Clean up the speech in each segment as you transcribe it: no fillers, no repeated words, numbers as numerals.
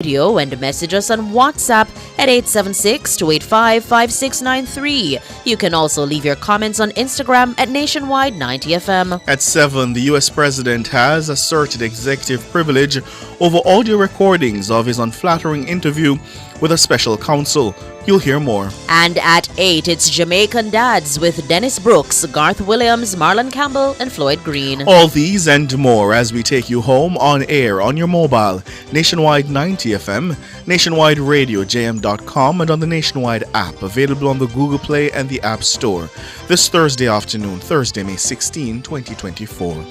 Radio and message us on WhatsApp at 876-285-5693. You can also leave your comments on Instagram at Nationwide 90FM. At 7, the U.S. President has asserted executive privilege over audio recordings of his unflattering interview with a special counsel. You'll hear more. And at 8, it's Jamaican Dads with Dennis Brooks, Garth Williams, Marlon Campbell, and Floyd Green. All these and more as we take you home on air on your mobile, Nationwide 90 FM, Nationwide Radio, JM.com, and on the Nationwide app, available on the Google Play and the App Store. This Thursday afternoon, Thursday, May 16, 2024.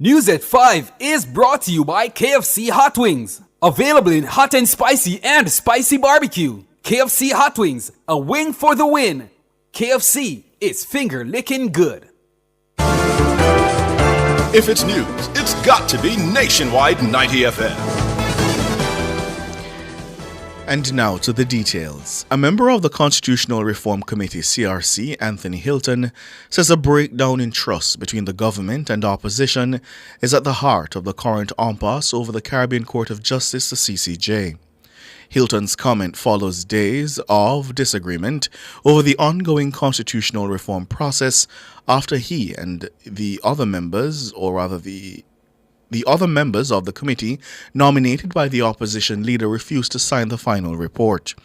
News at 5 is brought to you by KFC Hot Wings. Available in hot and spicy barbecue. KFC Hot Wings, a wing for the win. KFC is finger licking good. If it's news, it's got to be Nationwide 90 FM. And now to the details. A member of the Constitutional Reform Committee, CRC, Anthony Hilton, says a breakdown in trust between the government and opposition is at the heart of the current impasse over the Caribbean Court of Justice, the CCJ. Hilton's comment follows days of disagreement over the ongoing constitutional reform process after he and the other members, or rather the other members of the committee nominated by the opposition leader refused to sign the final report.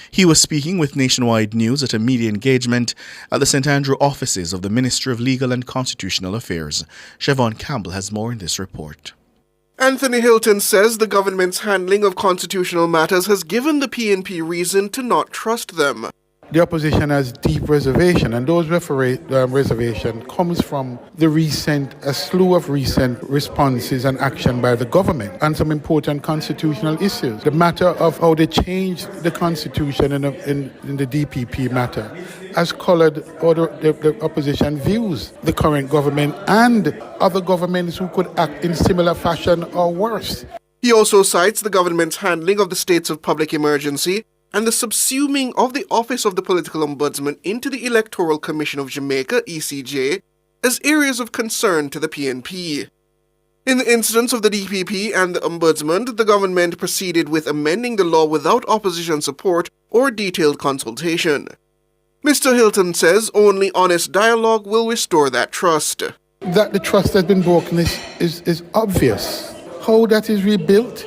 He was speaking with Nationwide News at a media engagement at the St. Andrew offices of the Ministry of Legal and Constitutional Affairs. Siobhan Campbell has more in this report. Anthony Hilton says the government's handling of constitutional matters has given the PNP reason to not trust them. The opposition has deep reservation, and those reservation comes from a slew of recent responses and action by the government and some important constitutional issues. The matter of how they changed the constitution in the DPP matter has colored the opposition views the current government and other governments who could act in similar fashion or worse. He also cites the government's handling of the states of public emergency and the subsuming of the Office of the Political Ombudsman into the Electoral Commission of Jamaica, ECJ, as areas of concern to the PNP. In the instance of the DPP and the Ombudsman, the government proceeded with amending the law without opposition support or detailed consultation. Mr. Hilton says only honest dialogue will restore that trust. That the trust has been broken is obvious. How that is rebuilt?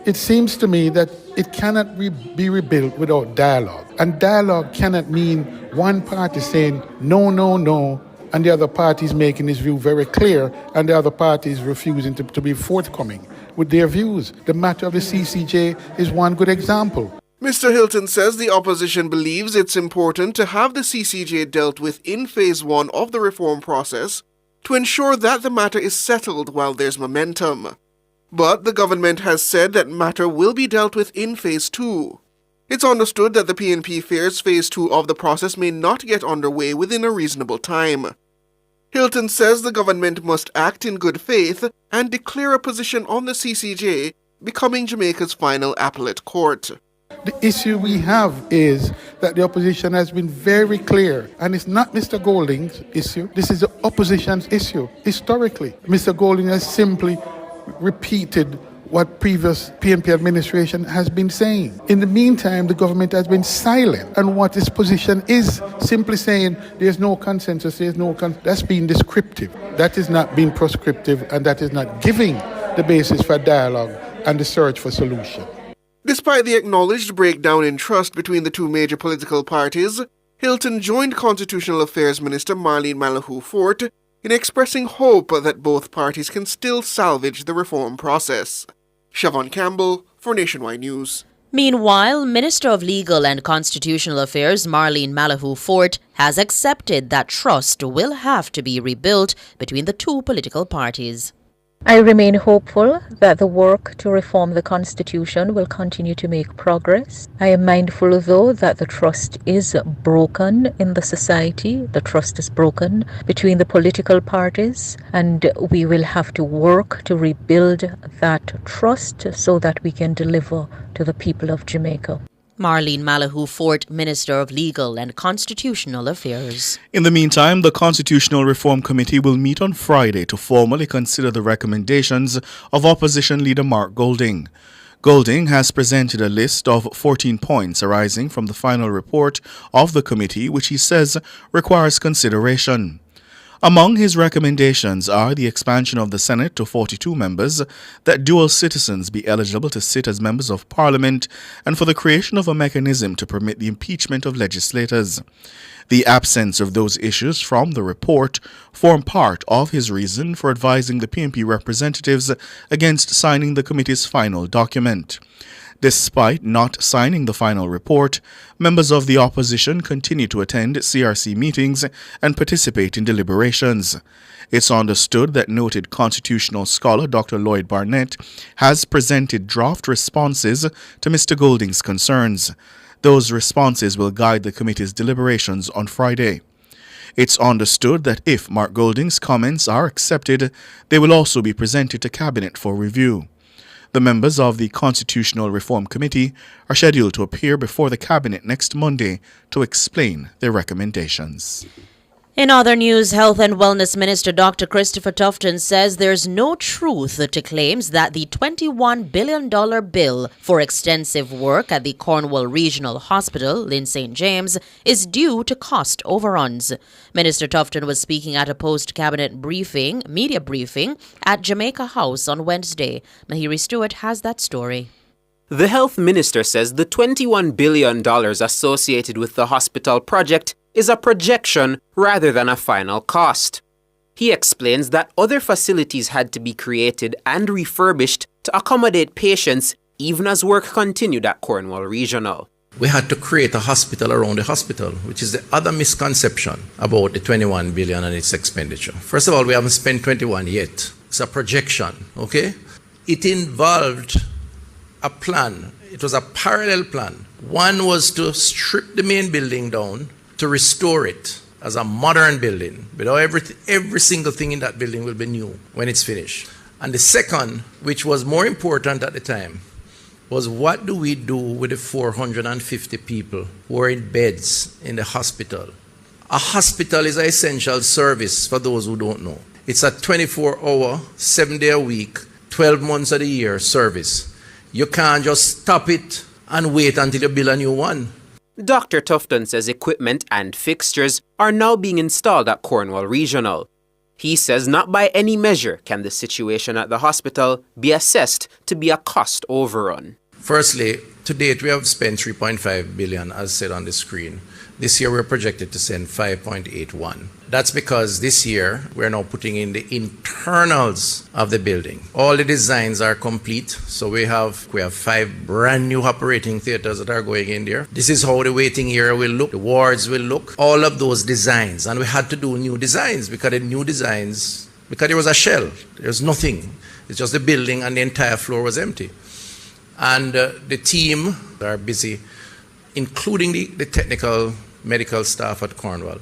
It seems to me that it cannot be rebuilt without dialogue. And dialogue cannot mean one party saying no, no, no, and the other party is making his view very clear, and the other party is refusing to be forthcoming with their views. The matter of the CCJ is one good example. Mr. Hilton says the opposition believes it's important to have the CCJ dealt with in Phase 1 of the reform process to ensure that the matter is settled while there's momentum. But the government has said that matter will be dealt with in Phase 2. It's understood that the PNP fears Phase 2 of the process may not get underway within a reasonable time. Hilton says the government must act in good faith and declare a position on the CCJ, becoming Jamaica's final appellate court. The issue we have is that the opposition has been very clear, and it's not Mr. Golding's issue. This is the opposition's issue. Historically, Mr. Golding has simply repeated what previous PNP administration has been saying. In the meantime, the government has been silent on what its position is, simply saying there's no consensus, that's being descriptive. That is not being prescriptive, and that is not giving the basis for dialogue and the search for solution. Despite the acknowledged breakdown in trust between the two major political parties, Hilton joined Constitutional Affairs Minister Marlene Malahoo Fort in expressing hope that both parties can still salvage the reform process. Siobhan Campbell for Nationwide News. Meanwhile, Minister of Legal and Constitutional Affairs Marlene Malahoo Fort has accepted that trust will have to be rebuilt between the two political parties. I remain hopeful that the work to reform the Constitution will continue to make progress. I am mindful, though, that the trust is broken in the society. The trust is broken between the political parties, and we will have to work to rebuild that trust so that we can deliver to the people of Jamaica. Marlene Malahoo Fort, Minister of Legal and Constitutional Affairs. In the meantime, the Constitutional Reform Committee will meet on Friday to formally consider the recommendations of Opposition Leader Mark Golding. Golding has presented a list of 14 points arising from the final report of the committee, which he says requires consideration. Among his recommendations are the expansion of the Senate to 42 members, that dual citizens be eligible to sit as members of Parliament, and for the creation of a mechanism to permit the impeachment of legislators. The absence of those issues from the report form part of his reason for advising the PNP representatives against signing the committee's final document. Despite not signing the final report, members of the opposition continue to attend CRC meetings and participate in deliberations. It's understood that noted constitutional scholar Dr. Lloyd Barnett has presented draft responses to Mr. Golding's concerns. Those responses will guide the committee's deliberations on Friday. It's understood that if Mark Golding's comments are accepted, they will also be presented to Cabinet for review. The members of the Constitutional Reform Committee are scheduled to appear before the Cabinet next Monday to explain their recommendations. In other news, Health and Wellness Minister Dr. Christopher Tufton says there's no truth to claims that the $21 billion bill for extensive work at the Cornwall Regional Hospital in St. James is due to cost overruns. Minister Tufton was speaking at a post-cabinet media briefing at Jamaica House on Wednesday. Mahiri Stewart has that story. The health minister says the $21 billion associated with the hospital project is a projection rather than a final cost. He explains that other facilities had to be created and refurbished to accommodate patients even as work continued at Cornwall Regional. We had to create a hospital around the hospital, which is the other misconception about the 21 billion and its expenditure. First of all, we haven't spent 21 yet. It's a projection, okay? It involved a plan. It was a parallel plan. One was to strip the main building down, to restore it as a modern building. But every single thing in that building will be new when it's finished. And the second, which was more important at the time, was what do we do with the 450 people who are in beds in the hospital? A hospital is an essential service for those who don't know. It's a 24-hour, 7-day-a-week, 12 months of the year service. You can't just stop it and wait until you build a new one. Dr. Tufton says equipment and fixtures are now being installed at Cornwall Regional. He says not by any measure can the situation at the hospital be assessed to be a cost overrun. Firstly, to date we have spent 3.5 billion as said on the screen. This year we're projected to spend 5.81. That's because this year we're now putting in the internals of the building. All the designs are complete, so we have 5 brand new operating theaters that are going in there. This is how the waiting area will look, the wards will look, all of those designs. And we had to do new designs because there was a shell, there was nothing. It's just the building and the entire floor was empty. And the team are busy, including the technical medical staff at Cornwall,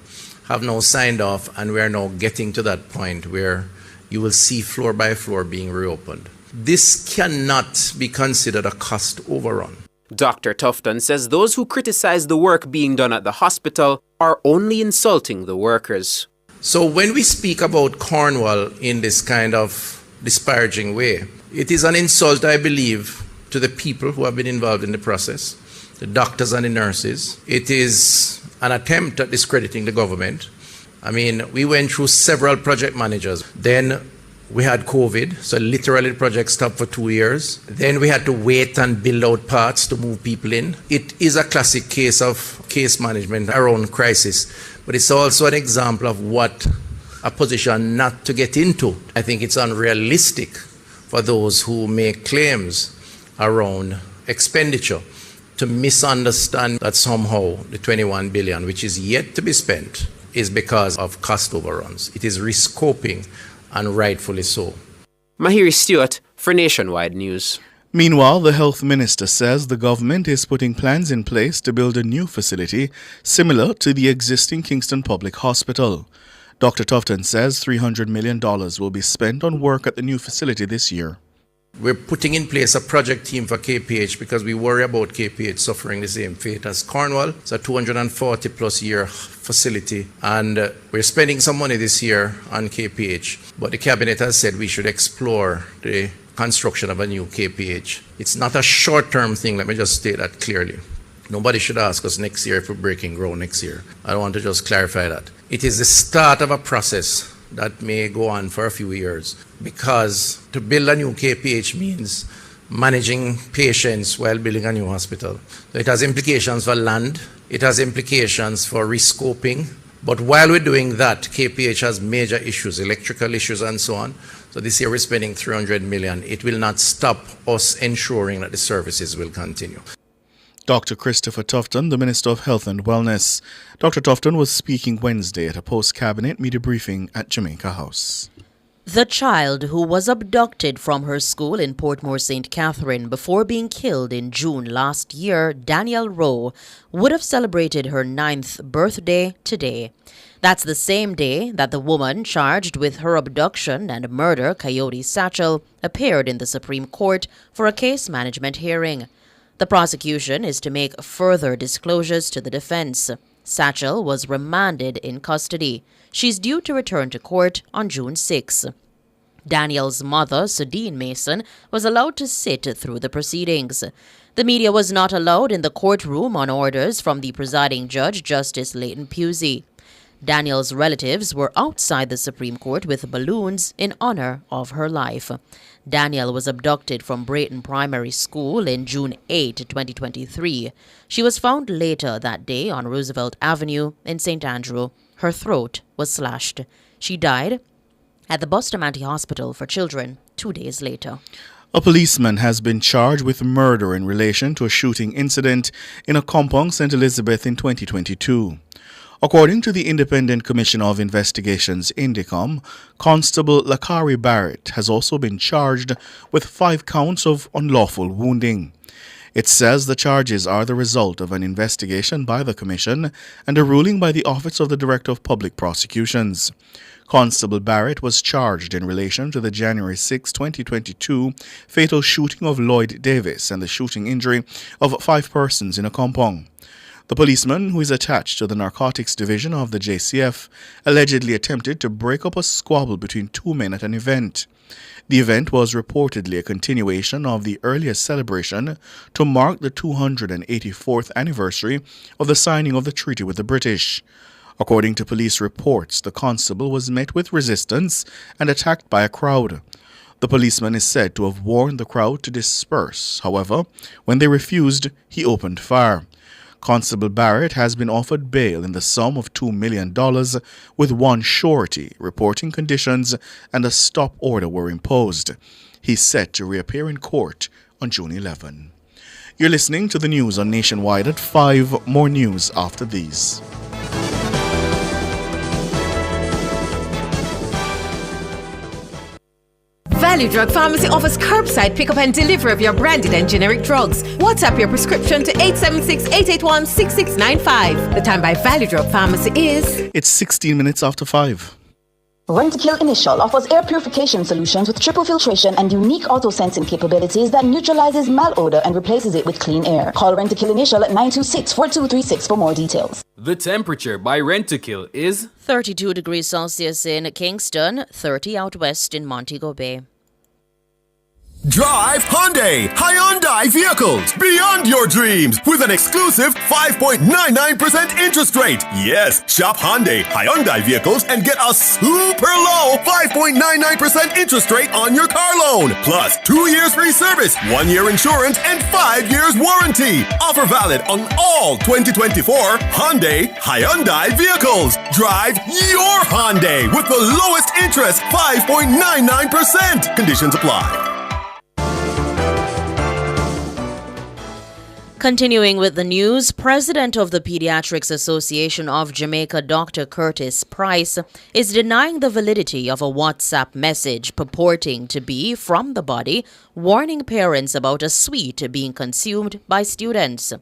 have now signed off, and we are now getting to that point where you will see floor by floor being reopened. This cannot be considered a cost overrun. Dr. Tufton says those who criticize the work being done at the hospital are only insulting the workers. So when we speak about Cornwall in this kind of disparaging way, it is an insult, I believe, to the people who have been involved in the process, the doctors and the nurses. It is an attempt at discrediting the government. I mean, we went through several project managers. Then we had COVID, so literally the project stopped for 2 years. Then we had to wait and build out parts to move people in. It is a classic case of case management around crisis, but it's also an example of what a position not to get into. I think it's unrealistic for those who make claims around expenditure to misunderstand that somehow the 21 billion, which is yet to be spent, is because of cost overruns. It is rescoping, and rightfully so. Mahiri Stewart for Nationwide News. Meanwhile, the health minister says the government is putting plans in place to build a new facility similar to the existing Kingston Public Hospital. Dr. Tufton says $300 million will be spent on work at the new facility this year. We're putting in place a project team for KPH because we worry about KPH suffering the same fate as Cornwall. It's a 240 plus year facility, and we're spending some money this year on KPH, but the cabinet has said we should explore the construction of a new KPH. It's not a short-term thing, let me just state that clearly. Nobody should ask us next year if we're breaking ground next year. I want to just clarify that. It is the start of a process that may go on for a few years, because to build a new KPH means managing patients while building a new hospital. So it has implications for land, it has implications for rescoping, but while we're doing that, KPH has major issues, electrical issues and so on. So this year we're spending $300 million. It will not stop us ensuring that the services will continue. Dr. Christopher Tufton, the Minister of Health and Wellness. Dr. Tufton was speaking Wednesday at a post-cabinet media briefing at Jamaica House. The child who was abducted from her school in Portmore St. Catherine before being killed in June last year, Danielle Rowe, would have celebrated her 9th birthday today. That's the same day that the woman charged with her abduction and murder, Coyote Satchel, appeared in the Supreme Court for a case management hearing. The prosecution is to make further disclosures to the defense. Satchel was remanded in custody. She's due to return to court on June 6. Daniel's mother, Sudeen Mason, was allowed to sit through the proceedings. The media was not allowed in the courtroom on orders from the presiding judge, Justice Leighton Pusey. Daniel's relatives were outside the Supreme Court with balloons in honor of her life. Danielle was abducted from Brayton Primary School in June 8, 2023. She was found later that day on Roosevelt Avenue in St. Andrew. Her throat was slashed. She died at the Bustamante Hospital for Children 2 days later. A policeman has been charged with murder in relation to a shooting incident in a compound St. Elizabeth in 2022. According to the Independent Commissioner of Investigations, Indicom, Constable Lakari Barrett has also been charged with 5 counts of unlawful wounding. It says the charges are the result of an investigation by the Commission and a ruling by the Office of the Director of Public Prosecutions. Constable Barrett was charged in relation to the January 6, 2022 fatal shooting of Lloyd Davis and the shooting injury of 5 persons in a compound. The policeman, who is attached to the Narcotics Division of the JCF, allegedly attempted to break up a squabble between 2 men at an event. The event was reportedly a continuation of the earlier celebration to mark the 284th anniversary of the signing of the treaty with the British. According to police reports, the constable was met with resistance and attacked by a crowd. The policeman is said to have warned the crowd to disperse. However, when they refused, he opened fire. Constable Barrett has been offered bail in the sum of $2 million with one surety. Reporting conditions and a stop order were imposed. He's set to reappear in court on June 11. You're listening to the news on Nationwide at 5. More news after these. Value Drug Pharmacy offers curbside pickup and delivery of your branded and generic drugs. WhatsApp your prescription to 876-881-6695. The time by Value Drug Pharmacy is... It's 16 minutes after 5. Rent-to-Kill Initial offers air purification solutions with triple filtration and unique auto-sensing capabilities that neutralizes malodor and replaces it with clean air. Call Rent-to-Kill Initial at 926-4236 for more details. The temperature by Rent-to-Kill is 32 degrees Celsius in Kingston, 30 out west in Montego Bay. Drive Hyundai vehicles beyond your dreams with an exclusive 5.99% interest rate. Yes, shop Hyundai vehicles and get a super low 5.99% interest rate on your car loan. Plus 2 years free service, 1 year insurance, and 5 years warranty. Offer valid on all 2024 Hyundai vehicles. Drive your Hyundai with the lowest interest, 5.99%. Conditions apply. Continuing with the news, President of the Pediatrics Association of Jamaica, Dr. Curtis Price, is denying the validity of a WhatsApp message purporting to be from the body, warning parents about a sweet being consumed by students.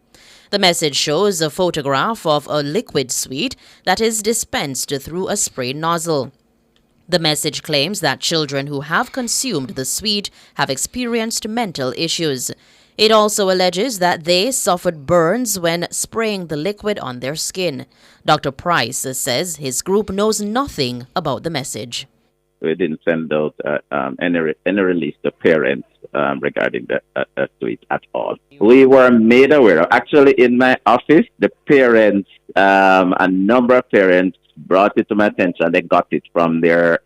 The message shows a photograph of a liquid sweet that is dispensed through a spray nozzle. The message claims that children who have consumed the sweet have experienced mental issues. It also alleges that they suffered burns when spraying the liquid on their skin. Dr. Price says his group knows nothing about the message. We didn't send out any release to parents regarding the tweet at all. We were made aware. Actually, in my office, the parents, a number of parents brought it to my attention. They got it from their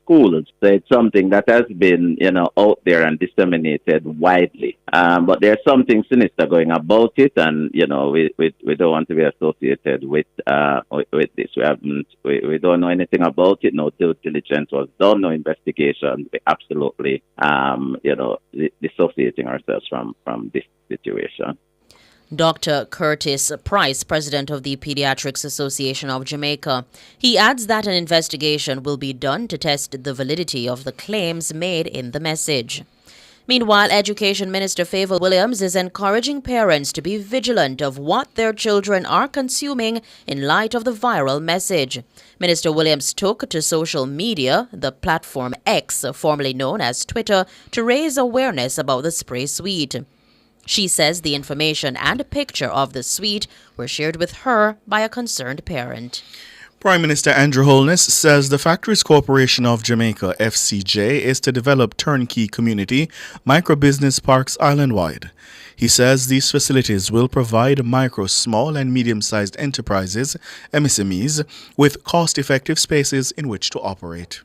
schools. So it's something that has been, out there and disseminated widely. But there's something sinister going about it, and we don't want to be associated with this. We don't know anything about it. No due diligence was done. No investigation. We absolutely dissociating ourselves from this situation. Dr. Curtis Price, president of the Pediatrics Association of Jamaica. He adds that an investigation will be done to test the validity of the claims made in the message. Meanwhile, Education Minister Favour Williams is encouraging parents to be vigilant of what their children are consuming in light of the viral message. Minister Williams took to social media, the platform X, formerly known as Twitter, to raise awareness about the spray sweet. She says the information and a picture of the sweet were shared with her by a concerned parent. Prime Minister Andrew Holness says the Factories Corporation of Jamaica, FCJ, is to develop turnkey community micro-business parks island-wide. He says these facilities will provide micro, small and medium-sized enterprises, MSMEs, with cost-effective spaces in which to operate.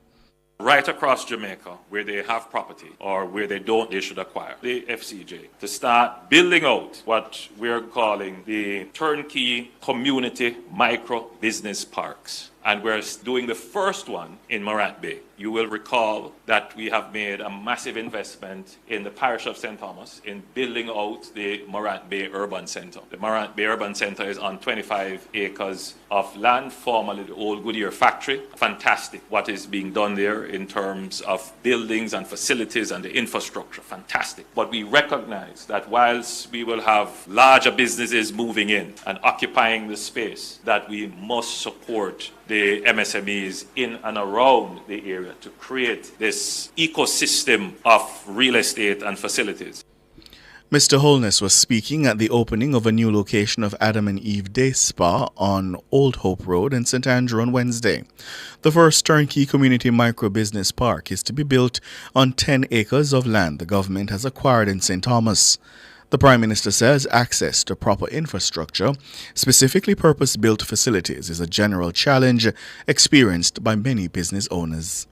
Right across Jamaica, where they have property or where they don't, they should acquire the FCJ to start building out what we're calling the turnkey community micro business parks. And we're doing the first one in Morant Bay. You will recall that we have made a massive investment in the parish of St. Thomas in building out the Morant Bay Urban Centre. The Morant Bay Urban Centre is on 25 acres of land, formerly the old Goodyear factory. Fantastic what is being done there in terms of buildings and facilities and the infrastructure. Fantastic. But we recognize that whilst we will have larger businesses moving in and occupying the space, that we must support the MSMEs in and around the area to create this ecosystem of real estate and facilities. Mr. Holness was speaking at the opening of a new location of Adam and Eve Day Spa on Old Hope Road in St. Andrew on Wednesday. The first turnkey community micro-business park is to be built on 10 acres of land the government has acquired in St. Thomas. The Prime Minister says access to proper infrastructure, specifically purpose-built facilities, is a general challenge experienced by many business owners.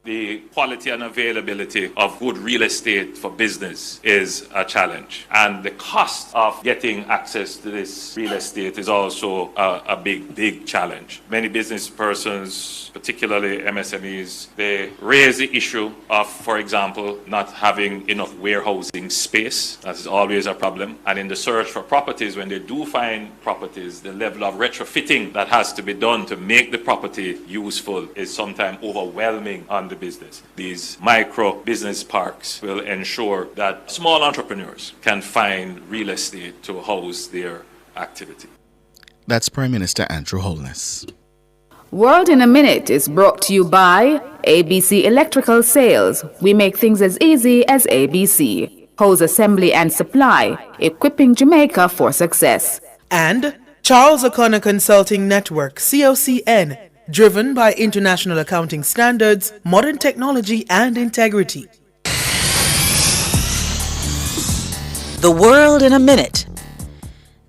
The quality and availability of good real estate for business is a challenge. And the cost of getting access to this real estate is also a big challenge. Many business persons, particularly MSMEs, they raise the issue of, for example, not having enough warehousing space. That is always a problem. And in the search for properties, when they do find properties, the level of retrofitting that has to be done to make the property useful is sometimes overwhelming on the business. These micro business parks will ensure that small entrepreneurs can find real estate to house their activity. That's Prime Minister Andrew Holness. World in a Minute is brought to you by ABC Electrical Sales. We make things as easy as ABC. Hose assembly and supply, equipping Jamaica for success. And Charles O'Connor Consulting Network, COCN, driven by international accounting standards, modern technology, and integrity. The World in a Minute.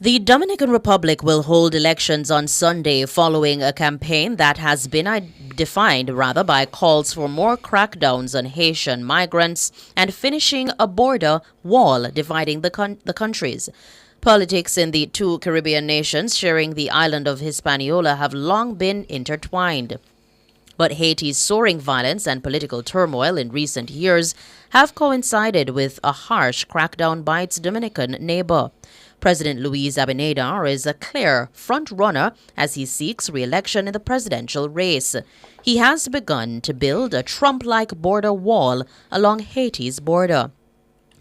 The Dominican Republic will hold elections on Sunday following a campaign that has been defined by calls for more crackdowns on Haitian migrants and finishing a border wall dividing the countries. Politics in the two Caribbean nations sharing the island of Hispaniola have long been intertwined. But Haiti's soaring violence and political turmoil in recent years have coincided with a harsh crackdown by its Dominican neighbor. President Luis Abinader is a clear front-runner as he seeks re-election in the presidential race. He has begun to build a Trump-like border wall along Haiti's border.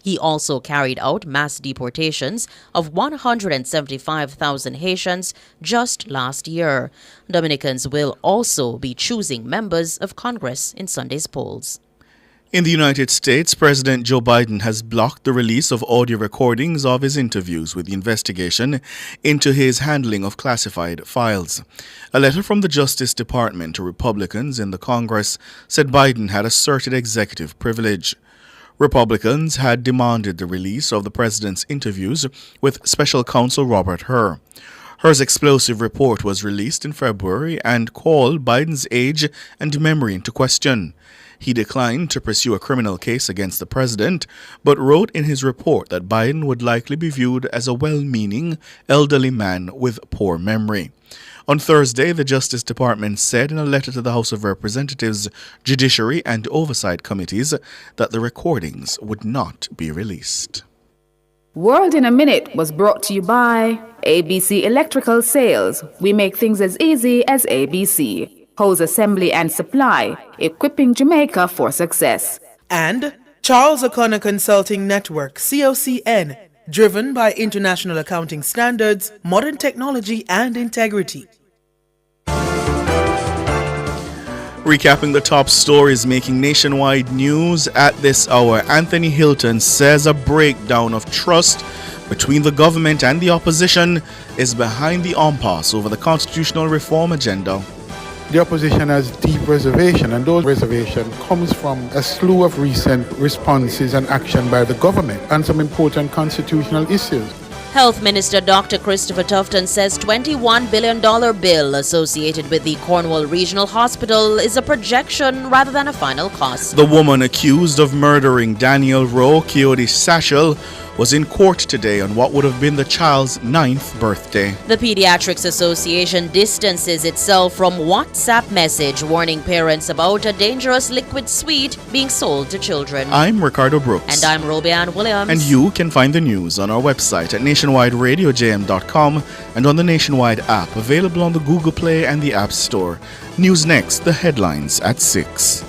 He also carried out mass deportations of 175,000 Haitians just last year. Dominicans will also be choosing members of Congress in Sunday's polls. In the United States, President Joe Biden has blocked the release of audio recordings of his interviews with the investigation into his handling of classified files. A letter from the Justice Department to Republicans in the Congress said Biden had asserted executive privilege. Republicans had demanded the release of the president's interviews with Special Counsel Robert Hur. Hur's explosive report was released in February and called Biden's age and memory into question. He declined to pursue a criminal case against the president, but wrote in his report that Biden would likely be viewed as a well-meaning, elderly man with poor memory. On Thursday, the Justice Department said in a letter to the House of Representatives, Judiciary and Oversight Committees that the recordings would not be released. World in a Minute was brought to you by ABC Electrical Sales. We make things as easy as ABC. Hose assembly and supply, equipping Jamaica for success. And Charles O'Connor Consulting Network, COCN, driven by international accounting standards, modern technology and integrity. Recapping the top stories making nationwide news at this hour, Anthony Hilton says a breakdown of trust between the government and the opposition is behind the impasse over the constitutional reform agenda. The opposition has deep reservation, and those reservation comes from a slew of recent responses and action by the government on some important constitutional issues. Health Minister Dr. Christopher Tufton says $21 billion bill associated with the Cornwall Regional Hospital is a projection rather than a final cost. The woman accused of murdering Daniel Rowe, Keodi Sachel, was in court today on what would have been the child's 9th birthday. The Pediatrics Association distances itself from WhatsApp message warning parents about a dangerous liquid sweet being sold to children. I'm Ricardo Brooks. And I'm Robianne Williams. And you can find the news on our website at nationwideradiojm.com and on the Nationwide app available on the Google Play and the App Store. News next, the headlines at 6.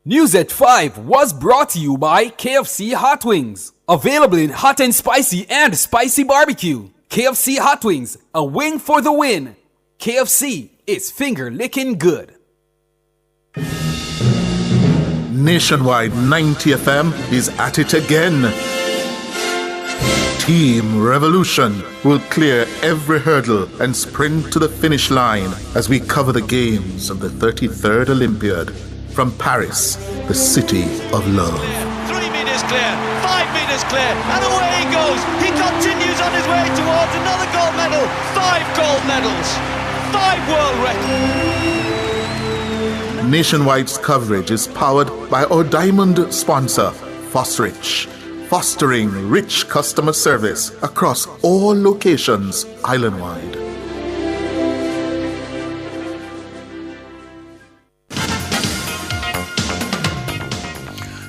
News at 5 was brought to you by KFC Hot Wings. Available in hot and spicy barbecue. KFC Hot Wings, a wing for the win. KFC is finger licking good. Nationwide 90 FM is at it again. Team Revolution will clear every hurdle and sprint to the finish line as we cover the games of the 33rd Olympiad. From Paris, the city of love. 3 meters clear, 5 meters clear, and away he goes. He continues on his way towards another gold medal. 5 gold medals, 5 world records. Nationwide's coverage is powered by our diamond sponsor, Fosrich, fostering rich customer service across all locations island-wide.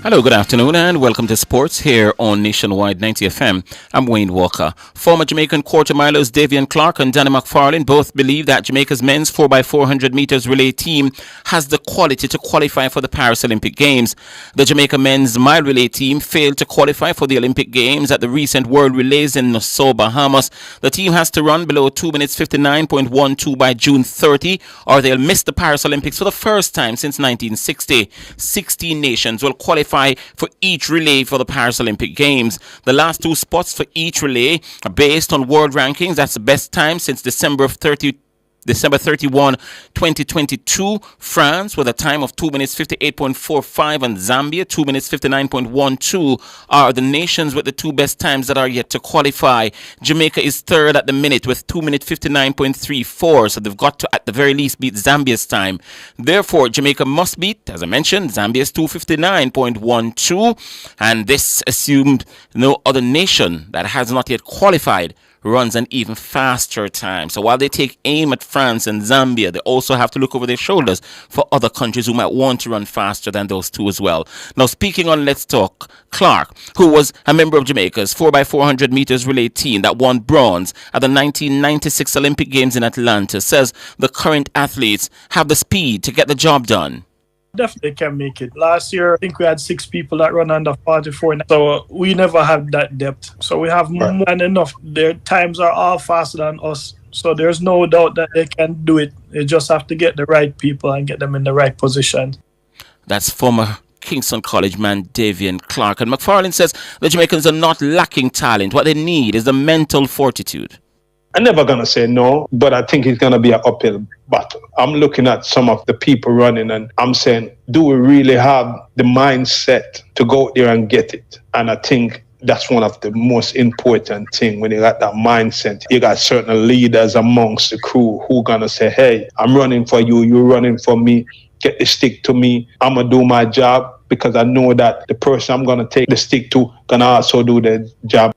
Hello, good afternoon, and welcome to sports here on Nationwide 90 FM. I'm Wayne Walker. Former Jamaican quarter milers Davian Clark and Danny McFarlane both believe that Jamaica's men's 4x400 meters relay team has the quality to qualify for the Paris Olympic Games. The Jamaica men's mile relay team failed to qualify for the Olympic Games at the recent World Relays in Nassau, Bahamas. The team has to run below 2 minutes 59.12 by June 30, or they'll miss the Paris Olympics for the first time since 1960. 16 nations will qualify for each relay for the Paris Olympic Games. The last 2 spots for each relay are based on world rankings. That's the best time since December 31, 2022. France with a time of 2 minutes 58.45 and Zambia 2 minutes 59.12 are the nations with the 2 best times that are yet to qualify. Jamaica is third at the minute with 2 minutes 59.34, so they've got to at the very least beat Zambia's time. Therefore, Jamaica must beat, as I mentioned, Zambia's 259.12, and this assumed no other nation that has not yet qualified runs an even faster time. So while they take aim at France and Zambia, they also have to look over their shoulders for other countries who might want to run faster than those two as well. Now, speaking on Let's Talk, Clark, who was a member of Jamaica's 4x400 meters relay team that won bronze at the 1996 Olympic Games in Atlanta, says the current athletes have the speed to get the job done. Definitely can make it. Last year, I think we had 6 people that run under 44. So we never had that depth. So we have more than enough. Their times are all faster than us. So there's no doubt that they can do it. They just have to get the right people and get them in the right position. That's former Kingston College man Davian Clark. And McFarlane says the Jamaicans are not lacking talent. What they need is the mental fortitude. I'm never going to say no, but I think it's going to be an uphill battle. I'm looking at some of the people running and I'm saying, do we really have the mindset to go out there and get it? And I think that's one of the most important things when you got that mindset. You got certain leaders amongst the crew who are going to say, hey, I'm running for you, you're running for me, get the stick to me, I'm going to do my job because I know that the person I'm going to take the stick to can also do the job.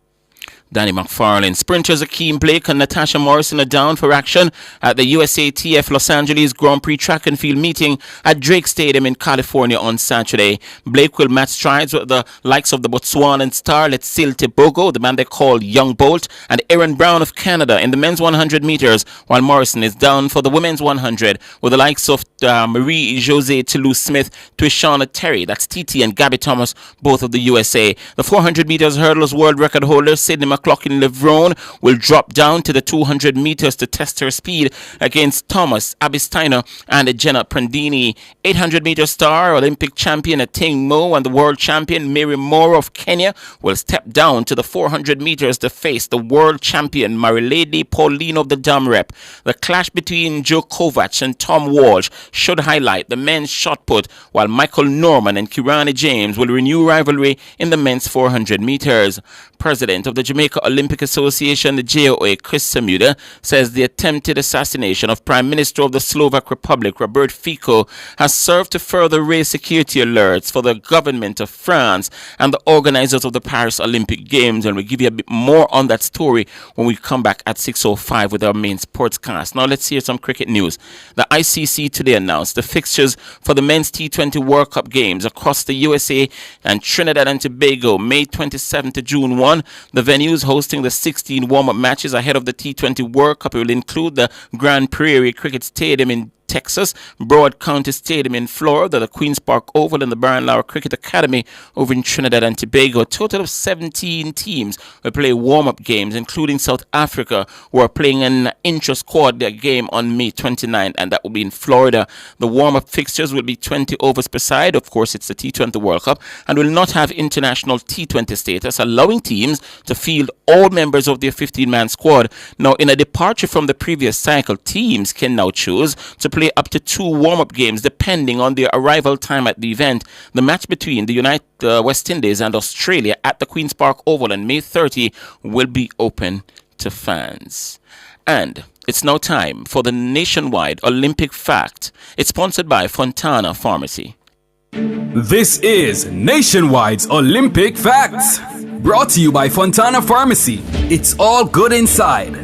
Danny McFarlane. Sprinters Akeem Blake and Natasha Morrison are down for action at the USATF Los Angeles Grand Prix track and field meeting at Drake Stadium in California on Saturday. Blake will match strides with the likes of the Botswanan star Letsil Tebogo, the man they call Young Bolt, and Aaron Brown of Canada in the men's 100 meters, while Morrison is down for the women's 100 with the likes of Marie-Josée Toulouse-Smith, Twishana Terry, that's TT, and Gabby Thomas, both of the USA. The 400 meters hurdles world record holder Sydney McLaughlin-Levrone will drop down to the 200 meters to test her speed against Thomas Abistiner and Jenna Prandini. 800 meter star, Olympic champion Ating Mo and the world champion Mary Moore of Kenya will step down to the 400 meters to face the world champion Marilady Paulino of the Dumrep. The clash between Joe Kovacs and Tom Walsh should highlight the men's shot put, while Michael Norman and Kirani James will renew rivalry in the men's 400 meters. President of the Jamaica Olympic Association, the JOA, Chris Samuda, says the attempted assassination of Prime Minister of the Slovak Republic, Robert Fico, has served to further raise security alerts for the government of France and the organizers of the Paris Olympic Games. And we'll give you a bit more on that story when we come back at 6:05 with our main sportscast. Now let's hear some cricket news. The ICC today announced the fixtures for the men's T20 World Cup games across the USA and Trinidad and Tobago, May 27 to June 1. The venues hosting the 16 warm-up matches ahead of the T20 World Cup will include the Grand Prairie Cricket Stadium in Texas, Broad County Stadium in Florida, the Queen's Park Oval, and the Brian Lara Cricket Academy over in Trinidad and Tobago. A total of 17 teams will play warm-up games, including South Africa, who are playing an intra-squad game on May 29, and that will be in Florida. The warm-up fixtures will be 20 overs per side. Of course, it's the T20 World Cup, and will not have international T20 status, allowing teams to field all members of their 15-man squad. Now, in a departure from the previous cycle, teams can now choose to play up to 2 warm-up games depending on their arrival time at the event. The match between the West Indies and Australia at the Queen's Park Oval on May 30 will be open to fans. And it's now time for the nationwide Olympic Fact. It's sponsored by Fontana Pharmacy. This is Nationwide's Olympic Facts, brought to you by Fontana Pharmacy. It's all good inside.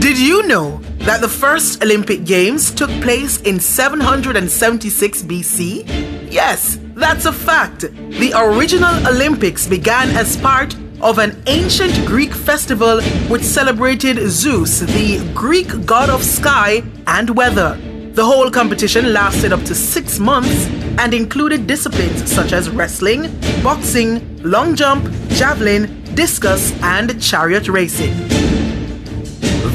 Did you know that the first Olympic Games took place in 776 BC? Yes, that's a fact. The original Olympics began as part of an ancient Greek festival which celebrated Zeus, the Greek god of sky and weather. The whole competition lasted up to 6 months and included disciplines such as wrestling, boxing, long jump, javelin, discus, and chariot racing.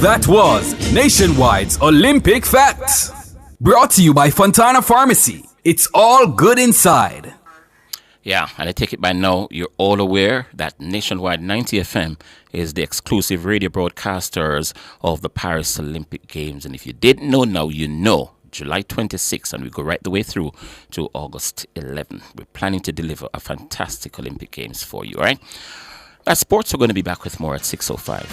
That was Nationwide's Olympic Facts, brought to you by Fontana Pharmacy. It's all good inside. Yeah, and I take it by now you're all aware that Nationwide 90 FM is the exclusive radio broadcasters of the Paris Olympic Games. And if you didn't know, now you know. July 26th, and we go right the way through to August 11th. We're planning to deliver a fantastic Olympic Games for you, all right? That's sports. We're going to be back with more at 6:05.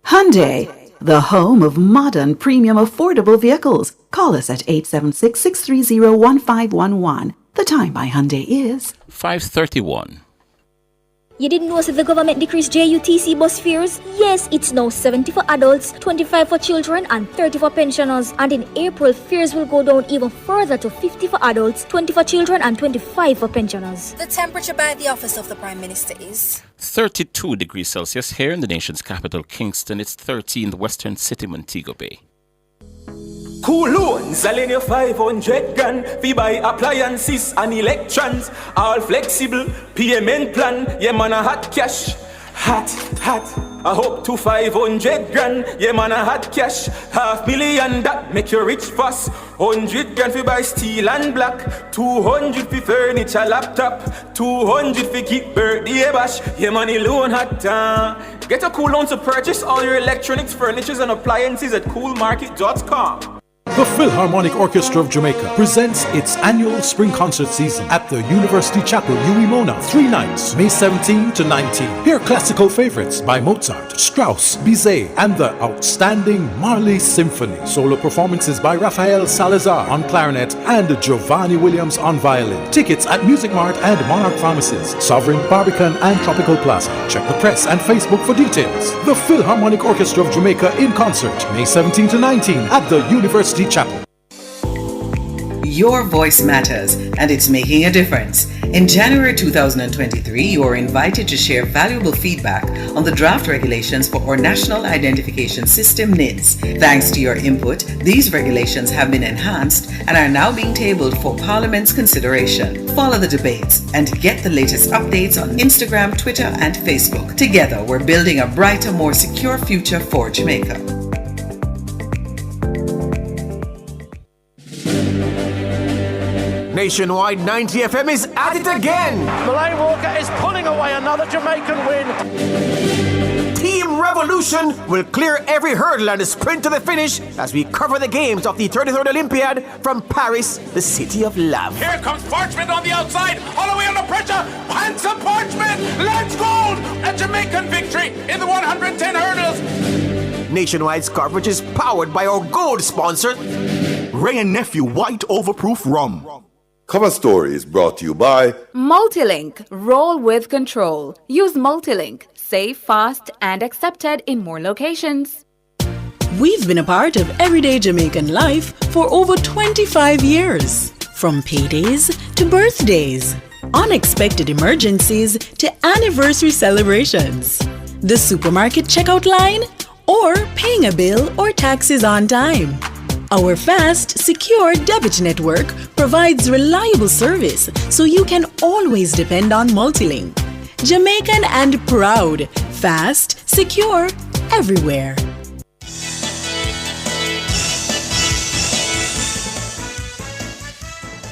Hyundai, the home of modern, premium, affordable vehicles. Call us at 876-630-1511. The time by Hyundai is 5:31. You didn't know that the government decreased JUTC bus fares? Yes, it's now 70 for adults, 25 for children, and 30 for pensioners. And in April, fares will go down even further to 50 for adults, 20 for children, and 25 for pensioners. The temperature by the office of the Prime Minister is 32 degrees Celsius here in the nation's capital, Kingston. It's 30 in the western city, Montego Bay. Cool loans, I'll lend you 500 grand. Fee buy appliances and electrons. All flexible, payment plan. Yeah, man, a hot cash. Hot. I hope to 500 grand. Yeah, man, a hot cash. $500,000 that make you rich fast. 100 grand fi buy steel and black. 200 fi furniture, laptop. 200 fi keep birthday bash. Yeah, money loan hot. Get a cool loan to purchase all your electronics, furnitures, and appliances at coolmarket.com. The Philharmonic Orchestra of Jamaica presents its annual spring concert season at the University Chapel, Uwimona. 3 nights, May 17 to 19. Hear classical favorites by Mozart, Strauss, Bizet, and the outstanding Marley Symphony. Solo performances by Rafael Salazar on clarinet and Giovanni Williams on violin. Tickets at Music Mart and Monarch Pharmacies, Sovereign, Barbican, and Tropical Plaza. Check the press and Facebook for details. The Philharmonic Orchestra of Jamaica in concert, May 17 to 19 at the University Chapel. Your voice matters, and it's making a difference. In January 2023, you are invited to share valuable feedback on the draft regulations for our National Identification System NIDS. Thanks to your input, these regulations have been enhanced and are now being tabled for Parliament's consideration. Follow the debates and get the latest updates on Instagram, Twitter, and Facebook. Together, we're building a brighter, more secure future for Jamaica. Nationwide 90 FM is at it again. Malay Walker is pulling away another Jamaican win. Team Revolution will clear every hurdle and sprint to the finish as we cover the games of the 33rd Olympiad from Paris, the city of love. Here comes Parchment on the outside, all the way under pressure. Handsome Parchment, let's gold! A Jamaican victory in the 110 hurdles. Nationwide's coverage is powered by our gold sponsor, Ray and Nephew White Overproof Rum. Cover Story is brought to you by Multilink. Roll with control. Use Multilink. Safe, fast, and accepted in more locations. We've been a part of everyday Jamaican life for over 25 years. From paydays to birthdays, unexpected emergencies to anniversary celebrations, the supermarket checkout line, or paying a bill or taxes on time. Our fast, secure debit network provides reliable service so you can always depend on Multilink. Jamaican and proud, fast, secure, everywhere.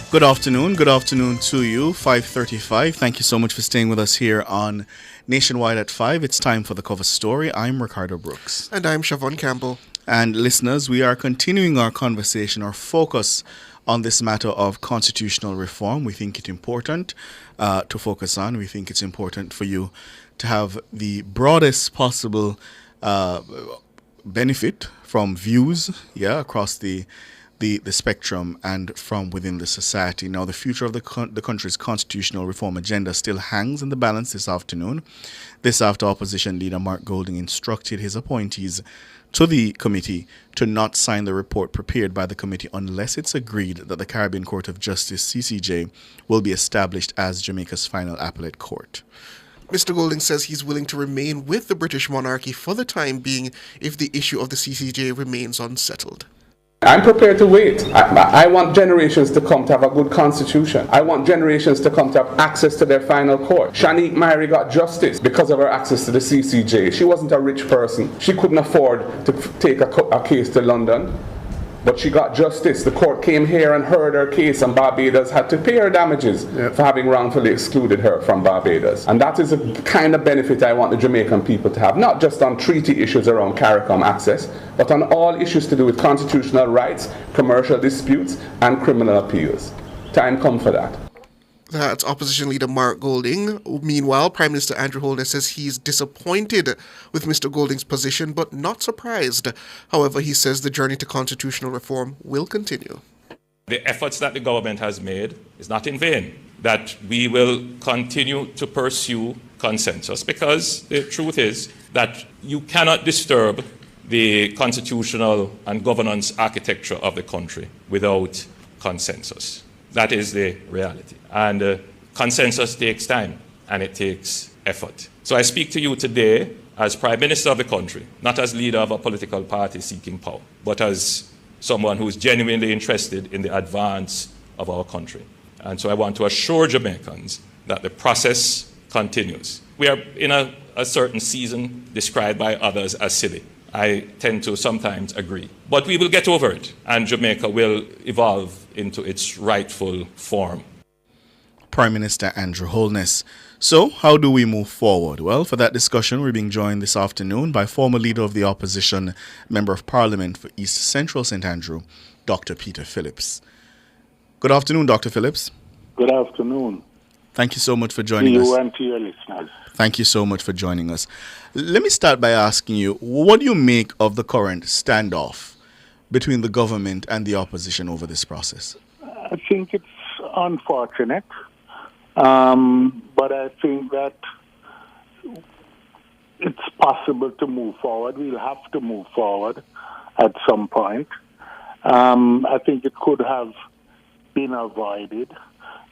Good afternoon to you, 5:35. Thank you so much for staying with us here on Nationwide at 5. It's time for the cover story. I'm Ricardo Brooks. And I'm Siobhan Campbell. And listeners, we are continuing our conversation, our focus on this matter of constitutional reform. We think it's important to focus on. We think it's important for you to have the broadest possible benefit from views, across the spectrum and from within the society. Now, the future of the country's constitutional reform agenda still hangs in the balance this afternoon. This after opposition leader Mark Golding instructed his appointees to the committee to not sign the report prepared by the committee unless it's agreed that the Caribbean Court of Justice, CCJ, will be established as Jamaica's final appellate court. Mr. Golding says he's willing to remain with the British monarchy for the time being if the issue of the CCJ remains unsettled. I'm prepared to wait. I want generations to come to have a good constitution. I want generations to come to have access to their final court. Shanique Myrie got justice because of her access to the CCJ. She wasn't a rich person. She couldn't afford to take a case to London. But she got justice. The court came here and heard her case, and Barbados had to pay her damages for having wrongfully excluded her from Barbados. And that is a kind of benefit I want the Jamaican people to have, not just on treaty issues around CARICOM access, but on all issues to do with constitutional rights, commercial disputes, and criminal appeals. Time come for that. That's opposition leader Mark Golding. Meanwhile, Prime Minister Andrew Holness says he's disappointed with Mr. Golding's position, but not surprised. However, he says the journey to constitutional reform will continue. the efforts that the government has made is not in vain, that we will continue to pursue consensus, because the truth is that you cannot disturb the constitutional and governance architecture of the country without consensus. That is the reality. And consensus takes time and it takes effort. So I speak to you today as Prime Minister of the country, not as leader of a political party seeking power, but as someone who is genuinely interested in the advance of our country. And so I want to assure Jamaicans that the process continues. We are in a certain season described by others as silly. I tend to sometimes agree. But we will get over it, and Jamaica will evolve into its rightful form. Prime Minister Andrew Holness. So, how do we move forward? Well, for that discussion, we're being joined this afternoon by former Leader of the Opposition, Member of Parliament for East Central St. Andrew, Dr. Peter Phillips. Good afternoon, Dr. Phillips. Good afternoon. Thank you so much for joining to us. you and to your listeners. Thank you so much for joining us. Let me start by asking you, what do you make of the current standoff between the government and the opposition over this process? I think it's unfortunate, but I think that it's possible to move forward. We'll have to move forward at some point. I think it could have been avoided,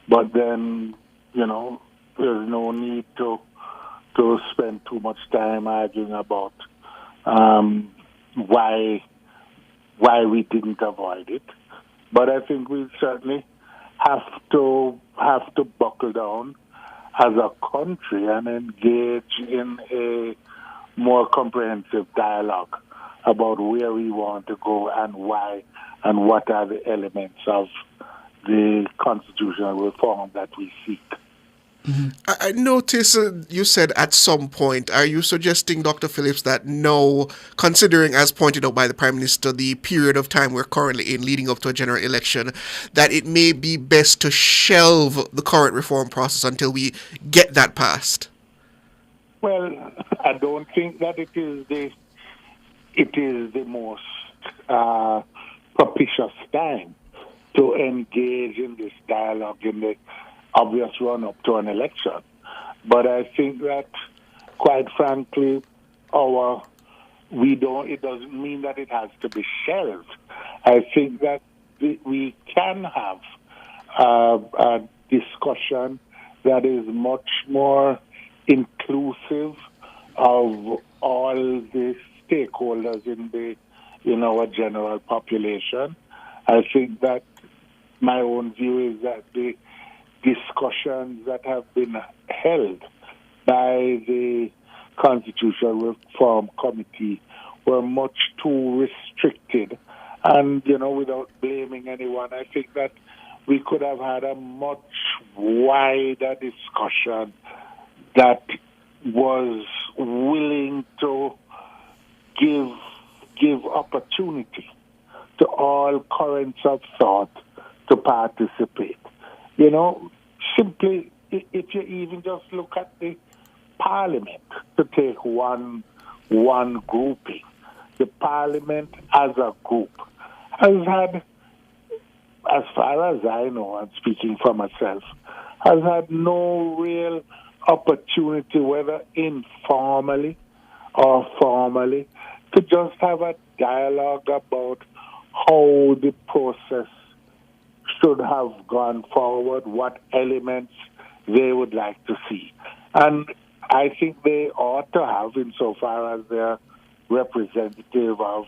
but then, there's no need to spend too much time arguing about why we didn't avoid it. But I think we certainly have to buckle down as a country and engage in a more comprehensive dialogue about where we want to go and why and what are the elements of the constitutional reform that we seek. Mm-hmm. I notice you said at some point, are you suggesting, Dr. Phillips, that no, considering, as pointed out by the Prime Minister, the period of time we're currently in leading up to a general election, that it may be best to shelve the current reform process until we get that passed? Well, I don't think that it is the most propitious time to engage in this dialogue in the obvious run-up to an election. But I think that, quite frankly, it doesn't mean that it has to be shelved. I think that we can have a discussion that is much more inclusive of all the stakeholders in our general population. I think that my own view is that the discussions that have been held by the Constitutional Reform Committee were much too restricted. And, without blaming anyone, I think that we could have had a much wider discussion that was willing to give opportunity to all currents of thought to participate. Simply, if you even just look at the Parliament, to take one grouping, the Parliament as a group has had, as far as I know, and speaking for myself, has had no real opportunity, whether informally or formally, to just have a dialogue about how the process should have gone forward, what elements they would like to see. And I think they ought to have, insofar as they're representative of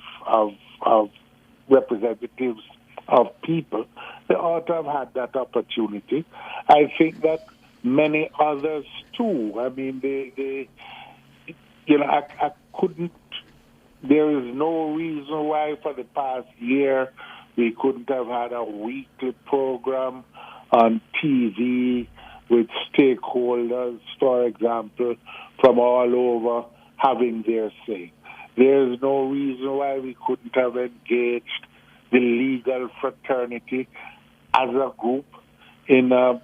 representatives of people, they ought to have had that opportunity. I think that many others too. I mean, I couldn't. There is no reason why for the past year we couldn't have had a weekly program on TV with stakeholders, for example, from all over having their say. There is no reason why we couldn't have engaged the legal fraternity as a group in a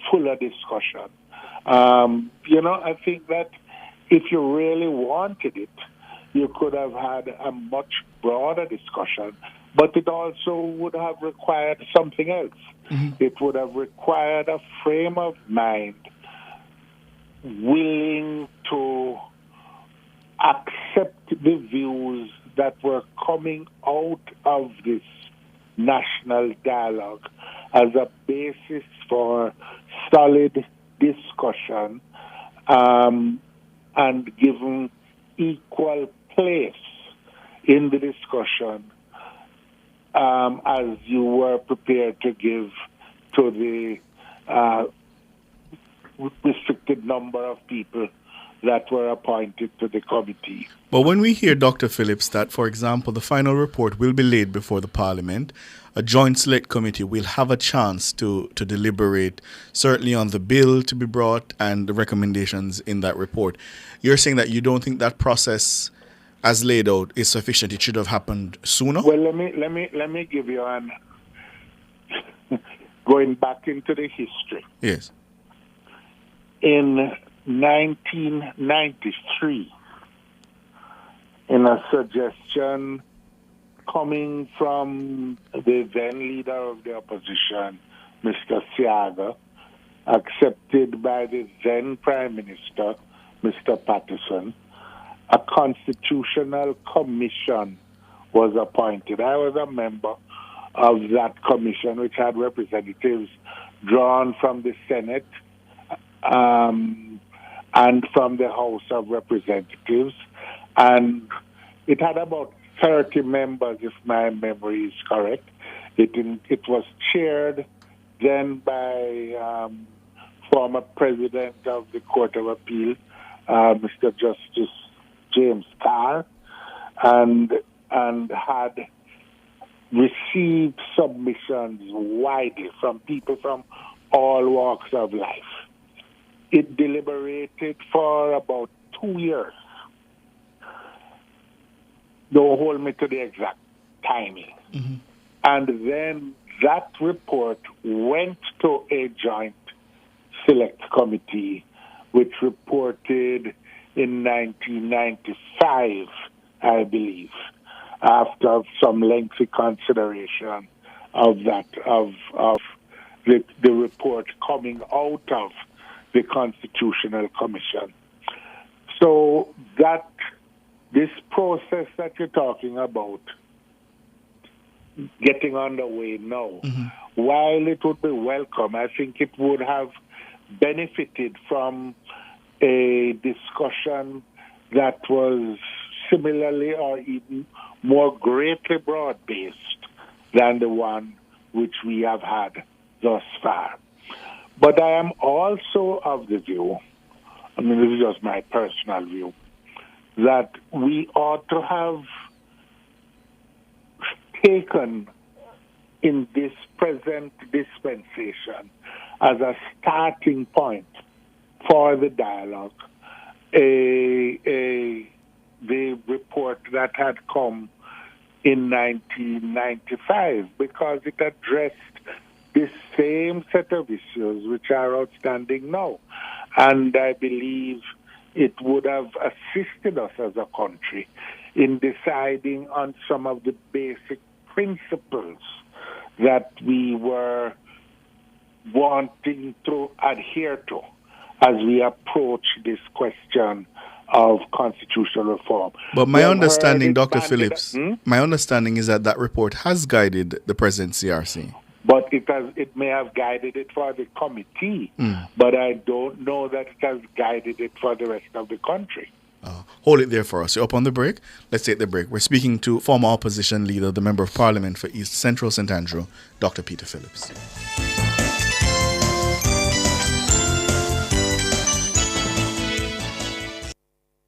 fuller discussion. I think that if you really wanted it, you could have had a much broader discussion But it also would have required something else. It would have required a frame of mind willing to accept the views that were coming out of this national dialogue as a basis for solid discussion and given equal place in the discussion as you were prepared to give to the restricted number of people that were appointed to the committee. But when we hear, Dr. Phillips, that, for example, the final report will be laid before the Parliament, a joint select committee will have a chance to deliberate, certainly on the bill to be brought and the recommendations in that report. You're saying that you don't think that process, as laid out, is sufficient? It should have happened sooner? Well, let me give you an going back into the history. Yes. In 1993, in a suggestion coming from the then leader of the opposition, Mr. Siaga, accepted by the then Prime Minister, Mr. Patterson, a constitutional commission was appointed. I was a member of that commission, which had representatives drawn from the Senate and from the House of Representatives. And it had about 30 members, if my memory is correct. It was chaired then by former President of the Court of Appeal, Mr. Justice James Carr, and had received submissions widely from people from all walks of life. It deliberated for about 2 years. Don't hold me to the exact timing. And then that report went to a joint select committee, which reported in 1995, I believe, after some lengthy consideration of the report coming out of the Constitutional Commission. So that this process that you're talking about getting underway now, while it would be welcome, I think it would have benefited from a discussion that was similarly or even more greatly broad-based than the one which we have had thus far. But I am also of the view, this is just my personal view, that we ought to have taken in this present dispensation as a starting point for the dialogue the report that had come in 1995, because it addressed the same set of issues which are outstanding now. And I believe it would have assisted us as a country in deciding on some of the basic principles that we were wanting to adhere to as we approach this question of constitutional reform. But my understanding, Dr. Phillips, my understanding is that report has guided the present CRC. But it may have guided it for the committee, but I don't know that it has guided it for the rest of the country. Hold it there for us. You're up on the break. Let's take the break. We're speaking to former opposition leader, the Member of Parliament for East Central St. Andrew, Dr. Peter Phillips.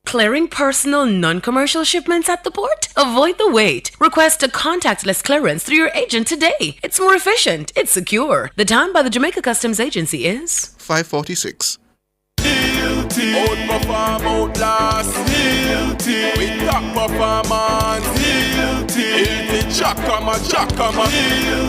Clearing personal non-commercial shipments at the port? Avoid the wait. Request a contactless clearance through your agent today. It's more efficient. It's secure. The time by the Jamaica Customs Agency is 5:46. Outperform, outlast. With top performance. Chakama.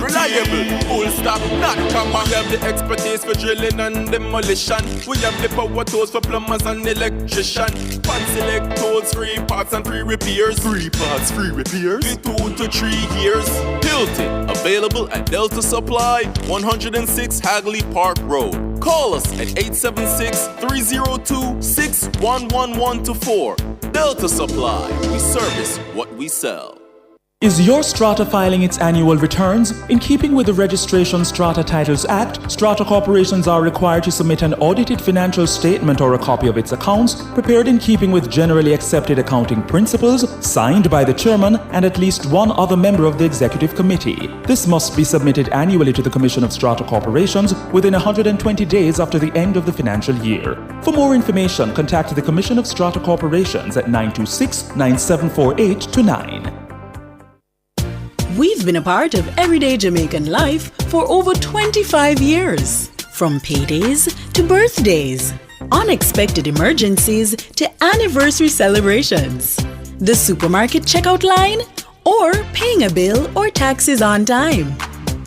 Reliable, full stop, not comma. We have the expertise place for drilling and demolition. We have the power tools for plumbers and electrician. Fancy select tools, free parts and free repairs. Free parts, free repairs. 2 to 3 years. Hilton, available at Delta Supply, 106 Hagley Park Road. Call us at 876-302-6111-4. Delta Supply, we service what we sell. Is your Strata filing its annual returns? In keeping with the Registration Strata Titles Act, Strata corporations are required to submit an audited financial statement or a copy of its accounts, prepared in keeping with generally accepted accounting principles, signed by the chairman and at least one other member of the executive committee. This must be submitted annually to the Commission of Strata Corporations within 120 days after the end of the financial year. For more information, contact the Commission of Strata Corporations at 926-9748-9. We've been a part of everyday Jamaican life for over 25 years. From paydays to birthdays, unexpected emergencies to anniversary celebrations, the supermarket checkout line, or paying a bill or taxes on time.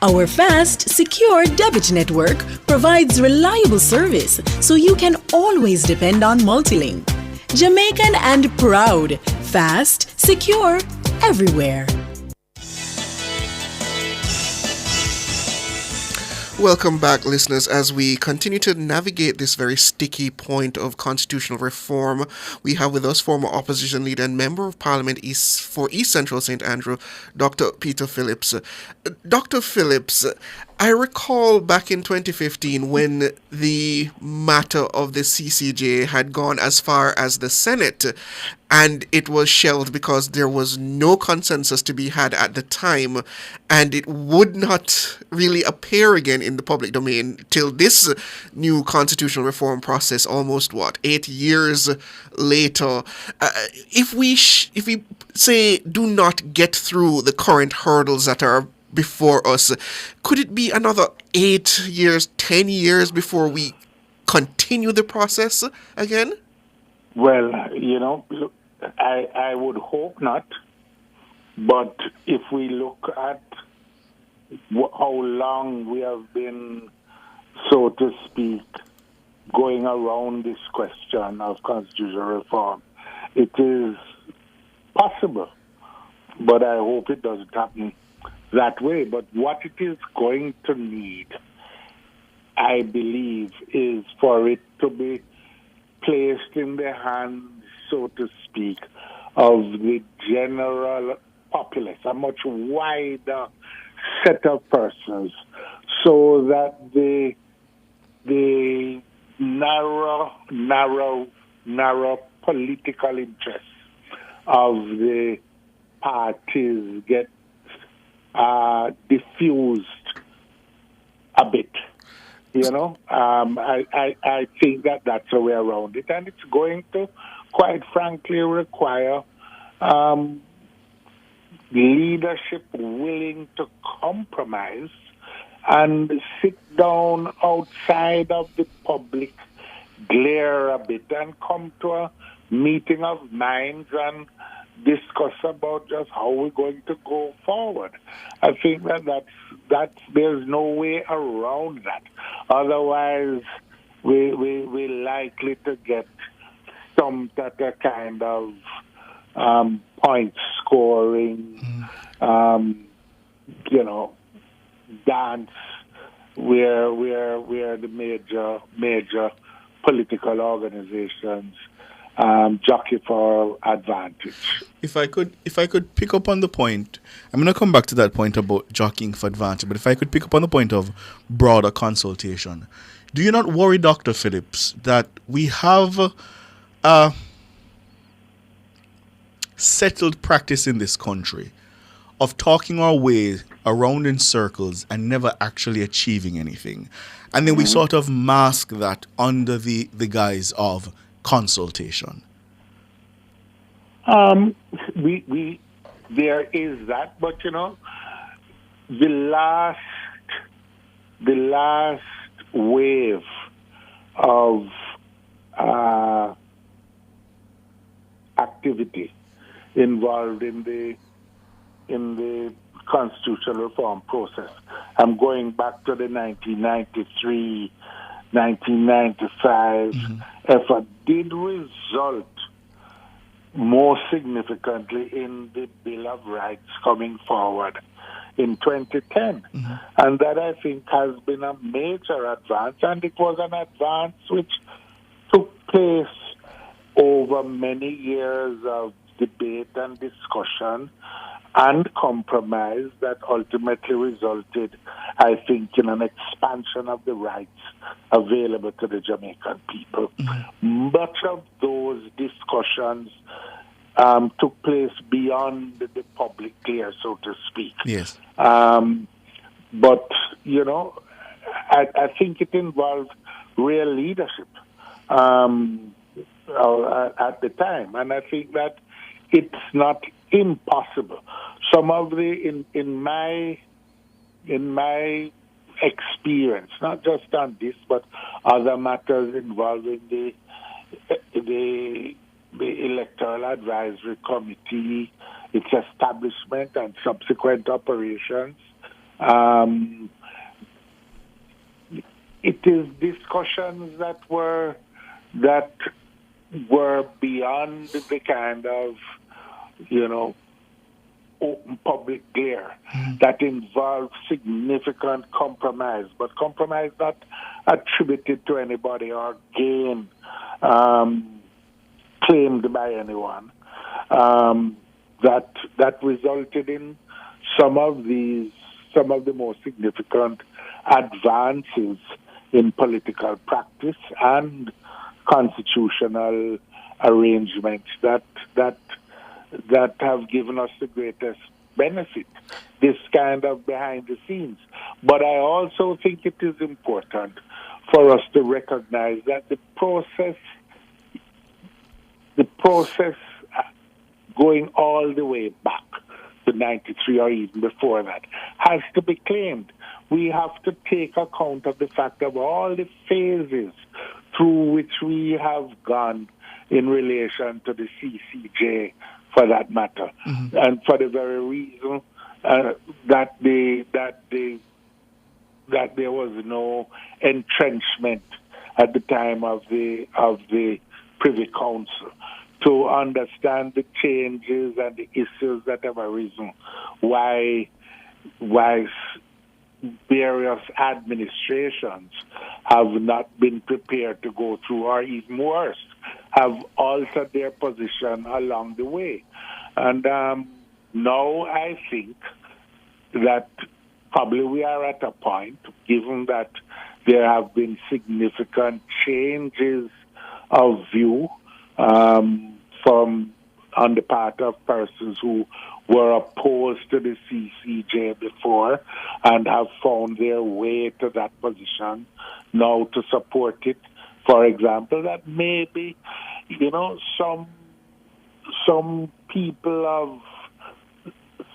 Our fast, secure debit network provides reliable service so you can always depend on Multilink. Jamaican and proud, fast, secure, everywhere. Welcome back, listeners. As we continue to navigate this very sticky point of constitutional reform, we have with us former opposition leader and member of Parliament for East Central St. Andrew, Dr. Peter Phillips. Dr. Phillips, I recall back in 2015 when the matter of the CCJ had gone as far as the Senate, and it was shelved because there was no consensus to be had at the time, and it would not really appear again in the public domain till this new constitutional reform process almost 8 years later. If we say do not get through the current hurdles that are before us, could it be another 8 years, 10 years before we continue the process again? Well, look, I would hope not. But if we look at how long we have been, so to speak, going around this question of constitutional reform, it is possible. But I hope it doesn't happen that way. But what it is going to need, I believe, is for it to be placed in the hands, so to speak, of the general populace, a much wider set of persons, so that the narrow political interests of the parties get diffused a bit. I think that's a way around it, and it's going to, quite frankly, require leadership willing to compromise and sit down outside of the public glare a bit and come to a meeting of minds and discuss about just how we're going to go forward. I think that's there's no way around that. Otherwise, we're likely to get stumped at a kind of point scoring, dance where the major political organizations jockey for advantage. If I could pick up on the point, I'm going to come back to that point about jockeying for advantage, but if I could pick up on the point of broader consultation, do you not worry, Dr. Phillips, that we have a settled practice in this country of talking our way around in circles and never actually achieving anything? And then we sort of mask that under the guise of consultation. We there is that, but the last wave of activity involved in the constitutional reform process. I'm going back to the 1993 1995 effort did result more significantly in the Bill of Rights coming forward in 2010. And that, I think, has been a major advance, and it was an advance which took place over many years of debate and discussion and compromise that ultimately resulted, I think, in an expansion of the rights available to the Jamaican people. Much of those discussions took place beyond the public clear, so to speak. Yes. But, you know, I think it involved real leadership at the time. And I think that it's not impossible. Some of the, in my experience, not just on this, but other matters involving the Electoral Advisory Committee, its establishment and subsequent operations. It is discussions that were beyond the kind of, you know, open public glare that involved significant compromise, but compromise not attributed to anybody or gain claimed by anyone. That resulted in some of the most significant advances in political practice and constitutional arrangements that have given us the greatest benefit, this kind of behind the scenes. But I also think it is important for us to recognize that the process going all the way back to 93 or even before that has to be claimed. We have to take account of the fact of all the phases through which we have gone in relation to the CCJ, for that matter, and for the very reason that there was no entrenchment at the time of the Privy Council, to understand the changes and the issues that have arisen, why various administrations have not been prepared to go through, or even worse, have altered their position along the way. And now I think that probably we are at a point, given that there have been significant changes of view from on the part of persons who were opposed to the CCJ before and have found their way to that position now to support it. For example, that maybe, you know, some people of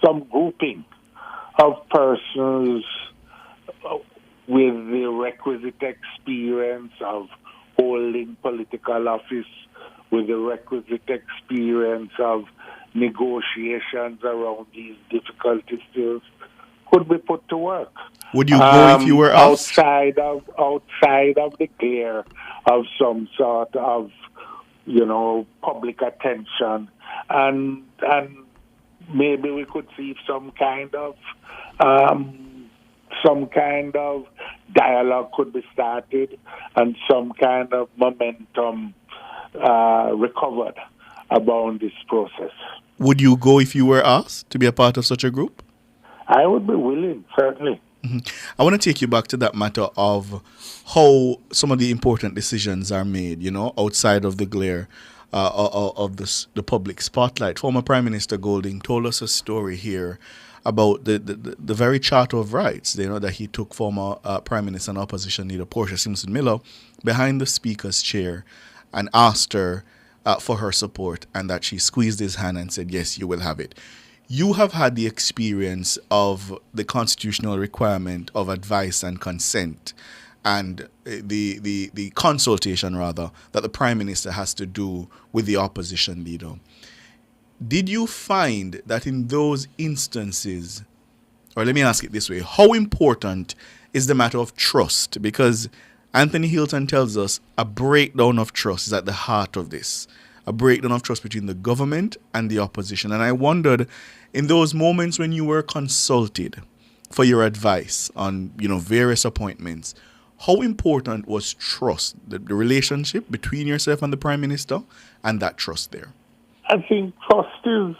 some grouping of persons with the requisite experience of holding political office, with the requisite experience of negotiations around these difficult issues, could be put to work. Would you go if you were asked? Outside of the glare of some sort of, you know, public attention, and maybe we could see some kind of dialogue could be started and some kind of momentum recovered about this process. Would you go if you were asked to be a part of such a group? I would be willing, certainly. I want to take you back to that matter of how some of the important decisions are made, you know, outside of the glare of the public spotlight. Former Prime Minister Golding told us a story here about the very Charter of Rights, you know, that he took former Prime Minister and Opposition Leader Portia Simpson Miller behind the Speaker's chair and asked her for her support, and that she squeezed his hand and said, yes, you will have it. You have had the experience of the constitutional requirement of advice and consent and the consultation, rather, that the Prime Minister has to do with the opposition leader. Did you find that in those instances, or let me ask it this way, how important is the matter of trust? Because Anthony Hilton tells us a breakdown of trust is at the heart of this. A breakdown of trust between the government and the opposition. And I wondered, in those moments when you were consulted for your advice on, various appointments, how important was trust, the relationship between yourself and the Prime Minister, and that trust there? I think trust is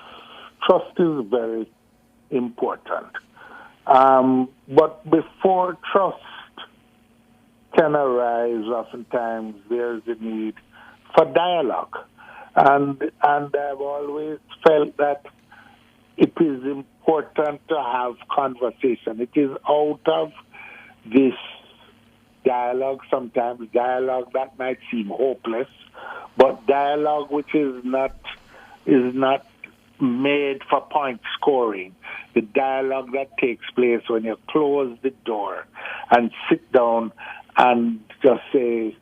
very important. But before trust can arise, oftentimes there's a need for dialogue. And I've always felt that it is important to have conversation. It is out of this dialogue, sometimes dialogue that might seem hopeless, but dialogue which is not made for point scoring. The dialogue that takes place when you close the door and sit down and just say,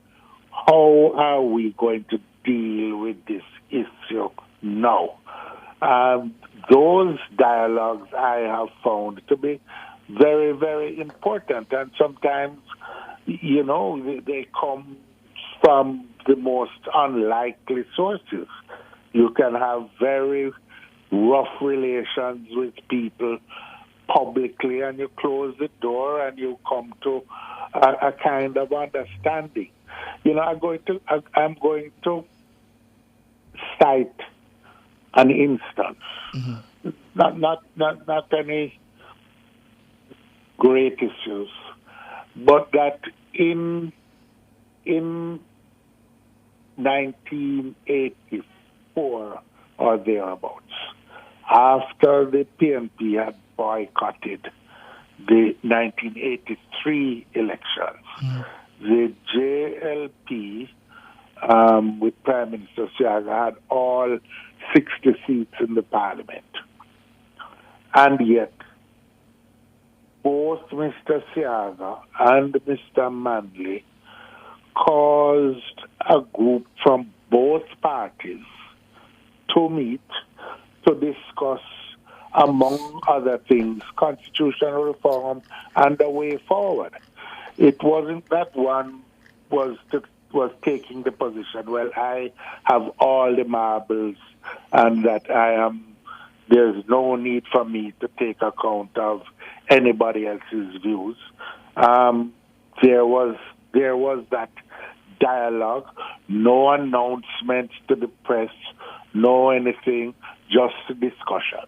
how are we going to deal with this issue now? Those dialogues I have found to be very, very important. And sometimes, they come from the most unlikely sources. You can have very rough relations with people publicly, and you close the door and you come to a kind of understanding. I'm going to cite an instance, not any great issues, but that in 1984 or thereabouts, after the PNP had boycotted the 1983 elections, the JLP with Prime Minister Siaga had all 60 seats in the parliament. And yet, both Mr. Siaga and Mr. Manley caused a group from both parties to meet to discuss, among other things, constitutional reform and the way forward. It wasn't that one was taking the position, well, I have all the marbles and that there's no need for me to take account of anybody else's views. There was that dialogue, no announcements to the press, no anything, just discussions.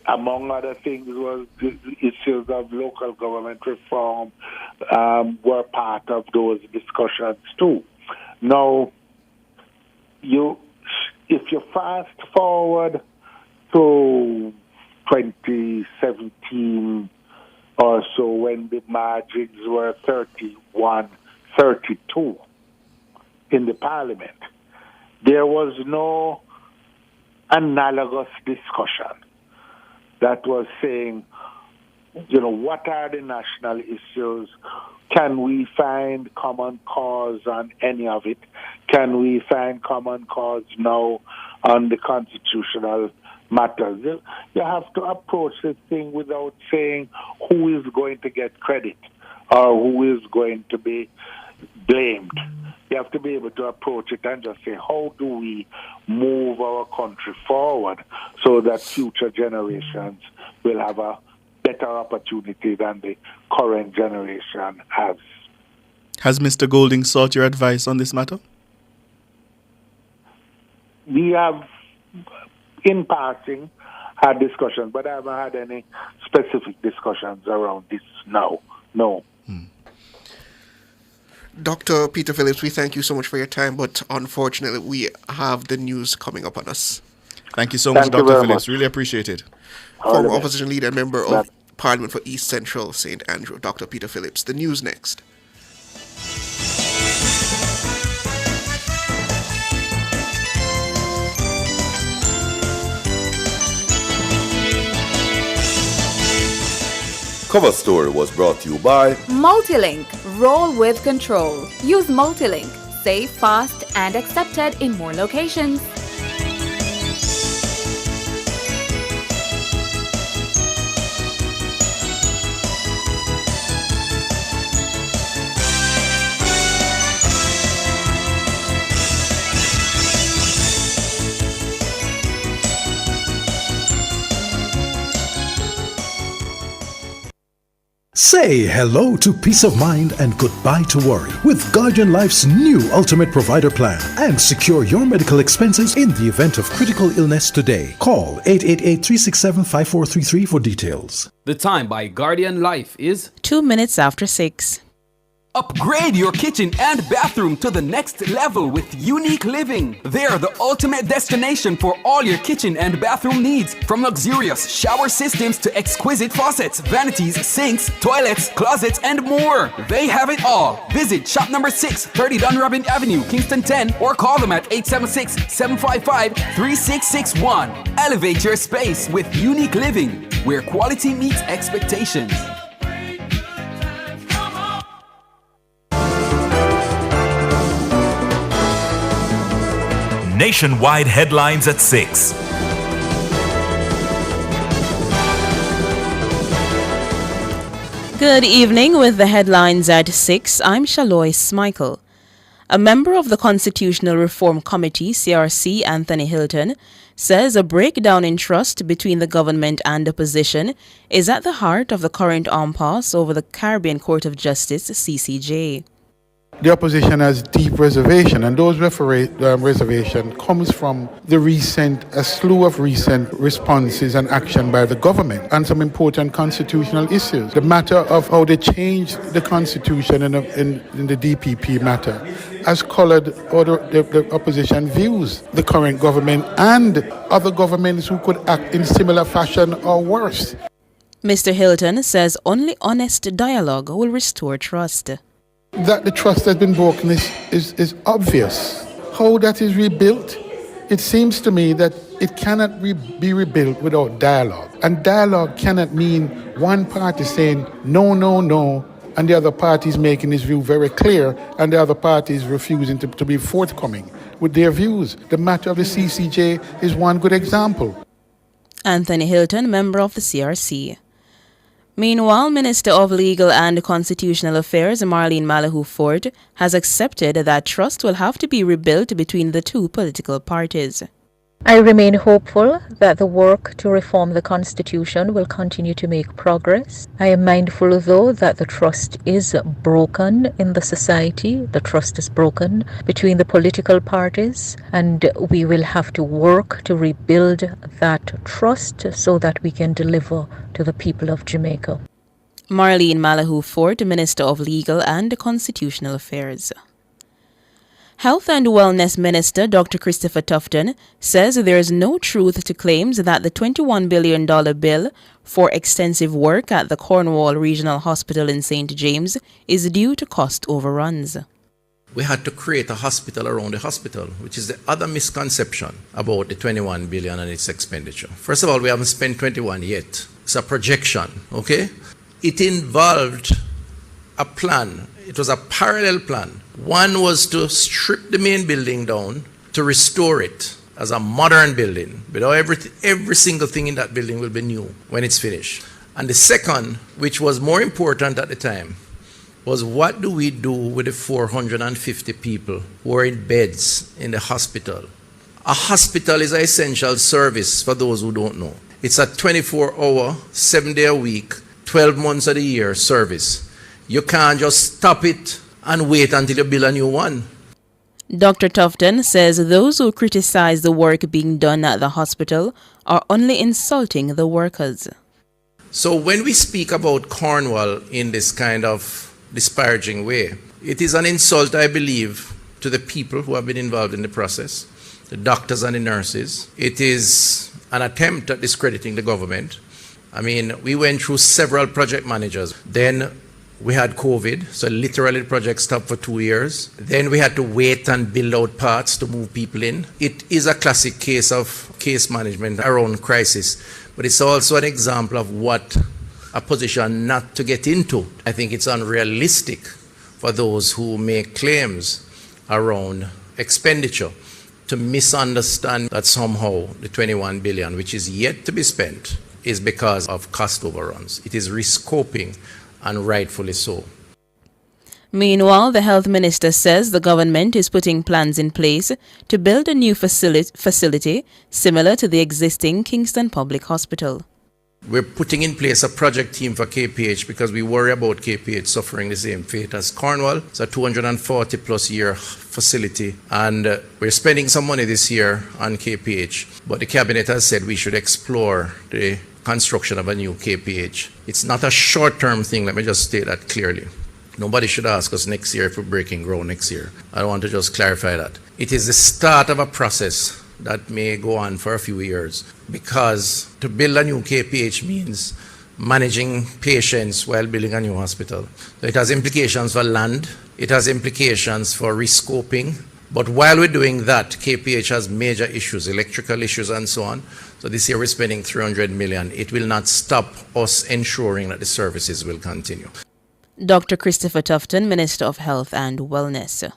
Among other things, was the issues of local government reform were part of those discussions too. Now, if you fast forward to 2017 or so, when the margins were 31-32 in the parliament, there was no analogous discussion that was saying, what are the national issues? Can we find common cause on any of it? Can we find common cause now on the constitutional matters? You have to approach this thing without saying who is going to get credit or who is going to be blamed. You have to be able to approach it and just say, how do we move our country forward so that future generations will have a better opportunity than the current generation has. Has Mr. Golding sought your advice on this matter? We have, in passing, had discussions, but I haven't had any specific discussions around this now. No. Dr. Peter Phillips, we thank you so much for your time, but unfortunately we have the news coming up on us. Thank you so much, Dr. Phillips. Really appreciate it. Former opposition leader and member of Parliament for East Central St. Andrew, Dr. Peter Phillips. The news next. Cover Story was brought to you by Multilink. Roll with control. Use Multilink. Safe, fast, and accepted in more locations. Say hello to peace of mind and goodbye to worry with Guardian Life's new Ultimate Provider Plan and secure your medical expenses in the event of critical illness today. Call 888-367-5433 for details. The time by Guardian Life is 2 minutes after 6. Upgrade your kitchen and bathroom to the next level with Unique Living. They're the ultimate destination for all your kitchen and bathroom needs, from luxurious shower systems to exquisite faucets, vanities, sinks, toilets, closets, and more. They have it all. Visit shop number 6, 30 Dunrobin Avenue, Kingston 10, or call them at 876-755-3661. Elevate your space with Unique Living, where quality meets expectations. Nationwide headlines at 6. Good evening with the headlines at 6. I'm Shalois Michael. A member of the Constitutional Reform Committee, CRC, Anthony Hilton, says a breakdown in trust between the government and opposition is at the heart of the current impasse over the Caribbean Court of Justice, CCJ. The opposition has deep reservation, and those reservation comes from a slew of recent responses and action by the government on some important constitutional issues. The matter of how they changed the constitution in the DPP matter has colored the opposition views the current government and other governments who could act in similar fashion or worse. Mr. Hilton says only honest dialogue will restore trust. That the trust has been broken is obvious. How that is rebuilt, it seems to me that it cannot be rebuilt without dialogue. And dialogue cannot mean one party saying no, no, no, and the other party is making his view very clear, and the other party is refusing to be forthcoming with their views. The matter of the CCJ is one good example. Anthony Hilton, member of the CRC. Meanwhile, Minister of Legal and Constitutional Affairs Marlene Malahoo Ford has accepted that trust will have to be rebuilt between the two political parties. I remain hopeful that the work to reform the Constitution will continue to make progress. I am mindful, though, that the trust is broken in the society. The trust is broken between the political parties, and we will have to work to rebuild that trust so that we can deliver to the people of Jamaica. Marlene Malahoo Ford, Minister of Legal and Constitutional Affairs. Health and Wellness Minister Dr. Christopher Tufton says there is no truth to claims that the $21 billion bill for extensive work at the Cornwall Regional Hospital in St. James is due to cost overruns. We had to create a hospital around the hospital, which is the other misconception about the $21 billion and its expenditure. First of all, we haven't spent 21 yet. It's a projection, okay? It involved a plan. It was a parallel plan. One was to strip the main building down to restore it as a modern building. But every single thing in that building will be new when it's finished. And the second, which was more important at the time, was what do we do with the 450 people who are in beds in the hospital? A hospital is an essential service for those who don't know. It's a 24-hour, 7-day-a-week, 12 months of the year service. You can't just stop it and wait until you build a new one. Dr. Tufton says those who criticize the work being done at the hospital are only insulting the workers. So when we speak about Cornwall in this kind of disparaging way, it is an insult, I believe, to the people who have been involved in the process, the doctors and the nurses. It is an attempt at discrediting the government. I mean, we went through several project managers. Then we had COVID, so literally the project stopped for 2 years. Then we had to wait and build out parts to move people in. It is a classic case of case management around crisis, but it's also an example of what a position not to get into. I think it's unrealistic for those who make claims around expenditure to misunderstand that somehow the 21 billion, which is yet to be spent, is because of cost overruns. It is rescoping, and rightfully so. Meanwhile, the health minister says the government is putting plans in place to build a new facility similar to the existing Kingston Public Hospital. We're putting in place a project team for KPH because we worry about KPH suffering the same fate as Cornwall. It's a 240 plus year facility, and we're spending some money this year on KPH, but the cabinet has said we should explore the construction of a new KPH. It's not a short-term thing, let me just state that clearly. Nobody should ask us next year if we're breaking ground next year. I want to just clarify that. It is the start of a process that may go on for a few years, because to build a new KPH means managing patients while building a new hospital. So it has implications for land, it has implications for rescoping, but while we're doing that, KPH has major issues, electrical issues and so on. So this year we're spending 300 million. It will not stop us ensuring that the services will continue. Dr. Christopher Tufton, Minister of Health and Wellness.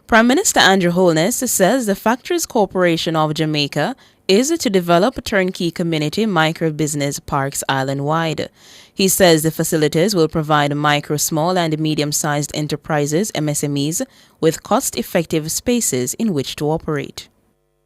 Prime Minister Andrew Holness says the Factories Corporation of Jamaica is to develop turnkey community micro-business parks island-wide. He says the facilities will provide micro, small and medium-sized enterprises, MSMEs, with cost-effective spaces in which to operate.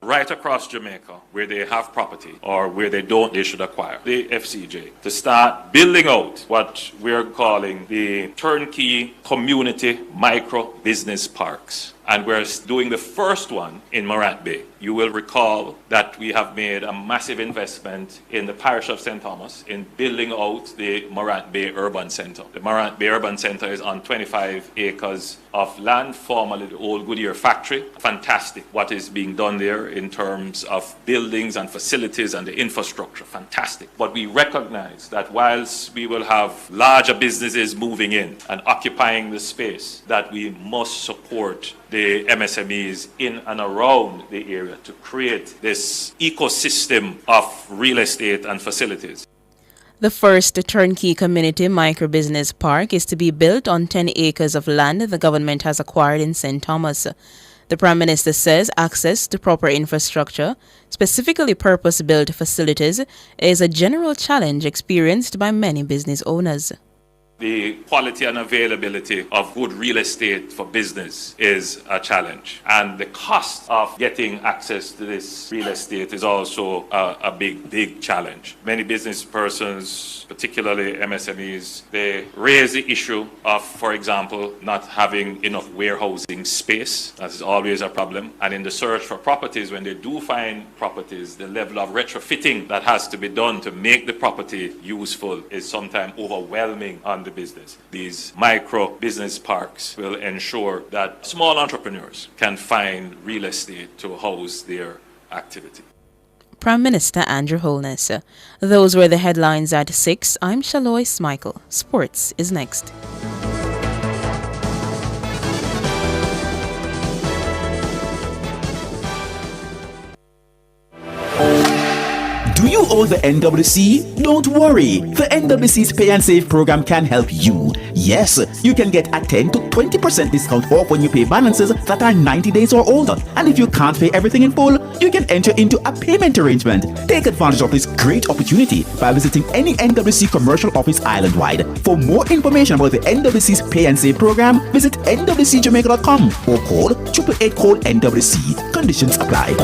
Right across Jamaica, where they have property or where they don't, they should acquire the FCJ to start building out what we're calling the turnkey community micro business parks. And we're doing the first one in Morant Bay. You will recall that we have made a massive investment in the parish of St. Thomas in building out the Morant Bay Urban Centre. The Morant Bay Urban Centre is on 25 acres of land, formerly the old Goodyear factory. Fantastic what is being done there in terms of buildings and facilities and the infrastructure. Fantastic. But we recognize that whilst we will have larger businesses moving in and occupying the space, that we must support the MSMEs in and around the area to create this ecosystem of real estate and facilities. The first turnkey community micro-business park is to be built on 10 acres of land the government has acquired in St. Thomas. The Prime Minister says access to proper infrastructure, specifically purpose-built facilities, is a general challenge experienced by many business owners. The quality and availability of good real estate for business is a challenge. And the cost of getting access to this real estate is also a big challenge. Many business persons, particularly MSMEs, they raise the issue of, for example, not having enough warehousing space. That is always a problem. And in the search for properties, when they do find properties, the level of retrofitting that has to be done to make the property useful is sometimes overwhelming on the business. These micro business parks will ensure that small entrepreneurs can find real estate to house their activity. Prime Minister Andrew Holness. Those were the headlines at 6. I'm Shalois Michael. Sports is next. Do you owe the NWC? Don't worry. The NWC's Pay and Save program can help you. Yes, you can get a 10 to 20% discount off when you pay balances that are 90 days or older. And if you can't pay everything in full, you can enter into a payment arrangement. Take advantage of this great opportunity by visiting any NWC commercial office island-wide. For more information about the NWC's Pay and Save program, visit nwcjamaica.com or call 888-NWC. Conditions apply.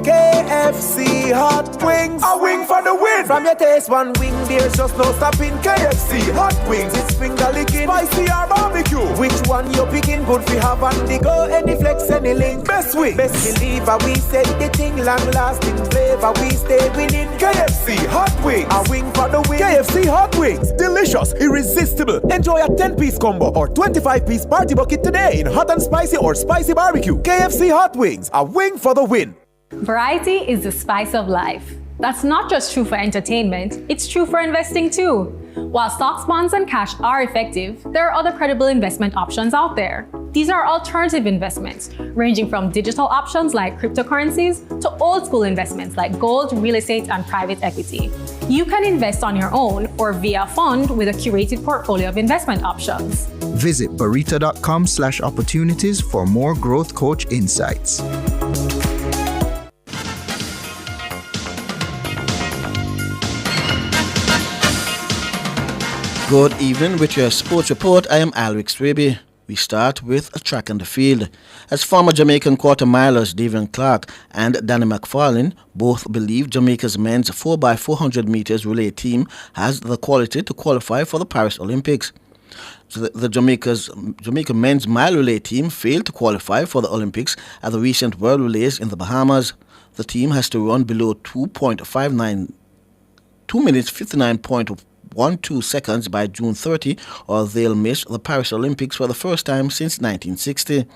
KFC hot wings, a wing for the win. From your taste one wing, there's just no stopping. KFC hot wings, it's finger licking, spicy or barbecue. Which one you picking? Good for have on the go. Any flex, any link. Best wing, best believer. We say the thing long lasting flavor. We stay winning. KFC hot wings, a wing for the win. KFC hot wings, delicious, irresistible. Enjoy a 10-piece combo or 25-piece party bucket today in hot and spicy or spicy barbecue. KFC hot wings, a wing for the win. Variety is the spice of life. That's not just true for entertainment, it's true for investing too. While stocks, bonds, and cash are effective, there are other credible investment options out there. These are alternative investments, ranging from digital options like cryptocurrencies to old school investments like gold, real estate, and private equity. You can invest on your own or via a fund with a curated portfolio of investment options. Visit barita.com/opportunities for more growth coach insights. Good evening with your sports report. I am Alric Swaby. We start with a track and the field. As former Jamaican quarter milers Davian Clark and Danny McFarlane both believe Jamaica's men's 4x400 meters relay team has the quality to qualify for the Paris Olympics. The Jamaica men's mile relay team failed to qualify for the Olympics at the recent World Relays in the Bahamas. The team has to run below 2 minutes 59.12 seconds by June 30, or they'll miss the Paris Olympics for the first time since 1960.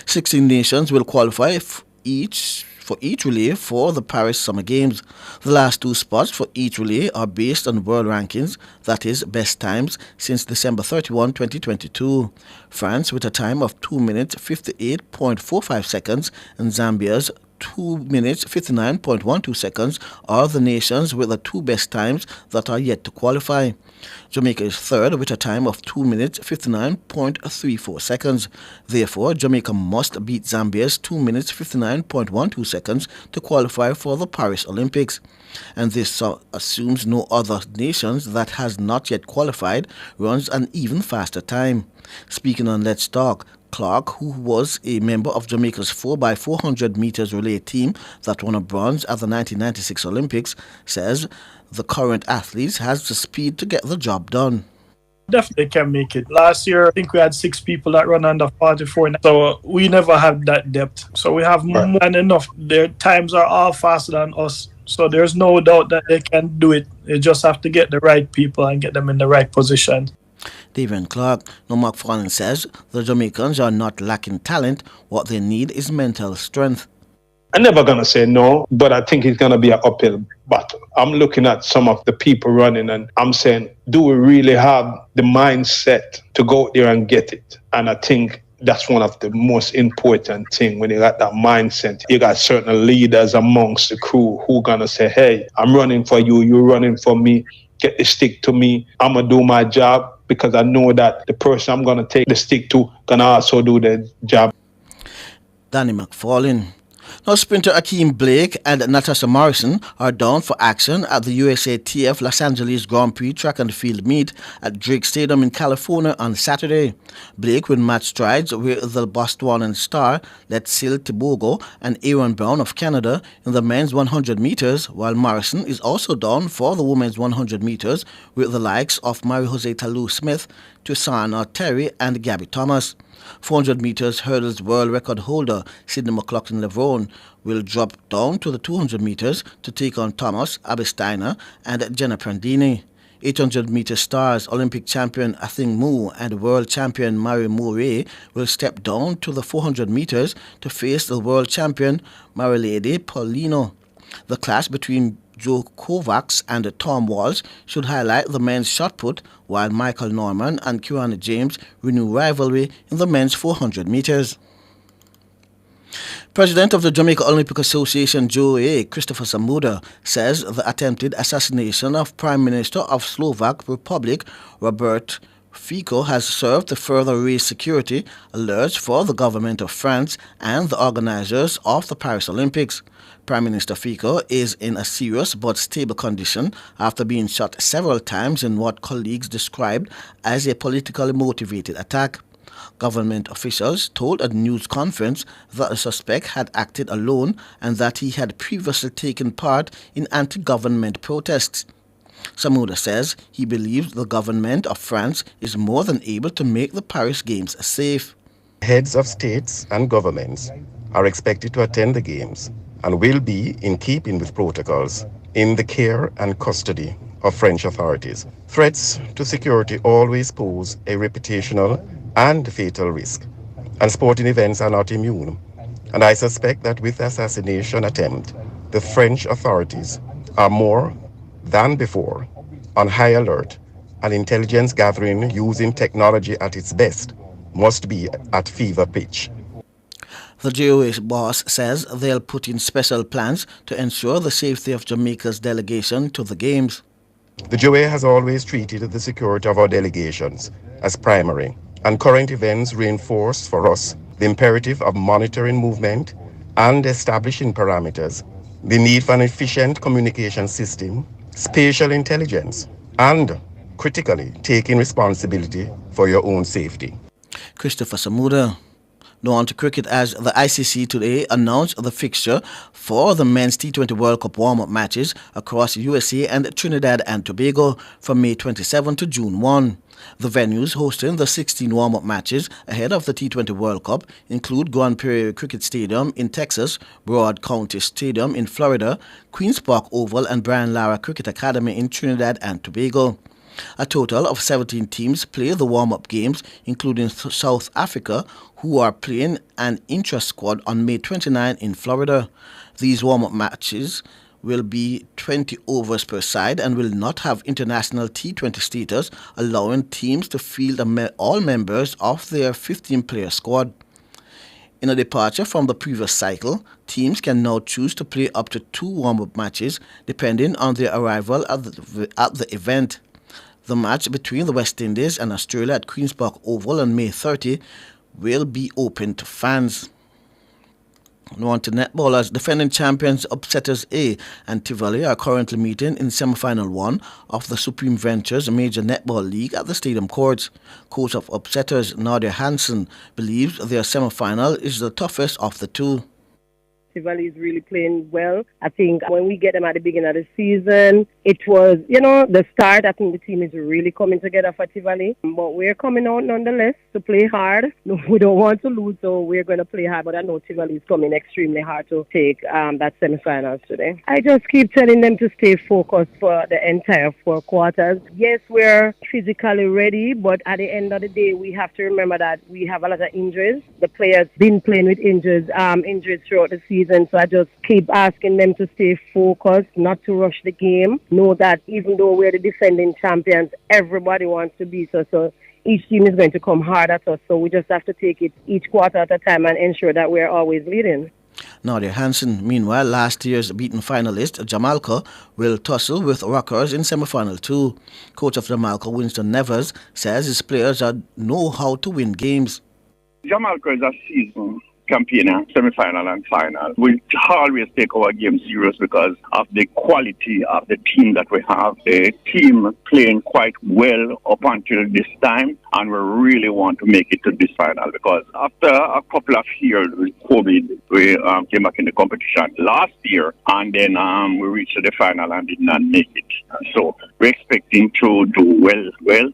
16 nations will qualify for each relay for the Paris Summer Games. The last two spots for each relay are based on world rankings, that is, best times since December 31, 2022. France with a time of 2 minutes 58.45 seconds and Zambia's 2 minutes 59.12 seconds are the nations with the two best times that are yet to qualify. Jamaica is third with a time of 2 minutes 59.34 seconds. Therefore, Jamaica must beat Zambia's 2 minutes 59.12 seconds to qualify for the Paris Olympics. And this assumes no other nations that has not yet qualified runs an even faster time. Speaking on Let's Talk, Clark, who was a member of Jamaica's 4x400 meters relay team that won a bronze at the 1996 Olympics, says the current athletes has the speed to get the job done. Definitely can make it. Last year, I think we had 6 people that run under 44, so we never had that depth. So we have more than enough. Their times are all faster than us, so there's no doubt that they can do it. They just have to get the right people and get them in the right position. Davian Clark. McFarlane says the Jamaicans are not lacking talent. What they need is mental strength. I'm never going to say no, but I think it's going to be an uphill battle. I'm looking at some of the people running and I'm saying, do we really have the mindset to go out there and get it? And I think that's one of the most important things when you got that mindset. You got certain leaders amongst the crew who are going to say, hey, I'm running for you, you're running for me, get the stick to me, I'm going to do my job. Because I know that the person I'm going to take the stick to can also do the job. Danny McFarlane. Now, sprinter Akeem Blake and Natasha Morrison are down for action at the USATF Los Angeles Grand Prix track and field meet at Drake Stadium in California on Saturday. Blake will match strides with the Botswanan star Letsil Tibogo and Aaron Brown of Canada in the men's 100 meters, while Morrison is also down for the women's 100 meters with the likes of Mary-Jose Talou Smith, Tussana Terry and Gabby Thomas. 400 meters hurdles world record holder Sidney McLaughlin-Levrone will drop down to the 200 meters to take on Thomas Abesteiner and Jenna Prandini. 800 meter stars Olympic champion Athing Mu and world champion Mary Murray will step down to the 400 meters to face the world champion Marilady Paulino. The clash between Joe Kovacs and Tom Walsh should highlight the men's shot put, while Michael Norman and Kiwana James renew rivalry in the men's 400 meters. President of the Jamaica Olympic Association, JOA, Christopher Samuda, says the attempted assassination of Prime Minister of Slovak Republic, Robert Fico, has served to further raise security alerts for the government of France and the organizers of the Paris Olympics. Prime Minister Fico is in a serious but stable condition after being shot several times in what colleagues described as a politically motivated attack. Government officials told a news conference that the suspect had acted alone and that he had previously taken part in anti-government protests. Samuda says he believes the government of France is more than able to make the Paris Games safe. Heads of states and governments are expected to attend the Games and will be in keeping with protocols in the care and custody of French authorities. Threats to security always pose a reputational and fatal risk, and sporting events are not immune. And I suspect that with the assassination attempt, the French authorities are more than before on high alert, and intelligence gathering using technology at its best must be at fever pitch. The JOA boss says they'll put in special plans to ensure the safety of Jamaica's delegation to the Games. The JOA has always treated the security of our delegations as primary, and current events reinforce for us the imperative of monitoring movement and establishing parameters, the need for an efficient communication system, spatial intelligence, and, critically, taking responsibility for your own safety. Christopher Samuda. Now on to cricket, as the ICC today announced the fixture for the men's T20 World Cup warm-up matches across USA and Trinidad and Tobago from May 27 to June 1. The venues hosting the 16 warm-up matches ahead of the T20 World Cup include Grand Prairie Cricket Stadium in Texas, Broad County Stadium in Florida, Queen's Park Oval and Brian Lara Cricket Academy in Trinidad and Tobago. A total of 17 teams play the warm-up games, including South Africa, who are playing an intra-squad on May 29 in Florida. These warm-up matches will be 20 overs per side and will not have international T20 status, allowing teams to field all members of their 15-player squad. In a departure from the previous cycle, teams can now choose to play up to 2 warm-up matches depending on their arrival at the event. The match between the West Indies and Australia at Queen's Park Oval on May 30 will be open to fans. Now on to netballers. Defending champions Upsetters A and Tivoli are currently meeting in semi-final 1 of the Supreme Ventures Major Netball League at the Stadium Courts. Coach of Upsetters Nadia Hansen believes their semi-final is the toughest of the two. Tivoli is really playing well. I think when we get them at the beginning of the season, it was, the start. I think the team is really coming together for Tivoli. But we're coming out nonetheless to play hard. No, we don't want to lose, so we're going to play hard. But I know Tivoli is coming extremely hard to take that semifinals today. I just keep telling them to stay focused for the entire 4 quarters. Yes, we're physically ready, but at the end of the day, we have to remember that we have a lot of injuries. The players been playing with injuries throughout the season. So I just keep asking them to stay focused, not to rush the game. Know that even though we're the defending champions, everybody wants to beat us. So each team is going to come hard at us. So we just have to take it each quarter at a time and ensure that we're always leading. Nadia Hansen. Meanwhile, last year's beaten finalist Jamalco will tussle with Rockers in semi-final 2. Coach of Jamalco, Winston Nevers, says his players know how to win games. Jamalco is a season campaigner, semi-final and final. We always take our game serious because of the quality of the team that we have. The team playing quite well up until this time, and we really want to make it to this final because after a couple of years with COVID, we came back in the competition last year, and then we reached the final and did not make it. So we're expecting to do well.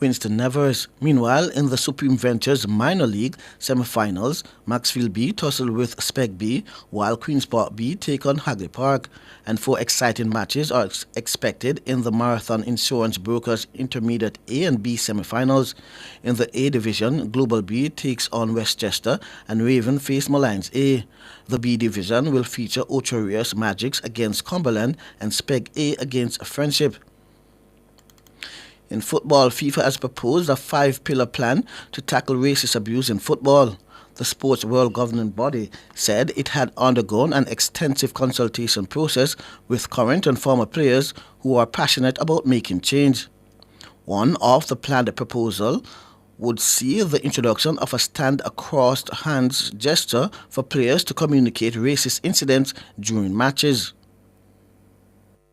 Winston Nevers. Meanwhile, in the Supreme Ventures Minor League semi-finals, Maxfield B tussle with Spec B, while Queen's Park B take on Hagley Park. And 4 exciting matches are expected in the Marathon Insurance Brokers Intermediate A and B semi-finals. In the A division, Global B takes on Westchester and Raven face Malines A. The B division will feature Ocho Rios Magics against Cumberland and Spec A against Friendship. In football, FIFA has proposed a 5-pillar plan to tackle racist abuse in football. The sports world governing body said it had undergone an extensive consultation process with current and former players who are passionate about making change. One of the planned proposals would see the introduction of a stand across hands gesture for players to communicate racist incidents during matches.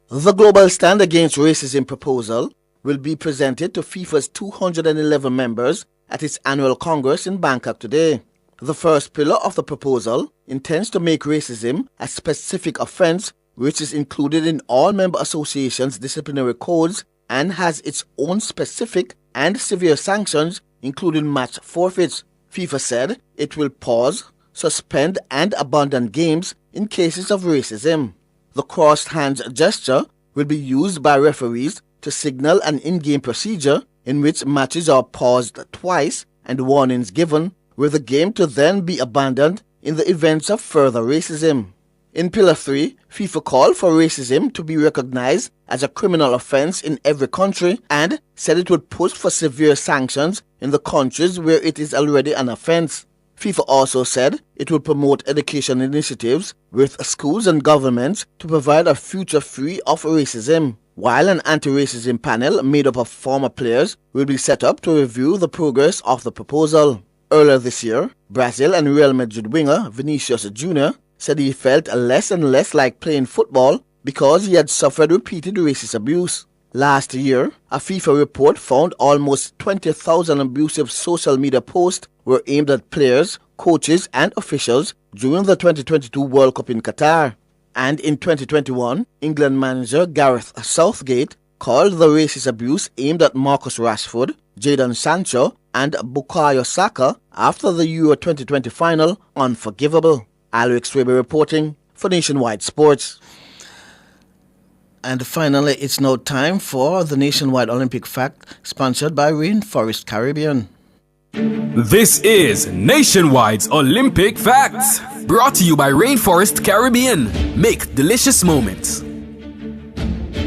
The Global Stand Against Racism proposal will be presented to FIFA's 211 members at its annual Congress in Bangkok today. The first pillar of the proposal intends to make racism a specific offense which is included in all member associations' disciplinary codes and has its own specific and severe sanctions, including match forfeits. FIFA said it will pause, suspend and abandon games in cases of racism. The crossed hands gesture will be used by referees to signal an in-game procedure in which matches are paused twice and warnings given, with the game to then be abandoned in the event of further racism. In Pillar 3, FIFA called for racism to be recognized as a criminal offense in every country and said it would push for severe sanctions in the countries where it is already an offense. FIFA also said it will promote education initiatives with schools and governments to provide a future free of racism, while an anti-racism panel made up of former players will be set up to review the progress of the proposal. Earlier this year, Brazil and Real Madrid winger Vinicius Jr. said he felt less and less like playing football because he had suffered repeated racist abuse. Last year, a FIFA report found almost 20,000 abusive social media posts were aimed at players, coaches and officials during the 2022 World Cup in Qatar. And in 2021, England manager Gareth Southgate called the racist abuse aimed at Marcus Rashford, Jadon Sancho and Bukayo Saka after the Euro 2020 final unforgivable. Alex Weber reporting for Nationwide Sports. And finally, it's now time for the Nationwide Olympic Fact, sponsored by Rainforest Caribbean. This is Nationwide's Olympic Facts, brought to you by Rainforest Caribbean. Make delicious moments.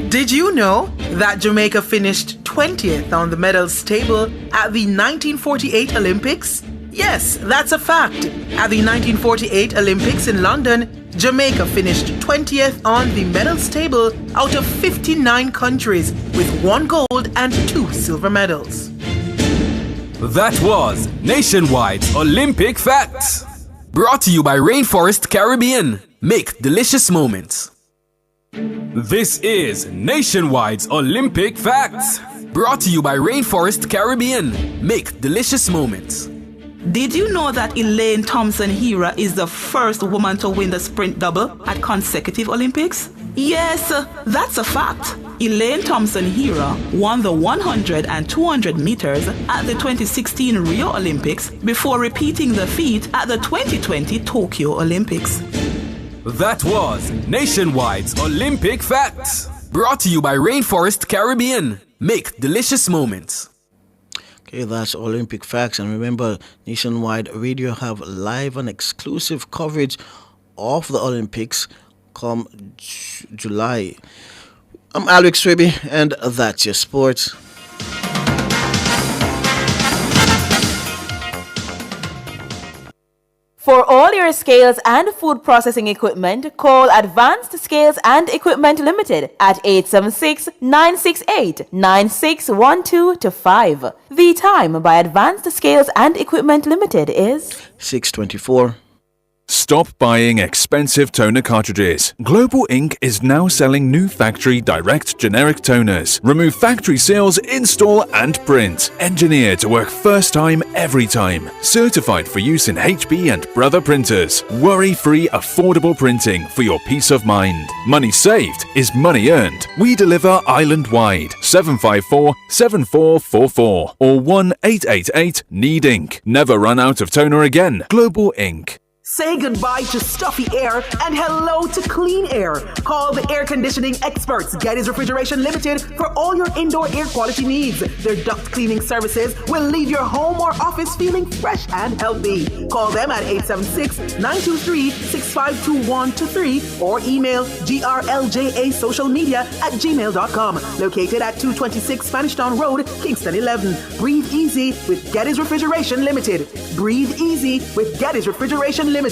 Did you know that Jamaica finished 20th on the medals table at the 1948 Olympics? Yes, that's a fact. At the 1948 Olympics in London, Jamaica finished 20th on the medals table out of 59 countries with 1 gold and 2 silver medals. That was Nationwide's Olympic Facts, brought to you by Rainforest Caribbean. Make delicious moments. This is Nationwide's Olympic Facts, brought to you by Rainforest Caribbean. Make delicious moments. Did you know that Elaine Thompson-Herah is the first woman to win the sprint double at consecutive Olympics? Yes, that's a fact. Elaine Thompson-Herah won the 100 and 200 meters at the 2016 Rio Olympics before repeating the feat at the 2020 Tokyo Olympics. That was Nationwide's Olympic Facts, brought to you by Rainforest Caribbean. Make delicious moments. Okay, that's Olympic Facts. And remember, Nationwide Radio have live and exclusive coverage of the Olympics come July. I'm Alex Swaby, and that's your sports. For all your scales and food processing equipment, call Advanced Scales and Equipment Limited at 876-968-9612 to 5. The time by Advanced Scales and Equipment Limited is 6:24. Stop buying expensive toner cartridges. Global Ink is now selling new factory direct generic toners. Remove factory seals, install and print. Engineered to work first time, every time. Certified for use in HP and Brother printers. Worry-free, affordable printing for your peace of mind. Money saved is money earned. We deliver island-wide. 754-7444 or 1-888-NEED Ink. Never run out of toner again. Global Ink. Say goodbye to stuffy air and hello to clean air. Call the air conditioning experts, Geddes Refrigeration Limited, for all your indoor air quality needs. Their duct cleaning services will leave your home or office feeling fresh and healthy. Call them at 876-923-6521-3 or email grljasocialmedia@gmail.com. Located at 226 Spanish Town Road, Kingston 11. Breathe easy with Geddes Refrigeration Limited. Breathe easy with Geddes Refrigeration Limited.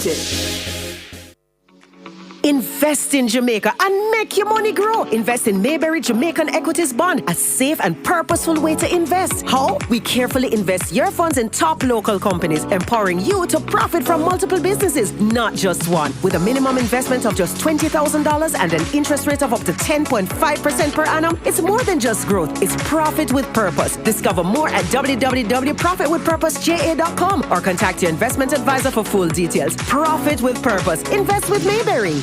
Invest in Jamaica and make your money grow. Invest in Mayberry Jamaican Equities Bond, a safe and purposeful way to invest. How? We carefully invest your funds in top local companies, empowering you to profit from multiple businesses, not just one. With a minimum investment of just $20,000 and an interest rate of up to 10.5% per annum, it's more than just growth. It's profit with purpose. Discover more at www.profitwithpurposeja.com or contact your investment advisor for full details. Profit with purpose. Invest with Mayberry.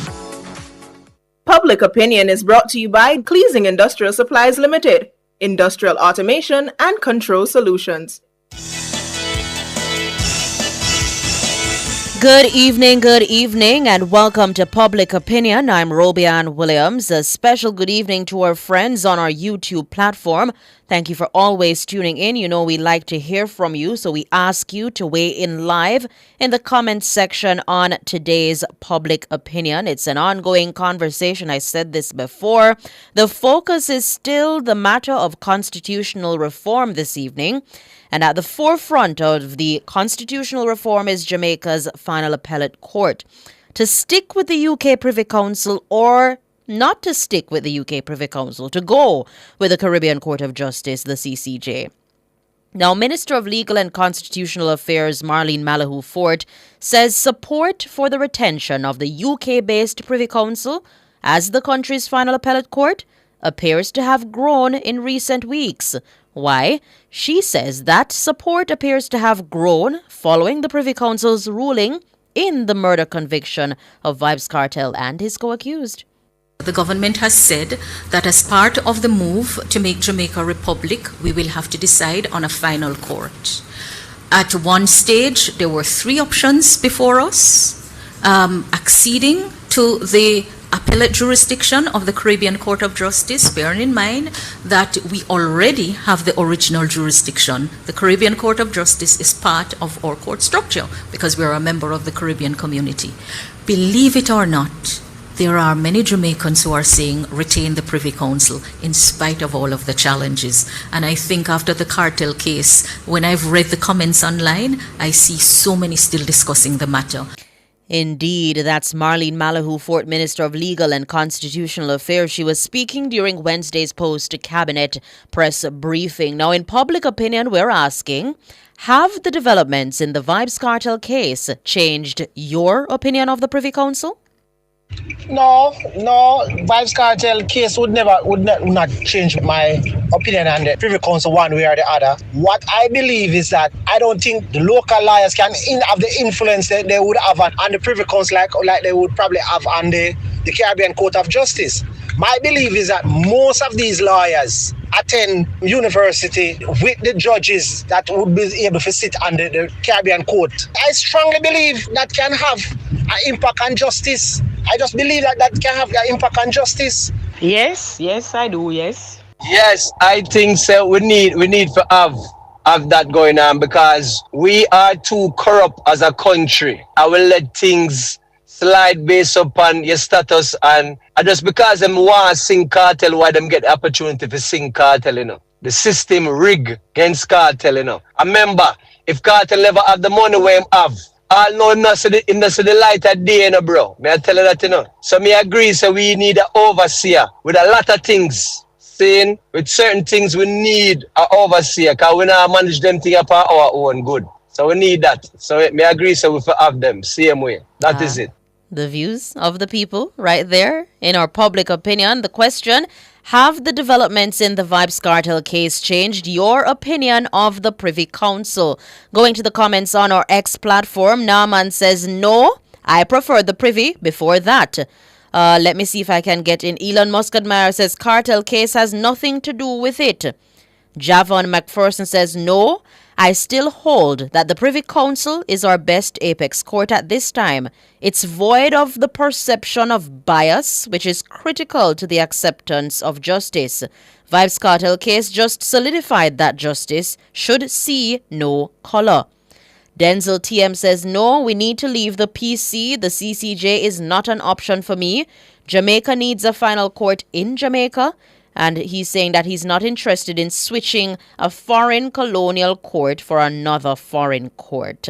Public Opinion is brought to you by Cleasing Industrial Supplies Limited, Industrial Automation and Control Solutions. Good evening, and welcome to Public Opinion. I'm Robian Williams. A special good evening to our friends on our YouTube platform. Thank you for always tuning in. You know we like to hear from you, so we ask you to weigh in live in the comments section on today's Public Opinion. It's an ongoing conversation. I said this before. The focus is still the matter of constitutional reform this evening. And at the forefront of the constitutional reform is Jamaica's final appellate court. To stick with the UK Privy Council or not to stick with the UK Privy Council, to go with the Caribbean Court of Justice, the CCJ. Now, Minister of Legal and Constitutional Affairs Marlene Malahoo Fort says support for the retention of the UK-based Privy Council as the country's final appellate court appears to have grown in recent weeks. Why? She says that support appears to have grown following the Privy Council's ruling in the murder conviction of Vybz Kartel and his co-accused. The government has said that as part of the move to make Jamaica a republic, we will have to decide on a final court. At one stage, there were three options before us: acceding to the appellate jurisdiction of the Caribbean Court of Justice, bearing in mind that we already have the original jurisdiction. The Caribbean Court of Justice is part of our court structure because we are a member of the Caribbean community. Believe it or not, there are many Jamaicans who are saying retain the Privy Council in spite of all of the challenges. And I think after the cartel case, when I've read the comments online, I see so many still discussing the matter. Indeed, that's Marlene Malahoo, Fort Minister of Legal and Constitutional Affairs. She was speaking during Wednesday's post-cabinet press briefing. Now, in public opinion, we're asking, have the developments in the Vybz Kartel case changed your opinion of the Privy Council? No, Vybz Kartel case would not change my opinion on the Privy Council one way or the other. What I believe is that I don't think the local lawyers can have the influence that they would have on the Privy Council like they would probably have on the Caribbean Court of Justice. My belief is that most of these lawyers attend university with the judges that would be able to sit on the Caribbean Court. I strongly believe that can have an impact on justice. I just believe that can have an impact on justice. Yes, I do, yes. Yes, I think so. We need to have that going on because we are too corrupt as a country. I will let things slide based upon your status and just because them want to sing cartel, why them get the opportunity to sing cartel, you know. The system rig against cartel, you know. I remember, if cartel never have the money where him have, all know him not see the light of day, you know, bro. May I tell you that, you know. So me agree, so we need an overseer with a lot of things. Saying with certain things we need an overseer because we not manage them things up our own good. So we need that. So me agree, so we have them same way. That is it. The views of the people right there in our public opinion. The question, have the developments in the Vybz Kartel case changed your opinion of the Privy Council? Going to the comments on our X platform, Naaman says, no, I prefer the Privy before that. Let me see if I can get in. Elon Muscadmeyer says, cartel case has nothing to do with it. Javon McPherson says, no, I still hold that the Privy Council is our best apex court at this time. It's void of the perception of bias, which is critical to the acceptance of justice. Vybz Kartel case just solidified that justice should see no color. Denzel TM says, no, we need to leave the PC. The CCJ is not an option for me. Jamaica needs a final court in Jamaica. And he's saying that he's not interested in switching a foreign colonial court for another foreign court.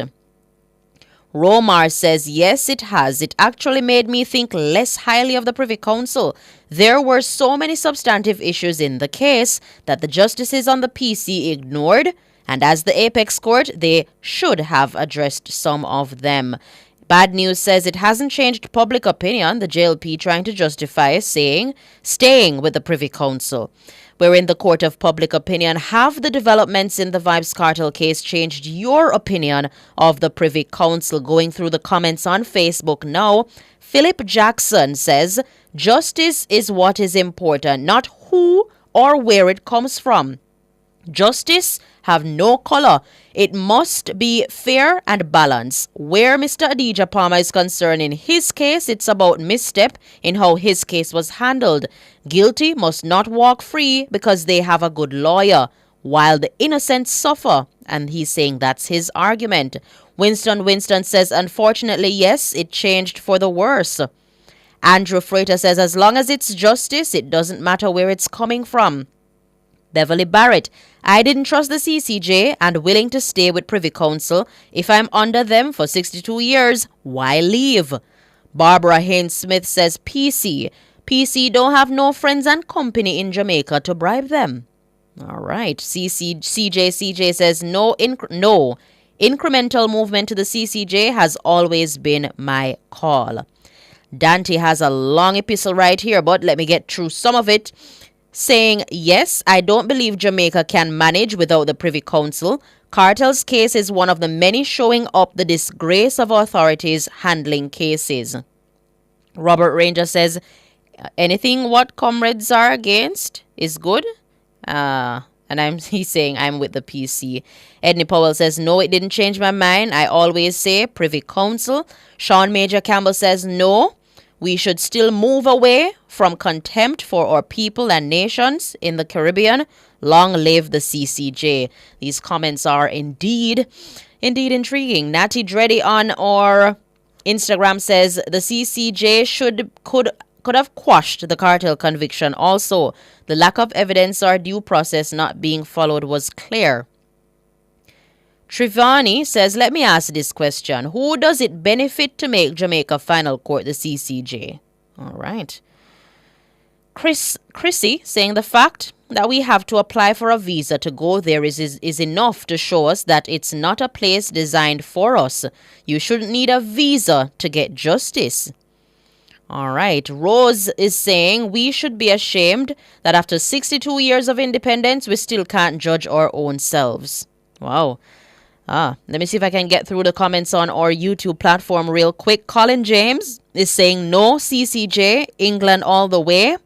Romar says, yes, it has. It actually made me think less highly of the Privy Council. There were so many substantive issues in the case that the justices on the PC ignored. And as the apex court, they should have addressed some of them. Bad News says it hasn't changed public opinion, the JLP trying to justify staying with the Privy Council. We're in the court of public opinion. Have the developments in the Vybz Kartel case changed your opinion of the Privy Council? Going through the comments on Facebook now, Philip Jackson says, justice is what is important, not who or where it comes from. Justice have no color. It must be fair and balanced. Where Mr. Adidja Palmer is concerned in his case, it's about misstep in how his case was handled. Guilty must not walk free because they have a good lawyer, while the innocent suffer. And he's saying that's his argument. Winston says, unfortunately, yes, it changed for the worse. Andrew Freighter says, as long as it's justice, it doesn't matter where it's coming from. Beverly Barrett, I didn't trust the CCJ and willing to stay with Privy Council. If I'm under them for 62 years, why leave? Barbara Haynes Smith says PC don't have no friends and company in Jamaica to bribe them. All right. CJ says no. Incremental movement to the CCJ has always been my call. Dante has a long epistle right here, but let me get through some of it. saying, yes, I don't believe Jamaica can manage without the Privy Council. Cartel's case is one of the many showing up the disgrace of authorities handling cases. Robert Ranger says, anything what comrades are against is good. And he's saying I'm with the PC. Edney Powell says, no, it didn't change my mind. I always say Privy Council. Sean Major Campbell says, no, we should still move away from contempt for our people and nations in the Caribbean. Long live the CCJ. These comments are indeed intriguing. Natty Dreddy on our Instagram says the CCJ could have quashed the cartel conviction. Also, the lack of evidence or due process not being followed was clear. Trivani says, let me ask this question. Who does it benefit to make Jamaica final court the CCJ? All right. Chrissy saying the fact that we have to apply for a visa to go there is enough to show us that it's not a place designed for us. You shouldn't need a visa to get justice. All right. Rose is saying we should be ashamed that after 62 years of independence, we still can't judge our own selves. Wow. Let me see if I can get through the comments on our YouTube platform real quick. Colin James is saying no CCJ, England all the way.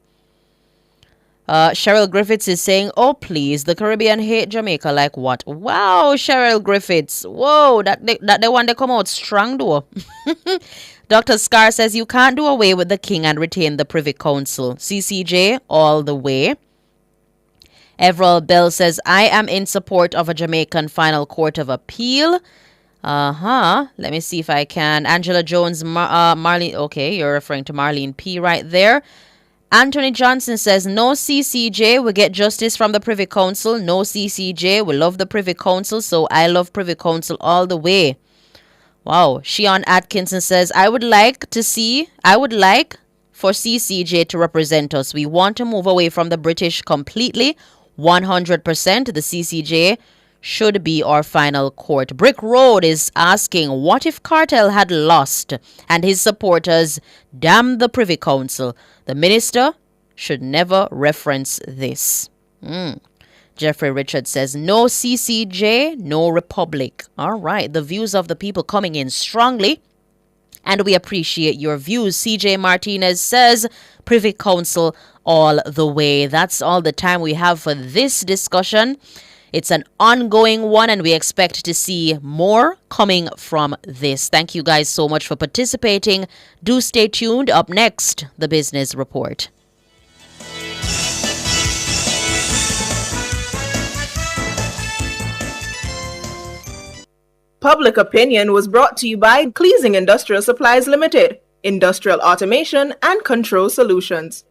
Cheryl Griffiths is saying, oh, please, the Caribbean hate Jamaica like what? Wow, Cheryl Griffiths. Whoa, that the one they come out strong though. Dr. Scar says you can't do away with the king and retain the Privy Council. CCJ all the way. Everall Bell says, I am in support of a Jamaican Final Court of Appeal. Let me see if I can. Angela Jones, Marlene. Okay, you're referring to Marlene P. right there. Anthony Johnson says, no CCJ. We get justice from the Privy Council. No CCJ. We love the Privy Council, so I love Privy Council all the way. Wow. Shion Atkinson says, I would like for CCJ to represent us. We want to move away from the British completely. 100%. The CCJ should be our final court. Brick Road is asking, what if Cartel had lost and his supporters damned the Privy Council? The minister should never reference this. Jeffrey Richards says, no CCJ, no republic. All right, the views of the people coming in strongly, and we appreciate your views. CJ Martinez says, Privy Council all the way. That's all the time we have for this discussion. It's an ongoing one, and we expect to see more coming from this. Thank you guys so much for participating. Do stay tuned. Up next, the Business Report. Public Opinion was brought to you by Cleasing Industrial Supplies Limited, Industrial Automation and Control Solutions.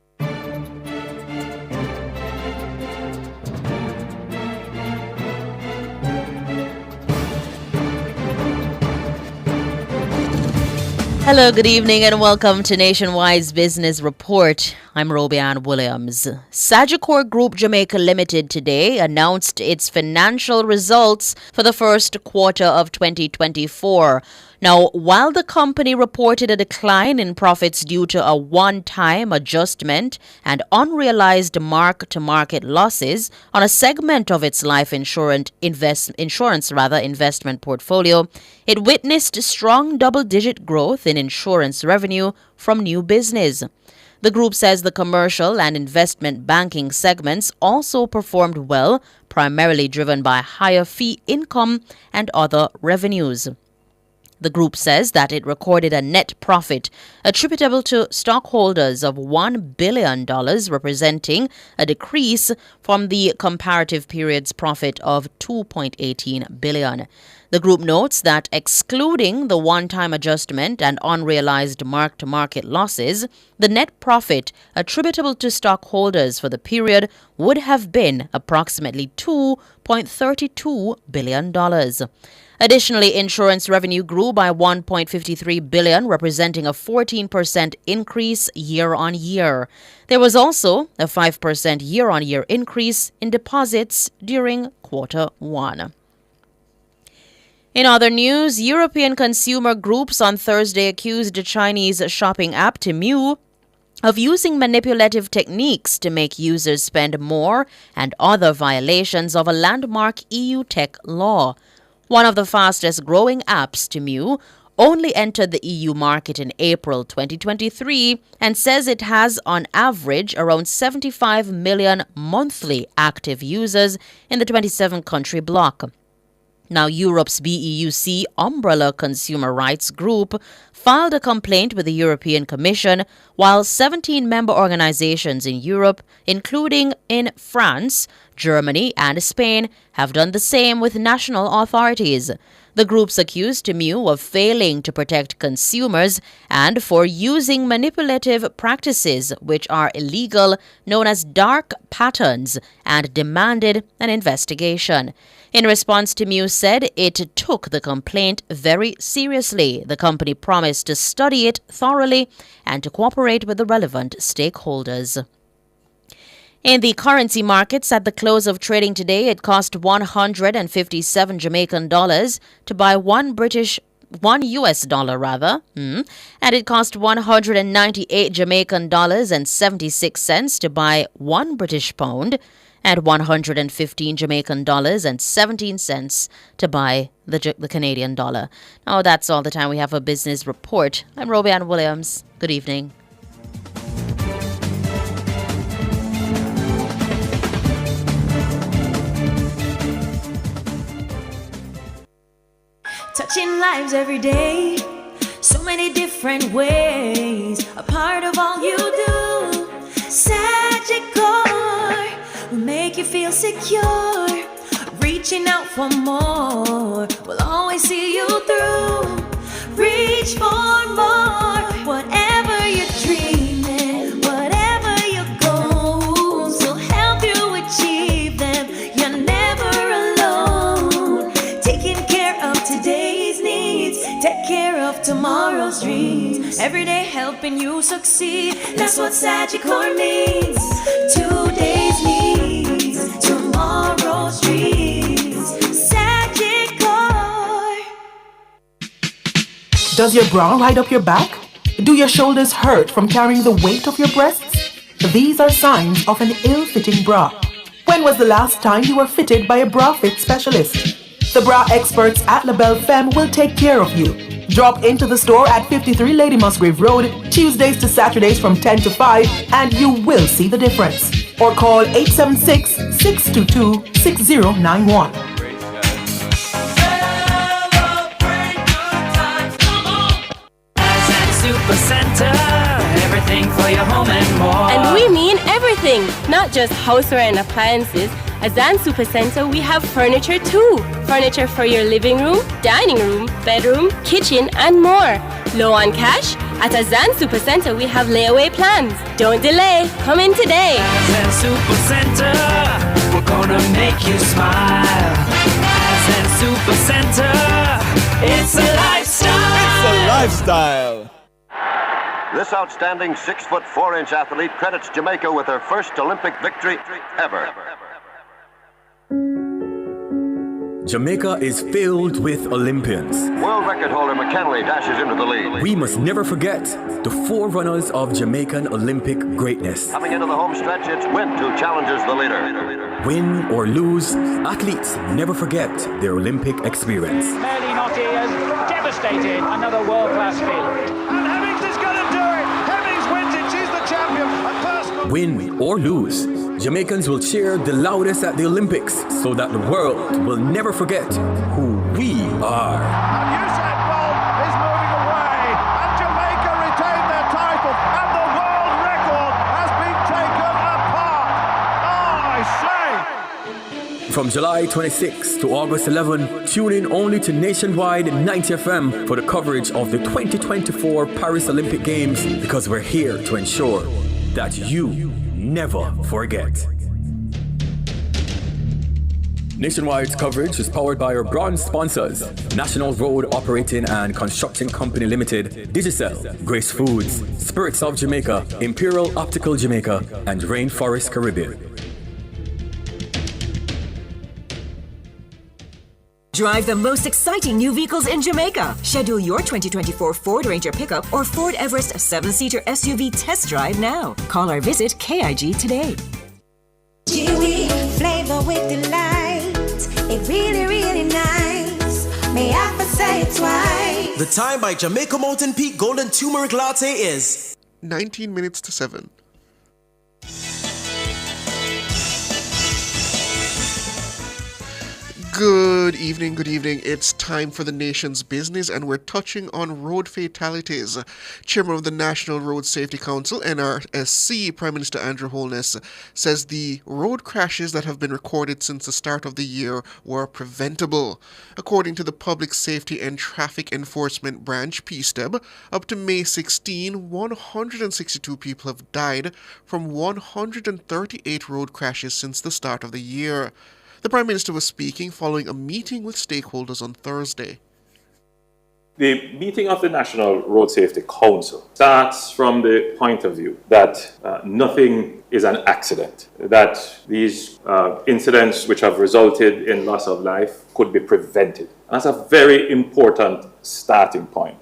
Hello, good evening, and welcome to Nationwide's Business Report. I'm Robianne Williams. Sagicor Group Jamaica Limited today announced its financial results for the first quarter of 2024. Now, while the company reported a decline in profits due to a one-time adjustment and unrealized mark-to-market losses on a segment of its life insurance investment portfolio, it witnessed strong double-digit growth in insurance revenue from new business. The group says the commercial and investment banking segments also performed well, primarily driven by higher fee income and other revenues. The group says that it recorded a net profit attributable to stockholders of $1 billion, representing a decrease from the comparative period's profit of $2.18 billion. The group notes that excluding the one-time adjustment and unrealized mark-to-market losses, the net profit attributable to stockholders for the period would have been approximately $2.32 billion. Additionally, insurance revenue grew by $1.53 billion, representing a 14% increase year-on-year. There was also a 5% year-on-year increase in deposits during quarter one. In other news, European consumer groups on Thursday accused the Chinese shopping app Temu of using manipulative techniques to make users spend more and other violations of a landmark EU tech law. One of the fastest growing apps, Temu, only entered the EU market in April 2023 and says it has on average around 75 million monthly active users in the 27-country bloc. Now, Europe's BEUC umbrella consumer rights group filed a complaint with the European Commission, while 17 member organizations in Europe, including in France, Germany, and Spain, have done the same with national authorities. The groups accused Temu of failing to protect consumers and for using manipulative practices which are illegal, known as dark patterns, and demanded an investigation. In response, Temu said it took the complaint very seriously. The company promised to study it thoroughly and to cooperate with the relevant stakeholders. In the currency markets at the close of trading today, it cost 157 Jamaican dollars to buy $1 US dollar, and it cost 198 Jamaican dollars and 76 cents to buy 1 British pound, and 115 Jamaican dollars and 17 cents to buy the Canadian dollar. Now, that's all the time we have for Business Report. I'm Robianne Williams. Good evening. Touching lives every day, so many different ways, a part of all you do. Sagicor will make you feel secure, reaching out for more, we'll always see you through. Reach for more, whatever you're dreaming, whatever your goals, will help you achieve them. You're never alone, taking care of today's needs, take care of tomorrow's dreams, every day helping you succeed. That's what Sagicor means. Today's needs, tomorrow's dreams. Sagicor. Does your bra ride up your back? Do your shoulders hurt from carrying the weight of your breasts? These are signs of an ill-fitting bra. When was the last time you were fitted by a bra fit specialist? The bra experts at LaBelle Femme will take care of you. Drop into the store at 53 Lady Musgrave Road, Tuesdays to Saturdays from 10 to 5, and you will see the difference. Or call 876-622-6091. Super Center, everything for your home and more. And we mean everything, not just houseware and appliances. At Zan Super Center, we have furniture too. Furniture for your living room, dining room, bedroom, kitchen, and more. Low on cash? At Zan Super Center, we have layaway plans. Don't delay. Come in today. Zan Super Center, we're gonna make you smile. Zan Super Center, it's a lifestyle. It's a lifestyle. This outstanding 6'4" athlete credits Jamaica with her first Olympic victory ever. Jamaica is filled with Olympians. World record holder McKinley dashes into the lead. We must never forget the forerunners of Jamaican Olympic greatness. Coming into the home stretch, it's Wint who challenges the leader. Win or lose, athletes never forget their Olympic experience. Melly Notty has devastated another world-class field. And Hemmings is going to do it. Hemmings wins it. She's the champion. A personal... Win or lose, Jamaicans will cheer the loudest at the Olympics so that the world will never forget who we are. And Usain Bolt is moving away. And Jamaica retained their title. And the world record has been taken apart. Oh, I say. From July 26 to August 11, tune in only to Nationwide 90 FM for the coverage of the 2024 Paris Olympic Games, because we're here to ensure that you never forget. Nationwide's coverage is powered by our bronze sponsors: National Road Operating and Construction Company Limited, Digicel, Grace Foods, Spirits of Jamaica, Imperial Optical Jamaica, and Rainforest Caribbean. Drive the most exciting new vehicles in Jamaica. Schedule your 2024 Ford Ranger pickup or Ford Everest 7-seater SUV test drive now. Call or visit KIG today. Chewy flavor with delight. It really, really nice. May I have to say it twice? The time by Jamaica Mountain Peak Golden Turmeric Latte is 19 minutes to 7. Good evening, good evening. It's time for the nation's business, and we're touching on road fatalities. Chairman of the National Road Safety Council, NRSC, Prime Minister Andrew Holness, says the road crashes that have been recorded since the start of the year were preventable. According to the Public Safety and Traffic Enforcement Branch, PSTEB, up to May 16, 162 people have died from 138 road crashes since the start of the year. The Prime Minister was speaking following a meeting with stakeholders on Thursday. The meeting of the National Road Safety Council starts from the point of view that nothing is an accident, that these incidents which have resulted in loss of life could be prevented. That's a very important starting point.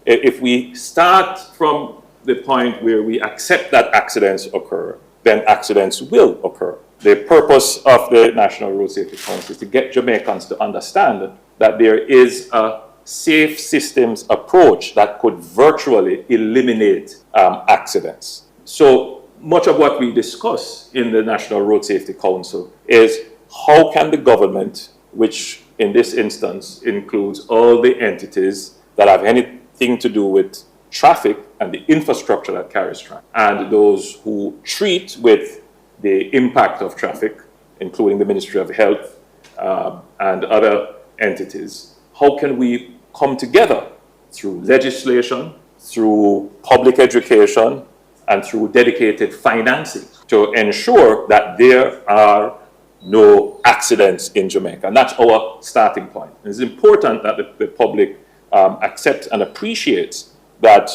If we start from the point where we accept that accidents occur, then accidents will occur. The purpose of the National Road Safety Council is to get Jamaicans to understand that there is a safe systems approach that could virtually eliminate accidents. So much of what we discuss in the National Road Safety Council is how can the government, which in this instance includes all the entities that have anything to do with traffic and the infrastructure that carries traffic, and those who treat with the impact of traffic, including the Ministry of Health and other entities, how can we come together through legislation, through public education, and through dedicated financing to ensure that there are no accidents in Jamaica? And that's our starting point. It's important that the public accepts and appreciates that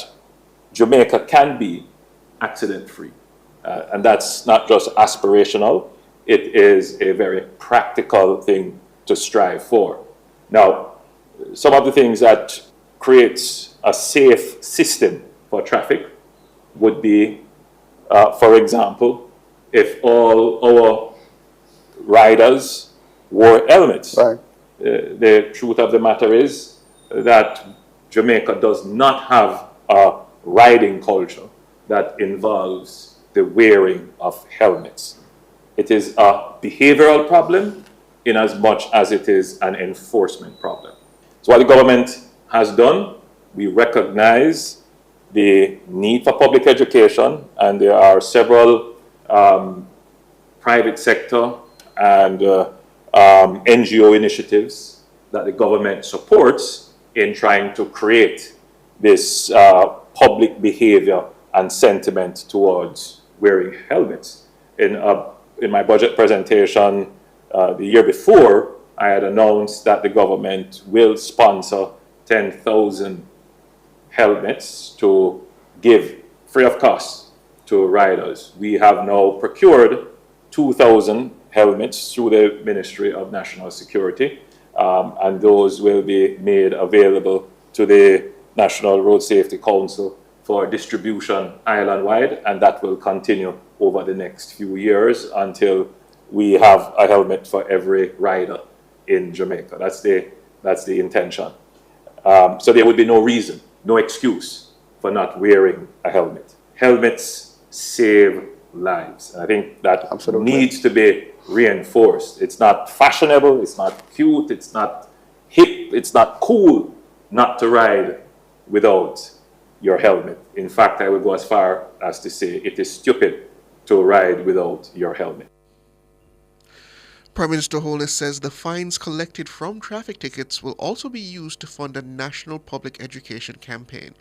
Jamaica can be accident-free. And that's not just aspirational, it is a very practical thing to strive for. Now, some of the things that creates a safe system for traffic would be, for example, if all our riders wore helmets. Right. The truth of the matter is that Jamaica does not have a riding culture that involves the wearing of helmets. It is a behavioral problem in as much as it is an enforcement problem. So what the government has done, we recognize the need for public education, and there are several private sector and NGO initiatives that the government supports in trying to create this public behavior and sentiment towards wearing helmets. In my budget presentation the year before, I had announced that the government will sponsor 10,000 helmets to give free of cost to riders. We have now procured 2,000 helmets through the Ministry of National Security, and those will be made available to the National Road Safety Council for distribution island-wide, and that will continue over the next few years until we have a helmet for every rider in Jamaica. That's the intention. So there would be no reason, no excuse for not wearing a helmet. Helmets save lives. And I think that needs to be reinforced. It's not fashionable, it's not cute, it's not hip, it's not cool not to ride without your helmet. In fact, I would go as far as to say it is stupid to ride without your helmet. Prime Minister Holness says the fines collected from traffic tickets will also be used to fund a national public education campaign.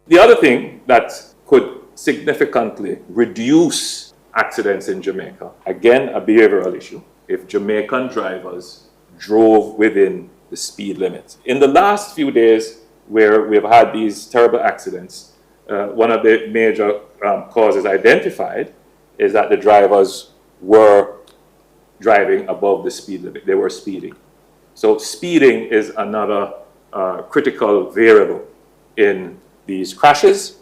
The other thing that could significantly reduce accidents in Jamaica, again, a behavioral issue, if Jamaican drivers drove within the speed limit. In the last few days, where we've had these terrible accidents, one of the major causes identified is that the drivers were driving above the speed limit. They were speeding. So speeding is another critical variable in these crashes.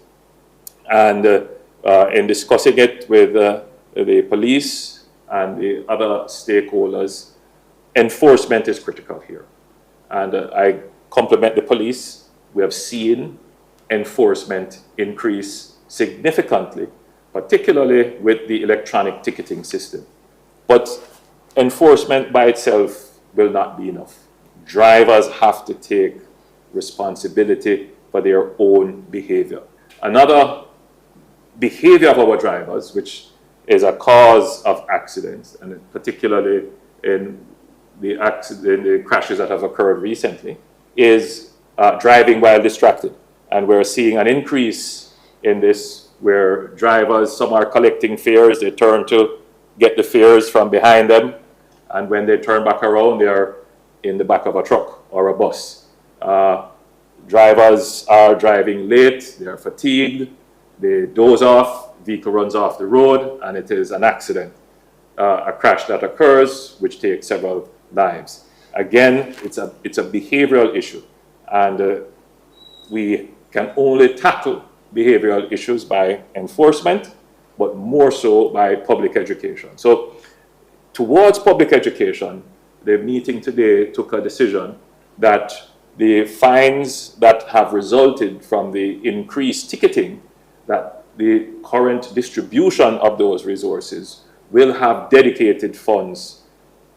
And in discussing it with the police and the other stakeholders, enforcement is critical here. And I compliment the police. We have seen enforcement increase significantly, particularly with the electronic ticketing system. But enforcement by itself will not be enough. Drivers have to take responsibility for their own behavior. Another behavior of our drivers, which is a cause of accidents, and particularly in the crashes that have occurred recently, is driving while distracted. And we're seeing an increase in this where drivers, some are collecting fares, they turn to get the fares from behind them, and when they turn back around, they are in the back of a truck or a bus. Drivers are driving late, they are fatigued, they doze off, vehicle runs off the road, and it is an accident, a crash that occurs, which takes several lives. Again, it's a behavioral issue, and we can only tackle behavioral issues by enforcement, but more so by public education. So towards public education, the meeting today took a decision that the fines that have resulted from the increased ticketing, that the current distribution of those resources will have dedicated funds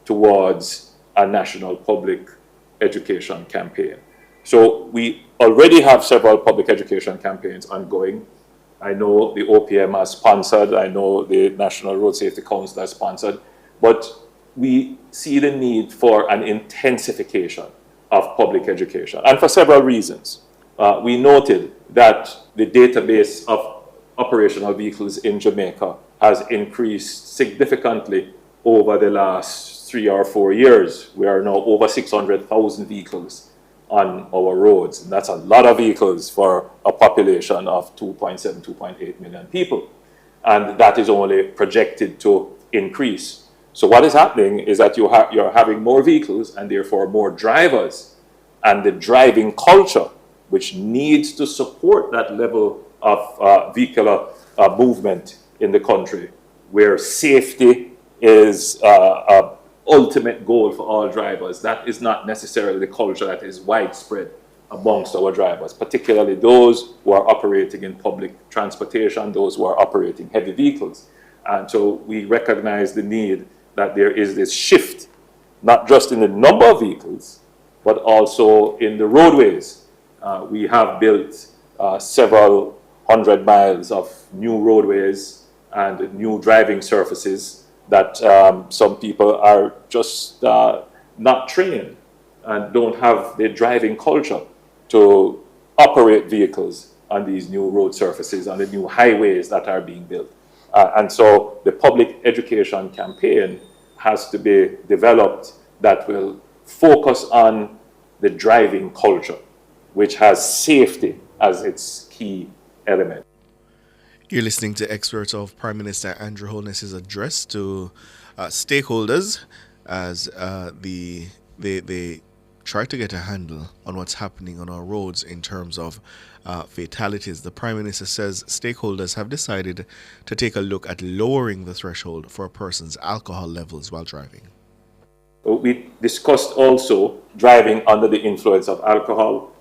towards a national public education campaign. So we already have several public education campaigns ongoing. I know the OPM has sponsored, I know the National Road Safety Council has sponsored, but we see the need for an intensification of public education, and for several reasons. We noted that the database of operational vehicles in Jamaica has increased significantly over the last 3 or 4 years. We are now over 600,000 vehicles on our roads, and that's a lot of vehicles for a population of 2.7, 2.8 million people, and that is only projected to increase. So what is happening is that you're having more vehicles and therefore more drivers, and the driving culture, which needs to support that level of vehicular movement in the country, where safety is an ultimate goal for all drivers. That is not necessarily the culture that is widespread amongst our drivers, particularly those who are operating in public transportation, those who are operating heavy vehicles. And so we recognize the need that there is this shift, not just in the number of vehicles, but also in the roadways. We have built several hundred miles of new roadways and new driving surfaces that some people are just not trained and don't have the driving culture to operate vehicles on these new road surfaces, on the new highways that are being built. And so the public education campaign has to be developed that will focus on the driving culture, which has safety as its key element. You're listening to excerpts of Prime Minister Andrew Holness's address to stakeholders as they try to get a handle on what's happening on our roads in terms of fatalities. The Prime Minister says stakeholders have decided to take a look at lowering the threshold for a person's alcohol levels while driving. We discussed also driving under the influence of alcohol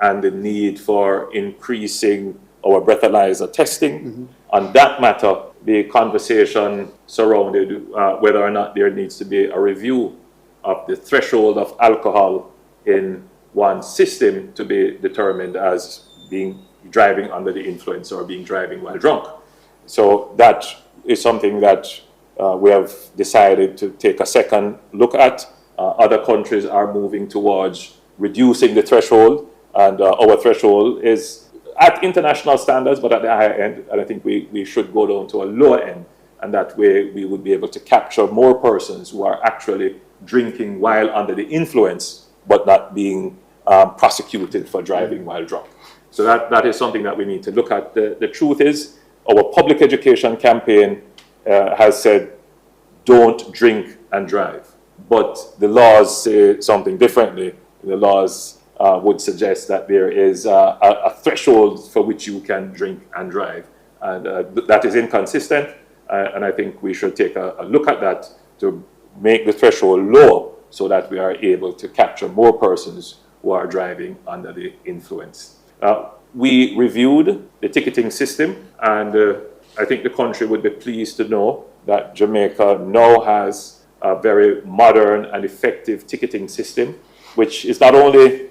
and the need for increasing our breathalyzer testing. On that matter, the conversation surrounded whether or not there needs to be a review of the threshold of alcohol in one system to be determined as being driving under the influence or being driving while drunk. So that is something that we have decided to take a second look at. Other countries are moving towards reducing the threshold, and our threshold is at international standards, but at the higher end, and I think we should go down to a lower end, and that way we would be able to capture more persons who are actually drinking while under the influence, but not being prosecuted for driving while drunk. So that is something that we need to look at. The truth is, our public education campaign has said, don't drink and drive. but the laws say something differently. The laws would suggest that there is a threshold for which you can drink and drive, and that is inconsistent. And I think we should take a look at that to make the threshold lower so that we are able to capture more persons who are driving under the influence. We reviewed the ticketing system, and I think the country would be pleased to know that Jamaica now has a very modern and effective ticketing system, which is not only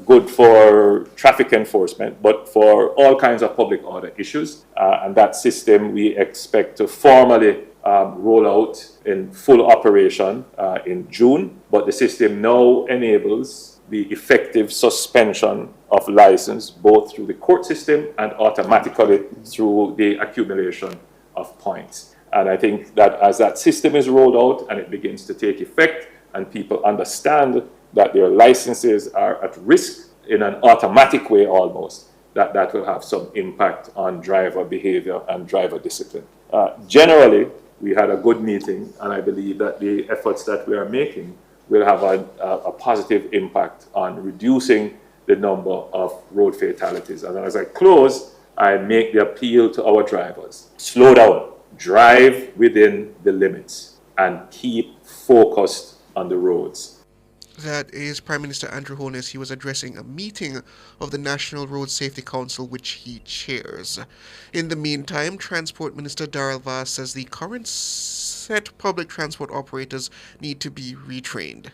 good for traffic enforcement, but for all kinds of public order issues. And that system we expect to formally roll out in full operation in June. But the system now enables the effective suspension of license both through the court system and automatically through the accumulation of points. And I think that as that system is rolled out and it begins to take effect and people understand that their licenses are at risk in an automatic way almost, that will have some impact on driver behavior and driver discipline. Generally, we had a good meeting, and I believe that the efforts that we are making will have a positive impact on reducing the number of road fatalities. And as I close, I make the appeal to our drivers: slow down, drive within the limits, and keep focused on the roads. That is Prime Minister Andrew Holness. He was addressing a meeting of the National Road Safety Council, which he chairs. In the meantime, Transport Minister Darrell Vass says the current set public transport operators need to be retrained.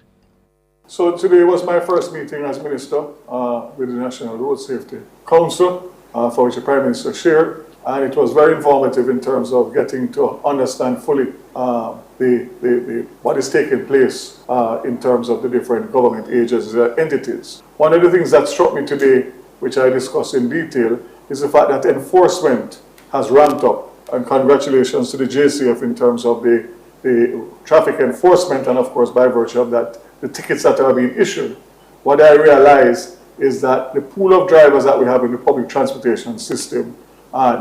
So today was my first meeting as Minister with the National Road Safety Council, for which the Prime Minister chaired, and it was very informative in terms of getting to understand fully what is taking place in terms of the different government agencies and entities. One of the things that struck me today, which I discussed in detail, is the fact that enforcement has ramped up, and congratulations to the JCF in terms of the traffic enforcement, and of course by virtue of that, the tickets that are being issued. What I realize is that the pool of drivers that we have in the public transportation system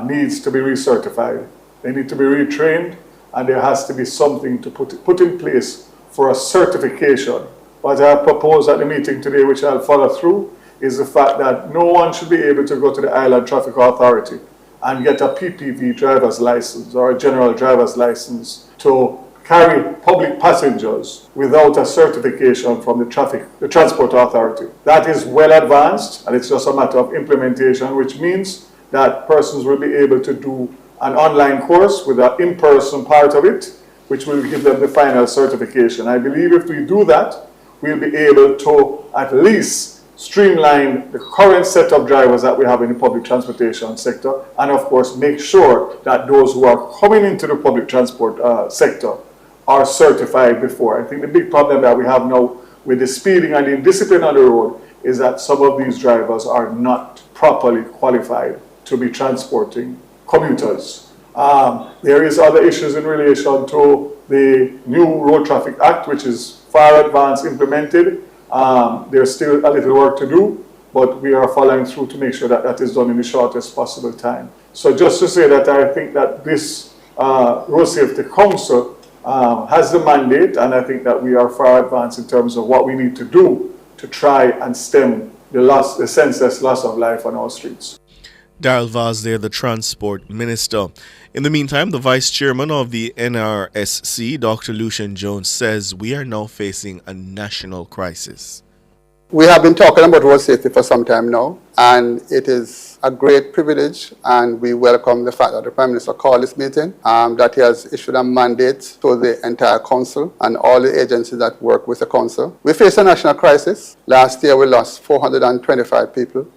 needs to be recertified. They need to be retrained, and there has to be something to put in place for a certification. What I proposed at the meeting today, which I'll follow through, is the fact that no one should be able to go to the Island Traffic Authority and get a PPV driver's license or a general driver's license to carry public passengers without a certification from the Transport Authority. That is well advanced, and it's just a matter of implementation, which means that persons will be able to do an online course with an in-person part of it, which will give them the final certification. I believe if we do that, we'll be able to at least streamline the current set of drivers that we have in the public transportation sector, and of course make sure that those who are coming into the public transport sector are certified before. I think the big problem that we have now with the speeding and the indiscipline on the road is that some of these drivers are not properly qualified to be transporting commuters. There is other issues in relation to the new Road Traffic Act, which is far advanced implemented. There's still a little work to do, but we are following through to make sure that that is done in the shortest possible time. So just to say that I think that this Road Safety Council has the mandate, and I think that we are far advanced in terms of what we need to do to try and stem the senseless loss of life on our streets. Darrell Vaz there, the Transport Minister. In the meantime, the Vice Chairman of the NRSC, Dr. Lucian Jones, says we are now facing a national crisis. We have been talking about road safety for some time now, and it is a great privilege, and we welcome the fact that the Prime Minister called this meeting, that he has issued a mandate to the entire Council and all the agencies that work with the Council. We face a national crisis. Last year we lost 425 people.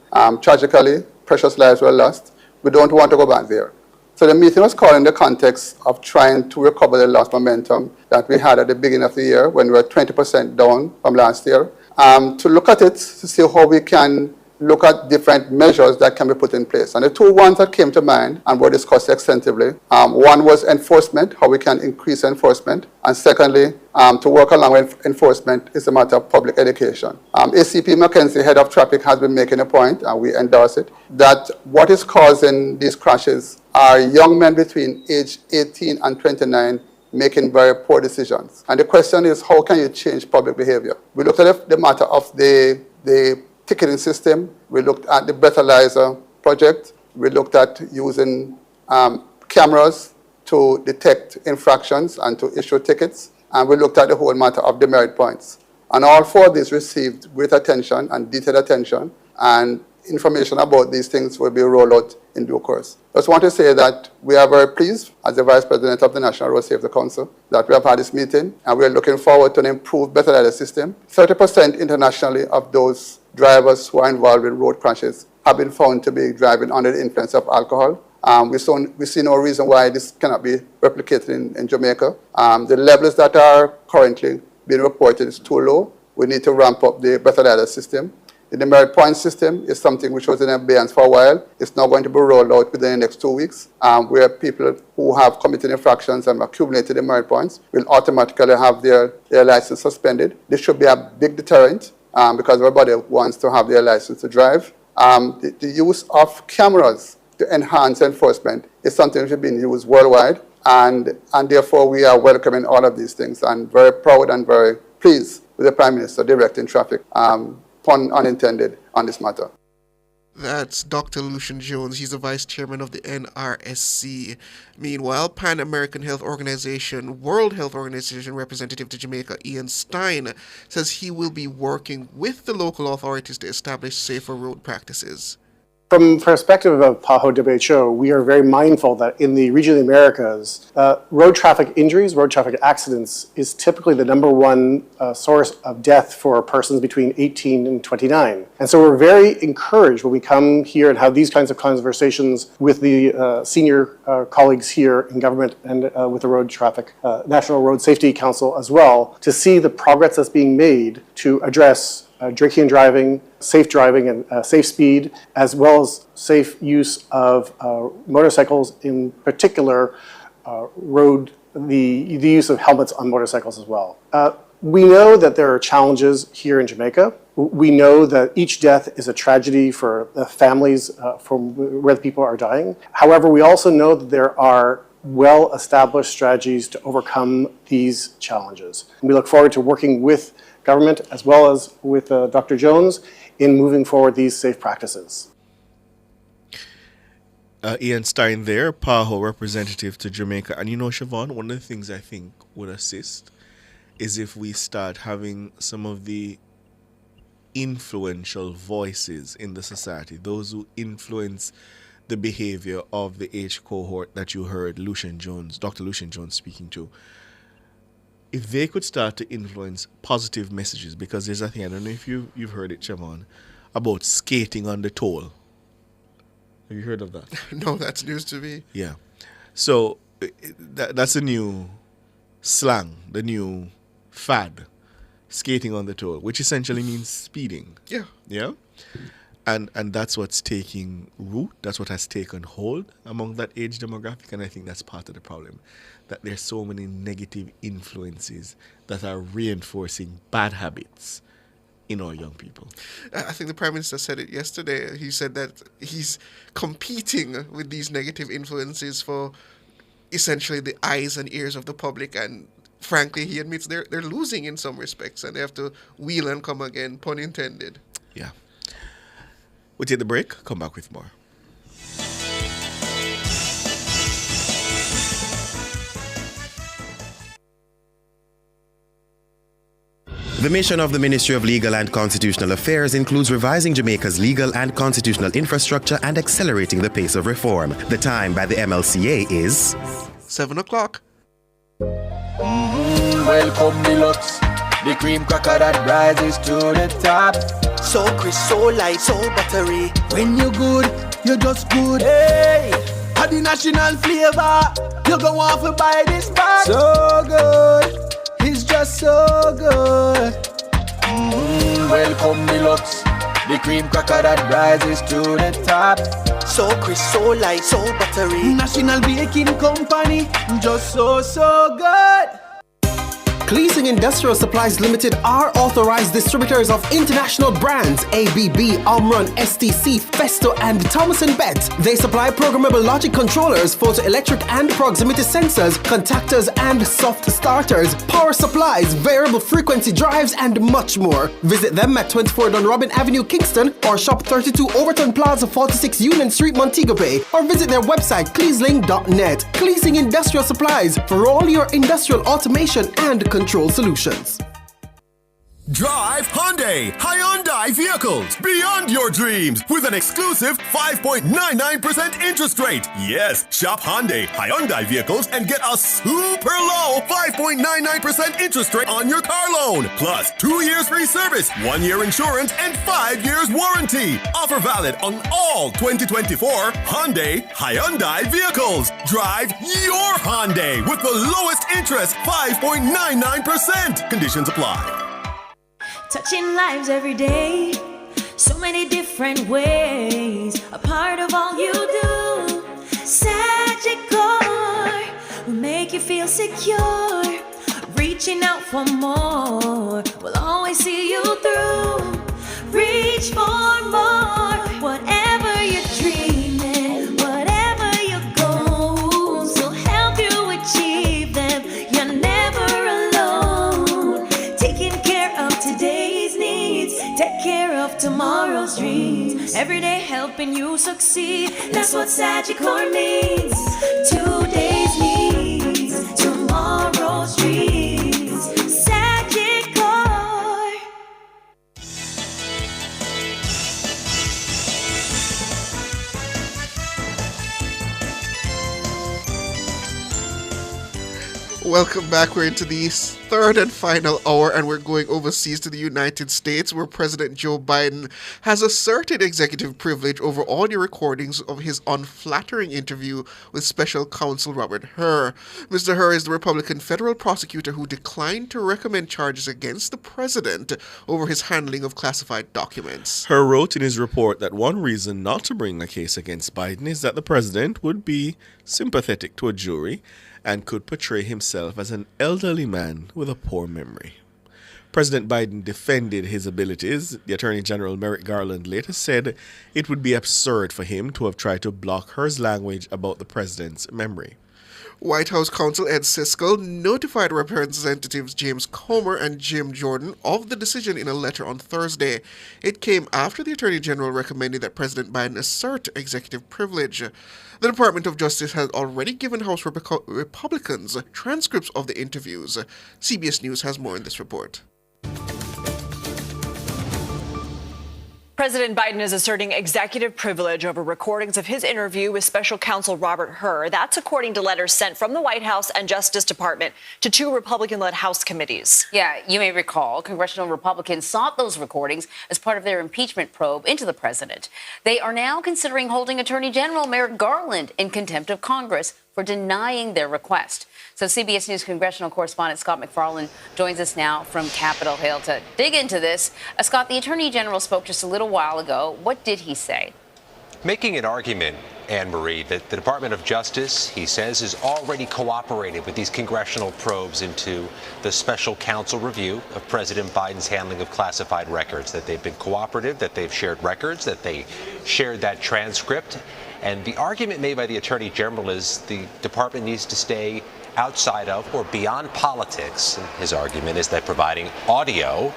Tragically, precious lives were lost. We don't want to go back there. So the meeting was called in the context of trying to recover the lost momentum that we had at the beginning of the year when we were 20% down from last year. To look at it, to see how we can look at different measures that can be put in place. And the two ones that came to mind and were discussed extensively, one was enforcement, how we can increase enforcement. And secondly, to work along with enforcement is a matter of public education. ACP Mackenzie, head of traffic, has been making a point, and we endorse it, that what is causing these crashes are young men between age 18 and 29 making very poor decisions. And the question is, how can you change public behavior? We looked at the matter of the ticketing system. We looked at the breathalyzer project. We looked at using cameras to detect infractions and to issue tickets. And we looked at the whole matter of demerit points. And all four of these received great attention and detailed attention, and information about these things will be rolled out in due course. I just want to say that we are very pleased, as the Vice President of the National Road Safety Council, that we have had this meeting, and we are looking forward to an improved, better leader system. 30% internationally of those drivers who are involved in road crashes have been found to be driving under the influence of alcohol. We see no reason why this cannot be replicated in Jamaica. The levels that are currently being reported is too low. We need to ramp up the better leader system. The demerit point system is something which was in abeyance for a while. It's now going to be rolled out within the next 2 weeks, where people who have committed infractions and accumulated demerit points will automatically have their license suspended. This should be a big deterrent because everybody wants to have their license to drive. The use of cameras to enhance enforcement is something which is being used worldwide, and therefore we are welcoming all of these things and very proud and very pleased with the Prime Minister directing traffic, pun unintended, on this matter. That's Dr. Lucian Jones. He's the Vice Chairman of the NRSC. Meanwhile, Pan American Health Organization, World Health Organization representative to Jamaica, Ian Stein, says he will be working with the local authorities to establish safer road practices. From the perspective of PAHO WHO, we are very mindful that in the region of the Americas, road traffic injuries, road traffic accidents is typically the number one source of death for persons between 18 and 29. And so we're very encouraged when we come here and have these kinds of conversations with the senior colleagues here in government and with the Road Traffic National Road Safety Council as well, to see the progress that's being made to address drinking and driving, and safe speed, as well as safe use of motorcycles, in particular the use of helmets on motorcycles as well. We know that there are challenges here in Jamaica. We know that each death is a tragedy for the families from where the people are dying. However, we also know that there are well-established strategies to overcome these challenges. And we look forward to working with government as well as with Dr. Jones in moving forward these safe practices. Ian Stein there, PAHO representative to Jamaica. And you know, Siobhan, one of the things I think would assist is if we start having some of the influential voices in the society, those who influence the behavior of the age cohort that you heard Dr. Lucian Jones speaking to. If they could start to influence positive messages, because there's a thing, I don't know if you've heard it, Siobhan, about skating on the toll. Have you heard of that? No, that's news to me. Yeah. So that's a new slang, the new fad, skating on the toll, which essentially means speeding. Yeah. Yeah? And that's what's taking root. That's what has taken hold among that age demographic. And I think that's part of the problem, that there's so many negative influences that are reinforcing bad habits in our young people. I think the Prime Minister said it yesterday. He said that he's competing with these negative influences for essentially the eyes and ears of the public, and frankly, he admits they're losing in some respects, and they have to wheel and come again, pun intended. Yeah. We'll take the break, come back with more. The mission of the Ministry of Legal and Constitutional Affairs includes revising Jamaica's legal and constitutional infrastructure and accelerating the pace of reform. The time by the MLCA is 7 o'clock. Welcome deluxe, the cream cracker that rises to the top. So crisp, so light, so buttery. When you're good, you're just good. Hey, had the national flavor. You go want to buy this back. So good, it's just so good. Welcome deluxe, the cream cracker that rises to the top. So crisp, so light, so buttery. National Baking Company, just so good. Cleasing Industrial Supplies Limited are authorized distributors of international brands ABB, Omron, STC, Festo, and Thomas & Bet. They supply programmable logic controllers, photoelectric and proximity sensors, contactors and soft starters, power supplies, variable frequency drives, and much more. Visit them at 24 Dunrobin Avenue, Kingston, or shop 32 Overton Plaza, 46 Union Street, Montego Bay, or visit their website cleasling.net. Cleasing Industrial Supplies for all your industrial automation and control solutions. Drive Hyundai vehicles beyond your dreams with an exclusive 5.99% interest rate. Yes, shop Hyundai vehicles and get a super low 5.99% interest rate on your car loan. Plus 2 years free service, 1 year insurance, and 5 years warranty. Offer valid on all 2024 Hyundai vehicles. Drive your Hyundai with the lowest interest, 5.99%. Conditions apply. Touching lives every day, so many different ways, a part of all you do. Sagicor will make you feel secure, reaching out for more, will always see you through. Reach for more, whatever you're dreaming, whatever your goals, will help you achieve them. You're never alone, taking care of today's needs, take care of tomorrow's dreams, every day helping you succeed. That's what Sagicor means. Today's needs, tomorrow's dreams. Sagicor. Welcome back. We're into the third and final hour, and we're going overseas to the United States, where President Joe Biden has asserted executive privilege over audio recordings of his unflattering interview with Special Counsel Robert Hur. Mr. Hur is the Republican federal prosecutor who declined to recommend charges against the president over his handling of classified documents. Hur wrote in his report that one reason not to bring a case against Biden is that the president would be sympathetic to a jury and could portray himself as an elderly man with a poor memory. President Biden defended his abilities. The Attorney General Merrick Garland later said it would be absurd for him to have tried to block Hur's language about the president's memory. White House counsel Ed Siskel notified Representatives James Comer and Jim Jordan of the decision in a letter on Thursday. It came after the Attorney General recommended that President Biden assert executive privilege. The Department of Justice has already given House Republicans transcripts of the interviews. CBS News has more in this report. President Biden is asserting executive privilege over recordings of his interview with Special Counsel Robert Hur. That's according to letters sent from the White House and Justice Department to two Republican-led House committees. Yeah, you may recall congressional Republicans sought those recordings as part of their impeachment probe into the president. They are now considering holding Attorney General Merrick Garland in contempt of Congress for denying their request. So CBS News congressional correspondent Scott McFarland joins us now from Capitol Hill to dig into this. Scott, the Attorney General spoke just a little while ago. What did he say? Making an argument, Anne-Marie, that the Department of Justice, he says, has already cooperated with these congressional probes into the special counsel review of President Biden's handling of classified records, that they've been cooperative, that they've shared records, that they shared that transcript. And the argument made by the Attorney General is the department needs to stay outside of or beyond politics. And his argument is that providing audio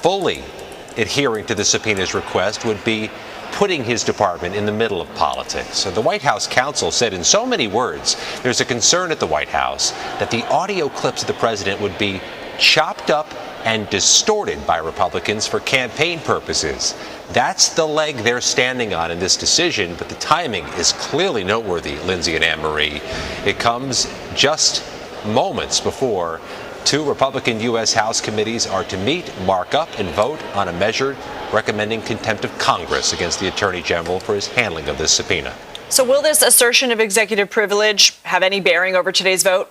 fully adhering to the subpoena's request would be putting his department in the middle of politics. So the White House counsel said in so many words, there's a concern at the White House that the audio clips of the president would be chopped up and distorted by Republicans for campaign purposes. That's the leg they're standing on in this decision, but the timing is clearly noteworthy, Lindsay and Anne-Marie. It comes just moments before two Republican U.S. House committees are to meet, mark up, and vote on a measure recommending contempt of Congress against the Attorney General for his handling of this subpoena. So will this assertion of executive privilege have any bearing over today's vote?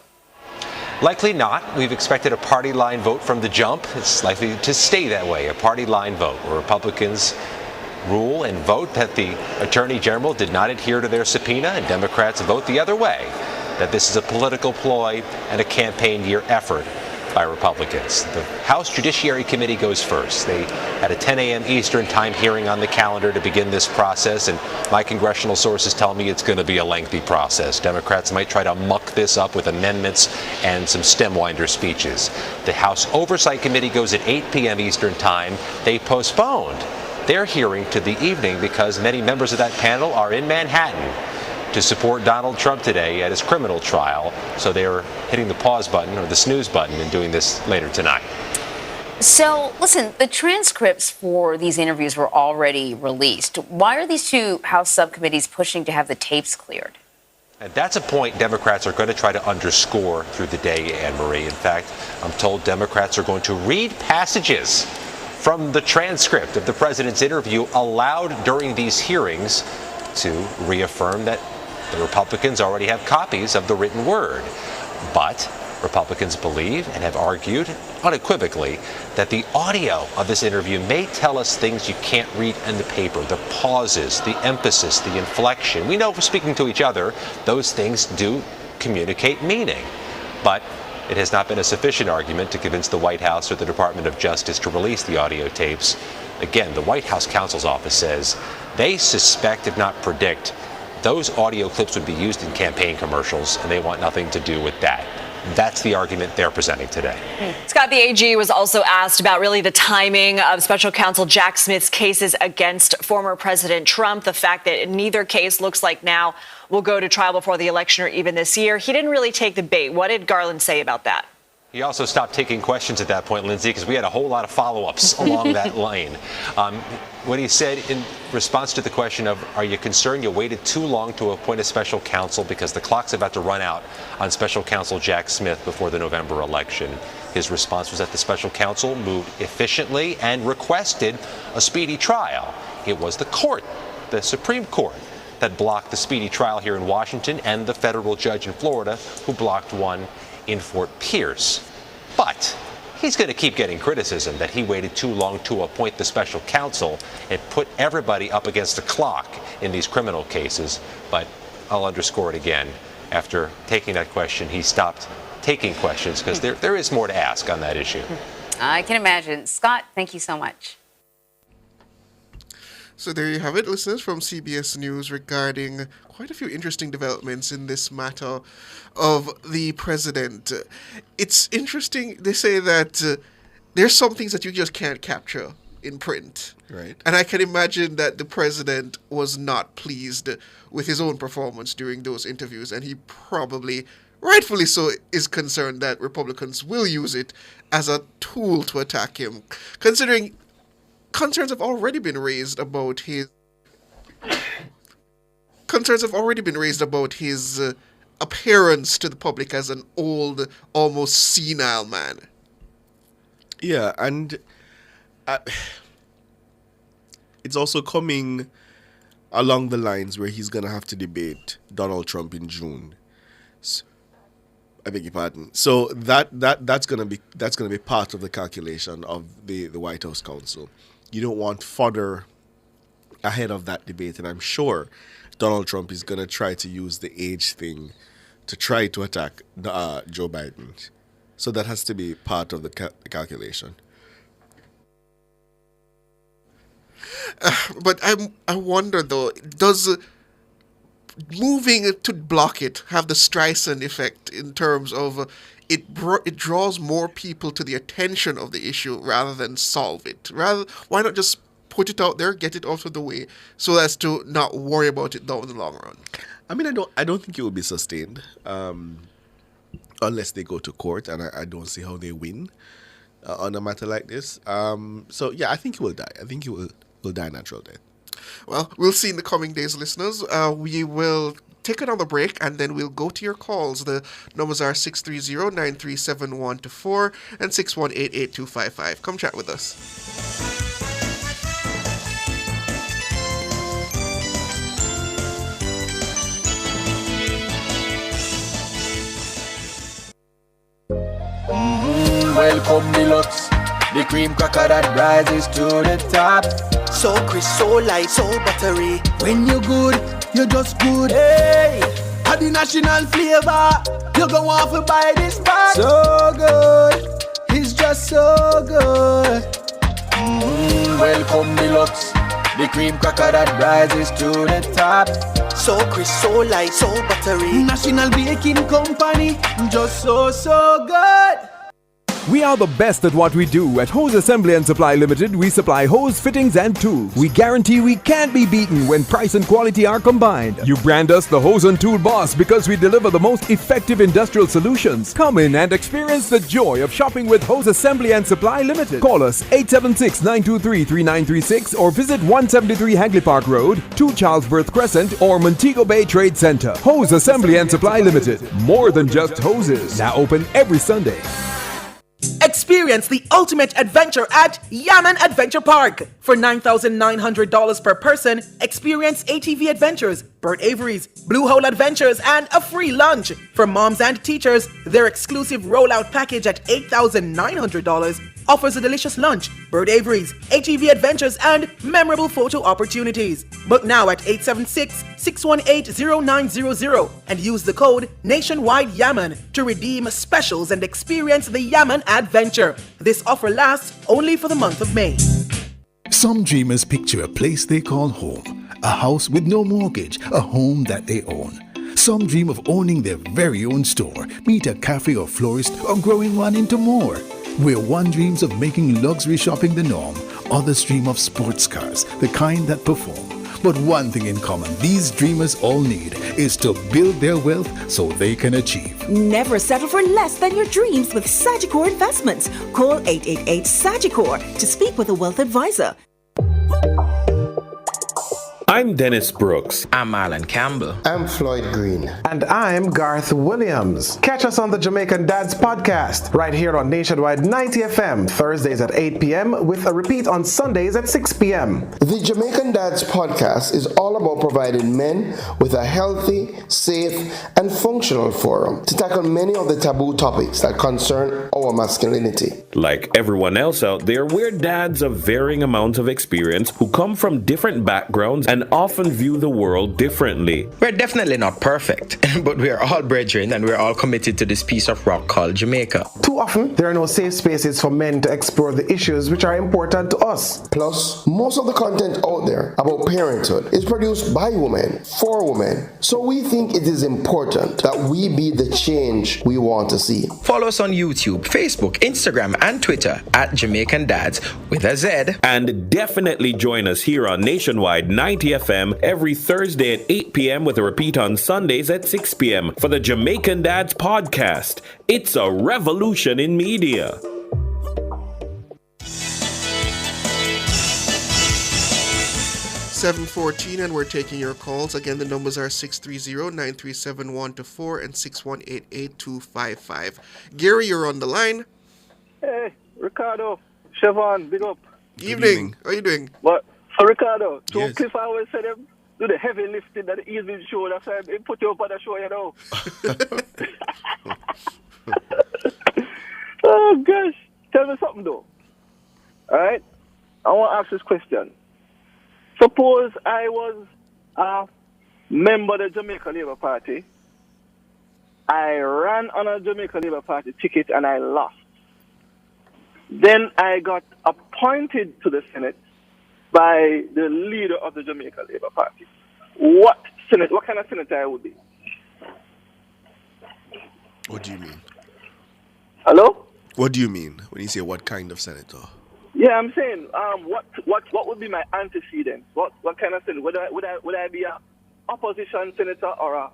Likely not. We've expected a party line vote from the jump. It's likely to stay that way, a party line vote where Republicans rule and vote that the Attorney General did not adhere to their subpoena, and Democrats vote the other way, that this is a political ploy and a campaign year effort by Republicans. The House Judiciary Committee goes first. They had a 10 a.m. Eastern time hearing on the calendar to begin this process, and my congressional sources tell me it's going to be a lengthy process. Democrats might try to muck this up with amendments and some stem-winder speeches. The House Oversight Committee goes at 8 p.m. Eastern time. They postponed their hearing to the evening because many members of that panel are in Manhattan to support Donald Trump today at his criminal trial. So they are hitting the pause button or the snooze button and doing this later tonight. So, listen, the transcripts for these interviews were already released. Why are these two House subcommittees pushing to have the tapes cleared? And that's a point Democrats are going to try to underscore through the day, Anne-Marie. In fact, I'm told Democrats are going to read passages from the transcript of the president's interview aloud during these hearings to reaffirm that the Republicans already have copies of the written word. But Republicans believe and have argued unequivocally that the audio of this interview may tell us things you can't read in the paper. The pauses, the emphasis, the inflection. We know from speaking to each other, those things do communicate meaning. But it has not been a sufficient argument to convince the White House or the Department of Justice to release the audio tapes. Again, the White House counsel's office says they suspect, if not predict, those audio clips would be used in campaign commercials, and they want nothing to do with that. That's the argument they're presenting today. Scott, the AG was also asked about really the timing of Special Counsel Jack Smith's cases against former President Trump, the fact that neither case looks like now will go to trial before the election or even this year. He didn't really take the bait. What did Garland say about that? He also stopped taking questions at that point, Lindsay, because we had a whole lot of follow-ups along that lane. What he said in response to the question of, are you concerned you waited too long to appoint a special counsel because the clock's about to run out on special counsel Jack Smith before the November election? His response was that the special counsel moved efficiently and requested a speedy trial. It was the court, the Supreme Court, that blocked the speedy trial here in Washington and the federal judge in Florida who blocked one in Fort Pierce. But he's going to keep getting criticism that he waited too long to appoint the special counsel and put everybody up against the clock in these criminal cases. But I'll underscore it again. After taking that question, he stopped taking questions because there is more to ask on that issue. I can imagine. Scott, thank you so much. So there you have it, listeners, from CBS News regarding quite a few interesting developments in this matter of the president. It's interesting, they say that there's some things that you just can't capture in print. Right. And I can imagine that the president was not pleased with his own performance during those interviews, and he probably, rightfully so, is concerned that Republicans will use it as a tool to attack him, considering concerns have already been raised about his appearance to the public as an old, almost senile man. Yeah, and it's also coming along the lines where he's gonna have to debate Donald Trump in June. I beg your pardon. So that's gonna be part of the calculation of the White House counsel. You don't want fodder ahead of that debate, and I'm sure Donald Trump is going to try to use the age thing to try to attack Joe Biden. So that has to be part of the calculation. But I wonder, though, does moving to block it have the Streisand effect in terms of it draws more people to the attention of the issue rather than solve it? Why not just put it out there, get it out of the way, so as to not worry about it down the long run? I mean, I don't think it will be sustained unless they go to court, and I don't see how they win on a matter like this. So yeah, I think he will die. I think he will die a natural death. Well, we'll see in the coming days, listeners. We will take another break, and then we'll go to your calls. The numbers are 630-937-124 and 618-8255. Come chat with us. Welcome deluxe, the cream cracker that rises to the top. So crisp, so light, so buttery. When you're good, you're just good. Hey, had the national flavor. You go want to buy this back. So good. is just so good. Welcome deluxe, the cream cracker that rises to the top. So crisp, so light, so buttery. National Baking Company, just so good. We are the best at what we do. At Hose Assembly and Supply Limited, we supply hose fittings and tools. We guarantee we can't be beaten when price and quality are combined. You brand us the Hose and Tool Boss because we deliver the most effective industrial solutions. Come in and experience the joy of shopping with Hose Assembly and Supply Limited. Call us 876-923-3936 or visit 173 Hagley Park Road, 2 Charlesworth Crescent or Montego Bay Trade Center. Hose Assembly and Supply Limited. More than just hoses. Now open every Sunday. Experience the ultimate adventure at Yaman Adventure Park. For $9,900 per person, experience ATV adventures, Bert Avery's, Blue Hole Adventures, and a free lunch. For moms and teachers, their exclusive rollout package at $8,900 offers a delicious lunch, Bert Avery's, ATV adventures, and memorable photo opportunities. Book now at 876-618-0900 and use the code Nationwide Yaman to redeem specials and experience the Yaman Adventure. This offer lasts only for the month of May. Some dreamers picture a place they call home, a house with no mortgage, a home that they own. Some dream of owning their very own store, meet a cafe or florist, or growing one into more. Where one dreams of making luxury shopping the norm, others dream of sports cars, the kind that perform. But one thing in common these dreamers all need is to build their wealth so they can achieve. Never settle for less than your dreams with Sagicor Investments. Call 888-SAGICOR to speak with a wealth advisor. I'm Dennis Brooks. I'm Marlon Campbell. I'm Floyd Green. And I'm Garth Williams. Catch us on the Jamaican Dads podcast right here on Nationwide 90 FM, Thursdays at 8 p.m. with a repeat on Sundays at 6 p.m. The Jamaican Dads podcast is all about providing men with a healthy, safe, and functional forum to tackle many of the taboo topics that concern our masculinity. Like everyone else out there, we're dads of varying amounts of experience who come from different backgrounds and often view the world differently. We're definitely not perfect, but we're all brethren and we're all committed to this piece of rock called Jamaica. Too often, there are no safe spaces for men to explore the issues which are important to us. Plus, most of the content out there about parenthood is produced by women, for women. So we think it is important that we be the change we want to see. Follow us on YouTube, Facebook, Instagram, and Twitter at Jamaican Dads with a Z. And definitely join us here on Nationwide 90 FM every Thursday at 8 p.m. with a repeat on Sundays at 6 p.m. for the Jamaican Dads podcast. It's a revolution in media. $7:14 and we're taking your calls. Again, the numbers are 630-937-124 and 618-8255. Gary, you're on the line. Hey, Ricardo, Siobhan, big up. Evening. How are you doing? What? So Ricardo, so Yes. Cliff always said them do the heavy lifting that the easy show. That's why they put you up on the show, you know. Oh gosh, tell me something though. All right, I want to ask this question. Suppose I was a member of the Jamaica Labour Party. I ran on a Jamaica Labour Party ticket and I lost. Then I got appointed to the Senate by the leader of the Jamaica Labour Party. What kind of senator I would be? What do you mean? Hello? What do you mean when you say what kind of senator? Yeah, I'm saying, what would be my antecedent? What kind of senator? Would I be a opposition senator or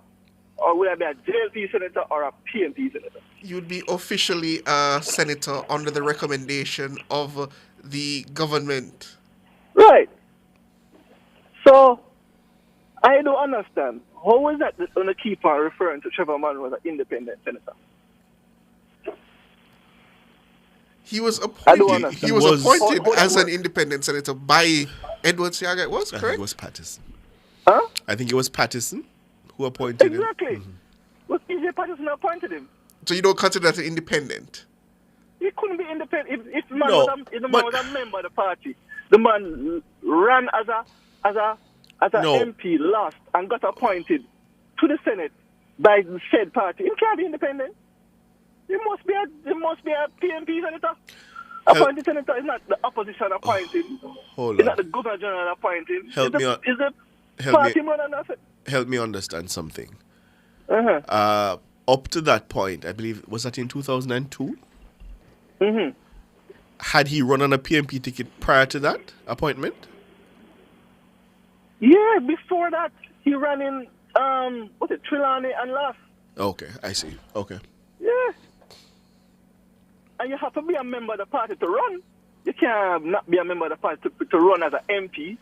would I be a JLP senator or a PNP senator? You'd be officially a senator under the recommendation of the government. Right. So, I don't understand. How is that going to keep on referring to Trevor Monroe as an independent senator? He was appointed. He was appointed as an independent senator by Edward Siaga. It was correct. I think it was Patterson. Huh? I think it was Patterson who appointed him. Exactly. Was E.J. Patterson appointed him? So you don't consider that an independent? He couldn't be independent if the man, No, was a member of the party. The man ran as an MP, lost, and got appointed to the Senate by the said party. He can't be independent. It must be a PNP senator. Appointed senator is not the opposition appointing. Hold It's on. not the governor general appointing. Help me out. It's the Help party me. man and that's it. Help me understand something. Uh-huh. Up to that point, I believe, was that in 2002? Mm-hmm. Had he run on a PMP ticket prior to that appointment? Yeah, before that, he ran in, Trelawney and lost. Okay, I see. Okay. Yeah. And you have to be a member of the party to run. You can't not be a member of the party to run as an MP.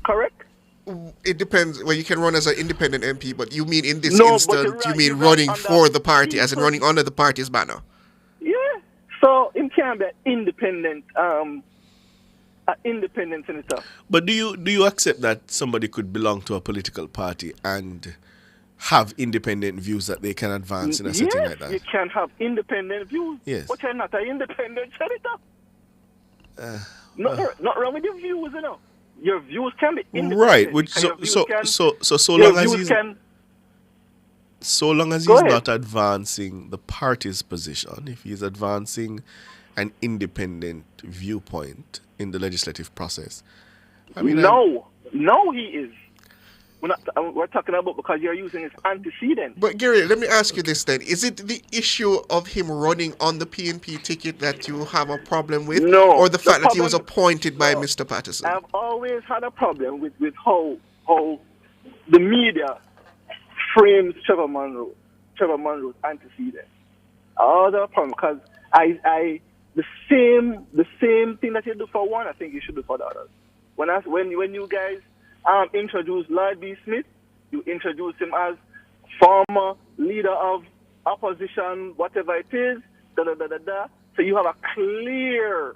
Correct? It depends. Well, you can run as an independent MP, but you mean in this No, but instance, you you mean run running under for the party, as in people. running under the party's banner. Yeah. So it can't be an independent senator. But do you accept that somebody could belong to a political party and have independent views that they can advance in a setting like that? You can have independent views. Yes. But you're not an independent senator. Not wrong with your views, you know. Your views can be independent. Right. Which, and so your views so your long as views he's can, so long as Go he's ahead. not advancing the party's position, if he's advancing an independent viewpoint in the legislative process, I mean, no, he is. We're talking about because you're using his antecedent. But Gary, let me ask you this then. Is it the issue of him running on the PNP ticket that you have a problem with? No, Or the fact that he was problem- appointed by Mr. Patterson? I've always had a problem with how the media frames Trevor Monroe's antecedents. I have a problem because the same thing that you do for one, I think you should do for the others. When you guys introduced Lloyd B. Smith, you introduced him as former leader of opposition, whatever it is, So you have a clear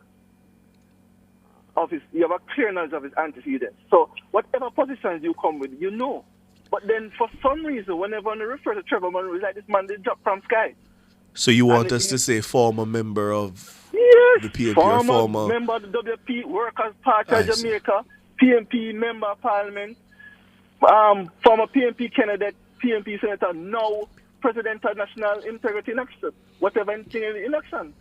knowledge of his antecedents. So whatever positions you come with, you know. But then for some reason, whenever I refer to Trevor Monroe, it's like this man did drop from sky. so you want us to say former member of the PNP or Former former? member of the WP Workers' Party I of see. Jamaica, PNP member of Parliament, former PNP candidate, PNP senator, now president of National Integrity Election, whatever anything in the election.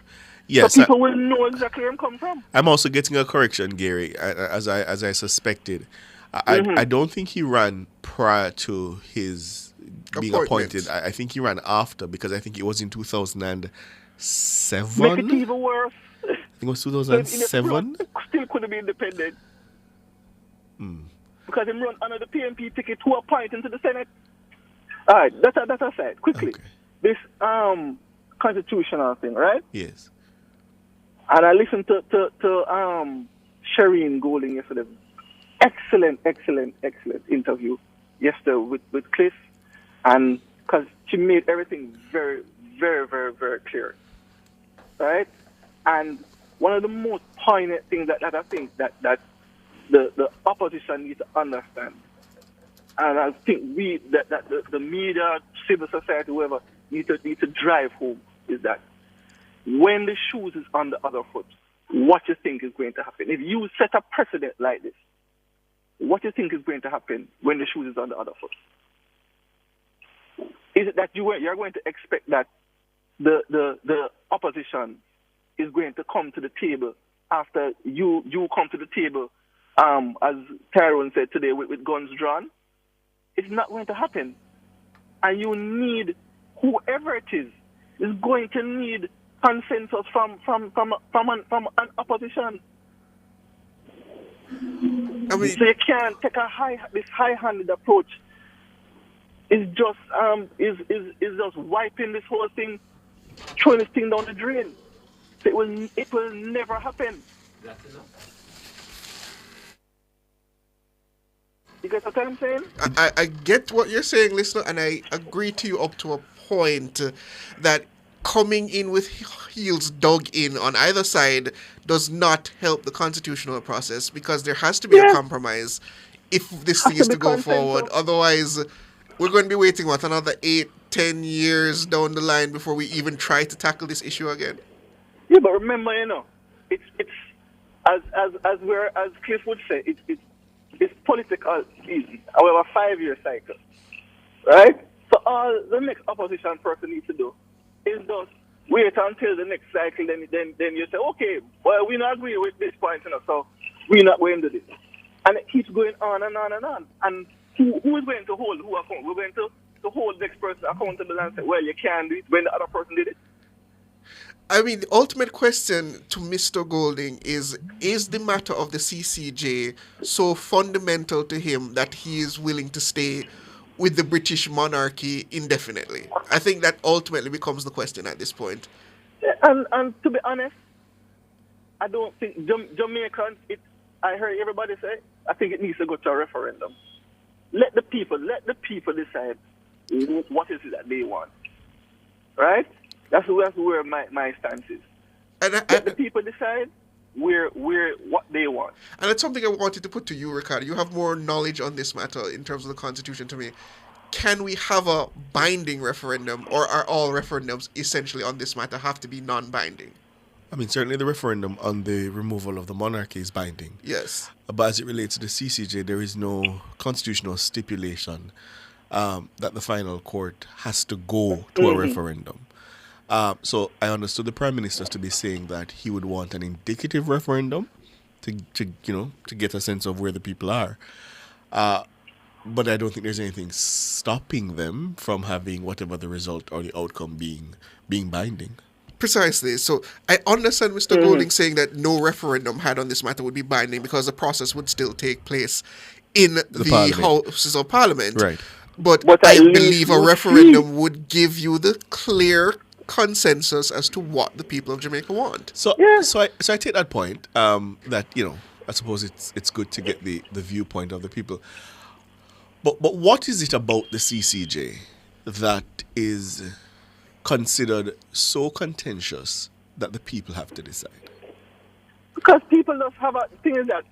Yes, so people will know exactly where I'm coming from. I'm also getting a correction, Gary, as I suspected. I don't think he ran prior to his being appointed. I think he ran after, because I think it was in 2007. Make it even worse. I think it was 2007. Still couldn't be independent. Because him run under the PNP ticket to appoint him to the Senate. All right, that's aside. Quickly, this constitutional thing, right? Yes. And I listened to Shireen Golding yesterday. Excellent interview yesterday with Cliff, and because she made everything very, very, very, very clear, right? And one of the most poignant things that I think that the opposition needs to understand, and I think the media, civil society, whoever need to drive home, is that when the shoes is on the other foot, what you think is going to happen? If you set a precedent like this, what do you think is going to happen when the shoes is on the other foot? Is it that you're going to expect that the opposition is going to come to the table after you come to the table, as Tyrone said today, with guns drawn? It's not going to happen. And you need, whoever it is going to need consensus from an opposition. So you can't take this high-handed approach. It's just just wiping this whole thing, throwing this thing down the drain. It will never happen. You get what I'm saying? I get what you're saying, listener, and I agree to you up to a point that coming in with heels dug in on either side does not help the constitutional process, because there has to be a compromise if this thing is to go forward. Otherwise, we're going to be waiting, another 8-10 years down the line before we even try to tackle this issue again? Yeah, but remember, it's as Cliff would say, it's political season. However, 5-year cycle, right? So all the next opposition person needs to do is just wait until the next cycle, then you say, okay, well, we not agree with this point, so we're not going to do this. And it keeps going on and on and on. And who is going to hold who accountable? We're going to hold the next person accountable and say, well, you can't do it when the other person did it. I mean, the ultimate question to Mr. Golding is the matter of the CCJ so fundamental to him that he is willing to stay with the British monarchy indefinitely? I think that ultimately becomes the question at this point. And to be honest, I don't think Jamaicans, I heard everybody say, I think it needs to go to a referendum. Let the people decide what is it that they want. Right? That's where my stance is. Let the people decide where what they want. And that's something I wanted to put to you, Ricardo. You have more knowledge on this matter in terms of the Constitution to me. Can we have a binding referendum, or are all referendums essentially on this matter have to be non-binding? I mean, certainly the referendum on the removal of the monarchy is binding. Yes. But as it relates to the CCJ, there is no constitutional stipulation that the final court has to go to a referendum. So I understood the Prime Minister to be saying that he would want an indicative referendum to get a sense of where the people are. But I don't think there's anything stopping them from having whatever the result or the outcome being binding. Precisely. So I understand Mr. Golding saying that no referendum had on this matter would be binding because the process would still take place in the Houses of Parliament. Right. But I believe a referendum would give you the clear consensus as to what the people of Jamaica want. So I take that point, that, I suppose it's good to get the viewpoint of the people. But what is it about the CCJ that is considered so contentious that the people have to decide? Because people just have a thing is that,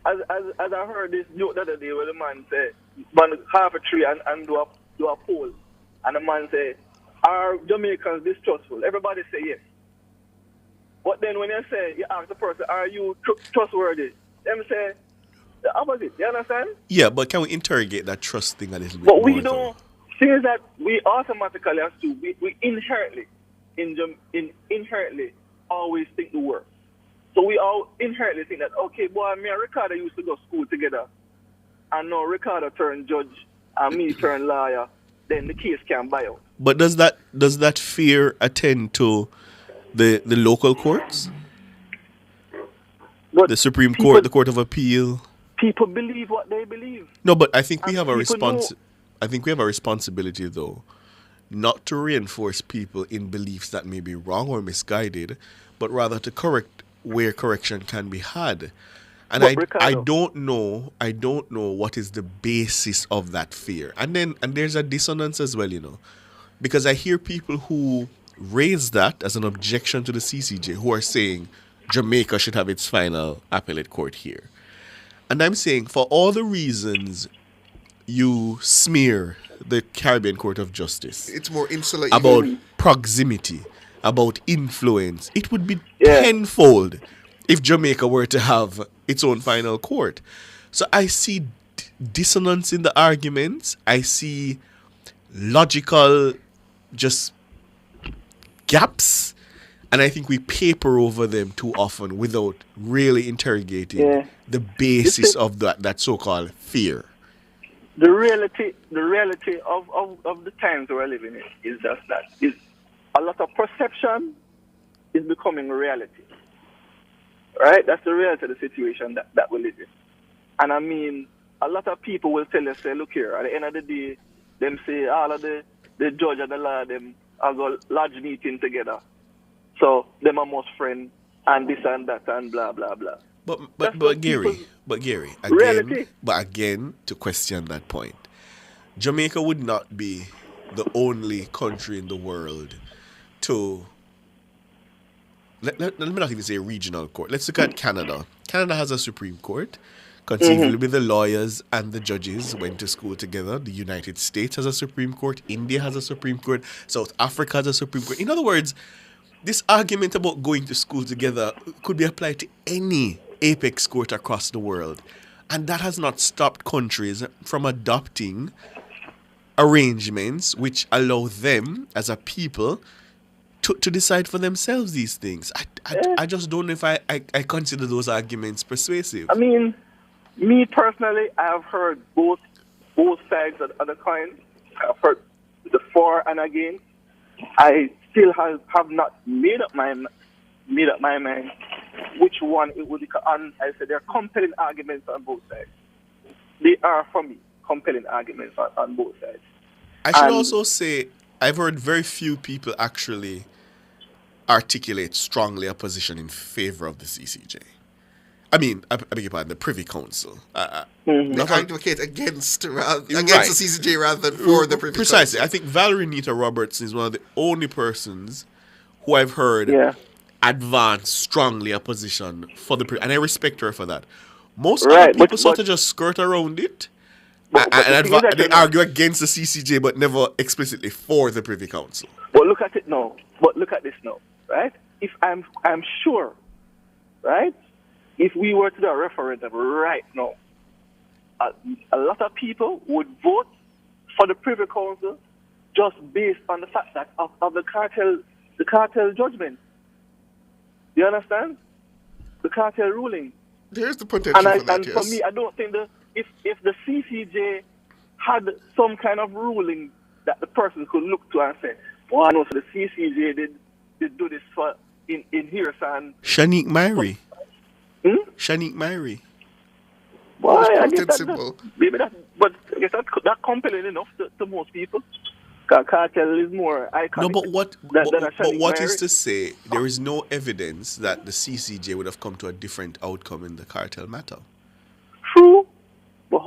as I heard this joke the other day where the man said, man half a tree and do a poll, and the man say, are Jamaicans distrustful? Everybody say yes. But then when you ask the person, are you trustworthy? Them say the opposite. You understand? Yeah, but can we interrogate that trust thing a little bit But more? we don't. Thing is that we automatically have to. We inherently, inherently always think the worst. So we all inherently think that, okay, boy, me and Ricardo used to go to school together, and now Ricardo turned judge and me turned lawyer, then the case can buy out. But does that fear attend to the local courts? But the Supreme Court, the Court of Appeal? People believe what they believe. No, but I think we have a I think we have a responsibility, though, not to reinforce people in beliefs that may be wrong or misguided, but rather to correct where correction can be had. And I don't know what is the basis of that fear. And there's a dissonance as well, because I hear people who raise that as an objection to the CCJ who are saying Jamaica should have its final appellate court here. And I'm saying, for all the reasons you smear the Caribbean Court of Justice, it's more insular about proximity, about influence, it would be tenfold if Jamaica were to have its own final court. So I see dissonance in the arguments. I see logical just gaps. And I think we paper over them too often without really interrogating the basis of that so-called fear. The reality of the times we're living in is just that. Is a lot of perception is becoming reality. Right? That's the reality of the situation that we live in. And I mean, a lot of people will tell us, say, look here, at the end of the day, them say all of the judge and the law, them are going to lodge meeting together. So them are most friends and this and that and blah blah blah. But Gary, again, to question that point, Jamaica would not be the only country in the world to let me not even say regional court. Let's look at Canada. Canada has a Supreme Court. Conceivably, the lawyers and the judges went to school together. The United States has a Supreme Court. India has a Supreme Court. South Africa has a Supreme Court. In other words, this argument about going to school together could be applied to any apex court across the world. And that has not stopped countries from adopting arrangements which allow them, as a people, to decide for themselves these things. I just don't know if I consider those arguments persuasive. I mean, me personally, I have heard both sides of the coin. I've heard the for and against. I still have not made up my mind which one it would be. And I said there are compelling arguments on both sides. They are, for me, compelling arguments on both sides. I should also say I've heard very few people actually articulate strongly a position in favor of the CCJ. I mean, I beg your pardon, the Privy Council. They advocate against the CCJ rather than for the Privy Precisely. Council. I think Valerie Nita Robertson is one of the only persons who I've heard advance strongly a position for the Privy, and I respect her for that. Most other people sort of just skirt around it and they argue against the CCJ but never explicitly for the Privy Council. But look at it now. But look at this now, right? If I'm sure, right? If we were to do a referendum right now, a lot of people would vote for the Privy Council just based on the fact that of the cartel judgment. You understand? The cartel ruling. There's the potential for that, for me, I don't think if the CCJ had some kind of ruling that the person could look to and say, well, I know, so the CCJ did do this for in here, son. Shanique Myrie. Shanique Myrie. Well, I guess but I guess that's compelling enough to most people. Cartel is more iconic. No, but what Myrie. is to say there is no evidence that the CCJ would have come to a different outcome in the cartel matter? True, but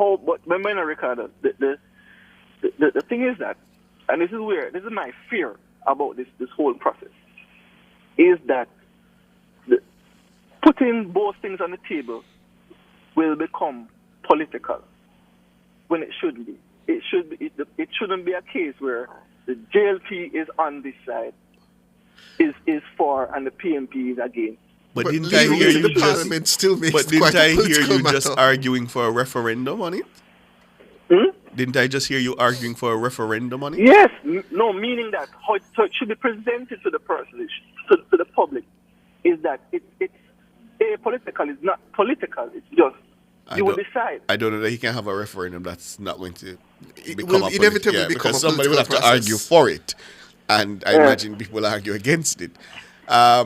when I record the thing is that, and this is my fear about this whole process, is that putting both things on the table will become political when it shouldn't be. It shouldn't be a case where the JLP is on this side, is for, and the PMP is against. But didn't I hear you Parliament still makes But didn't quite a I hear political you just matter. arguing for a referendum on it? Didn't I just hear you arguing for a referendum on it? Yes, no, meaning that how it should be presented to the person, to the public, is that it's apolitical. It's not political. It's just you will decide. I don't know that he can have a referendum that's not going to become will a inevitably become because a somebody will have to political argue process. for it, and I imagine people will argue against it. I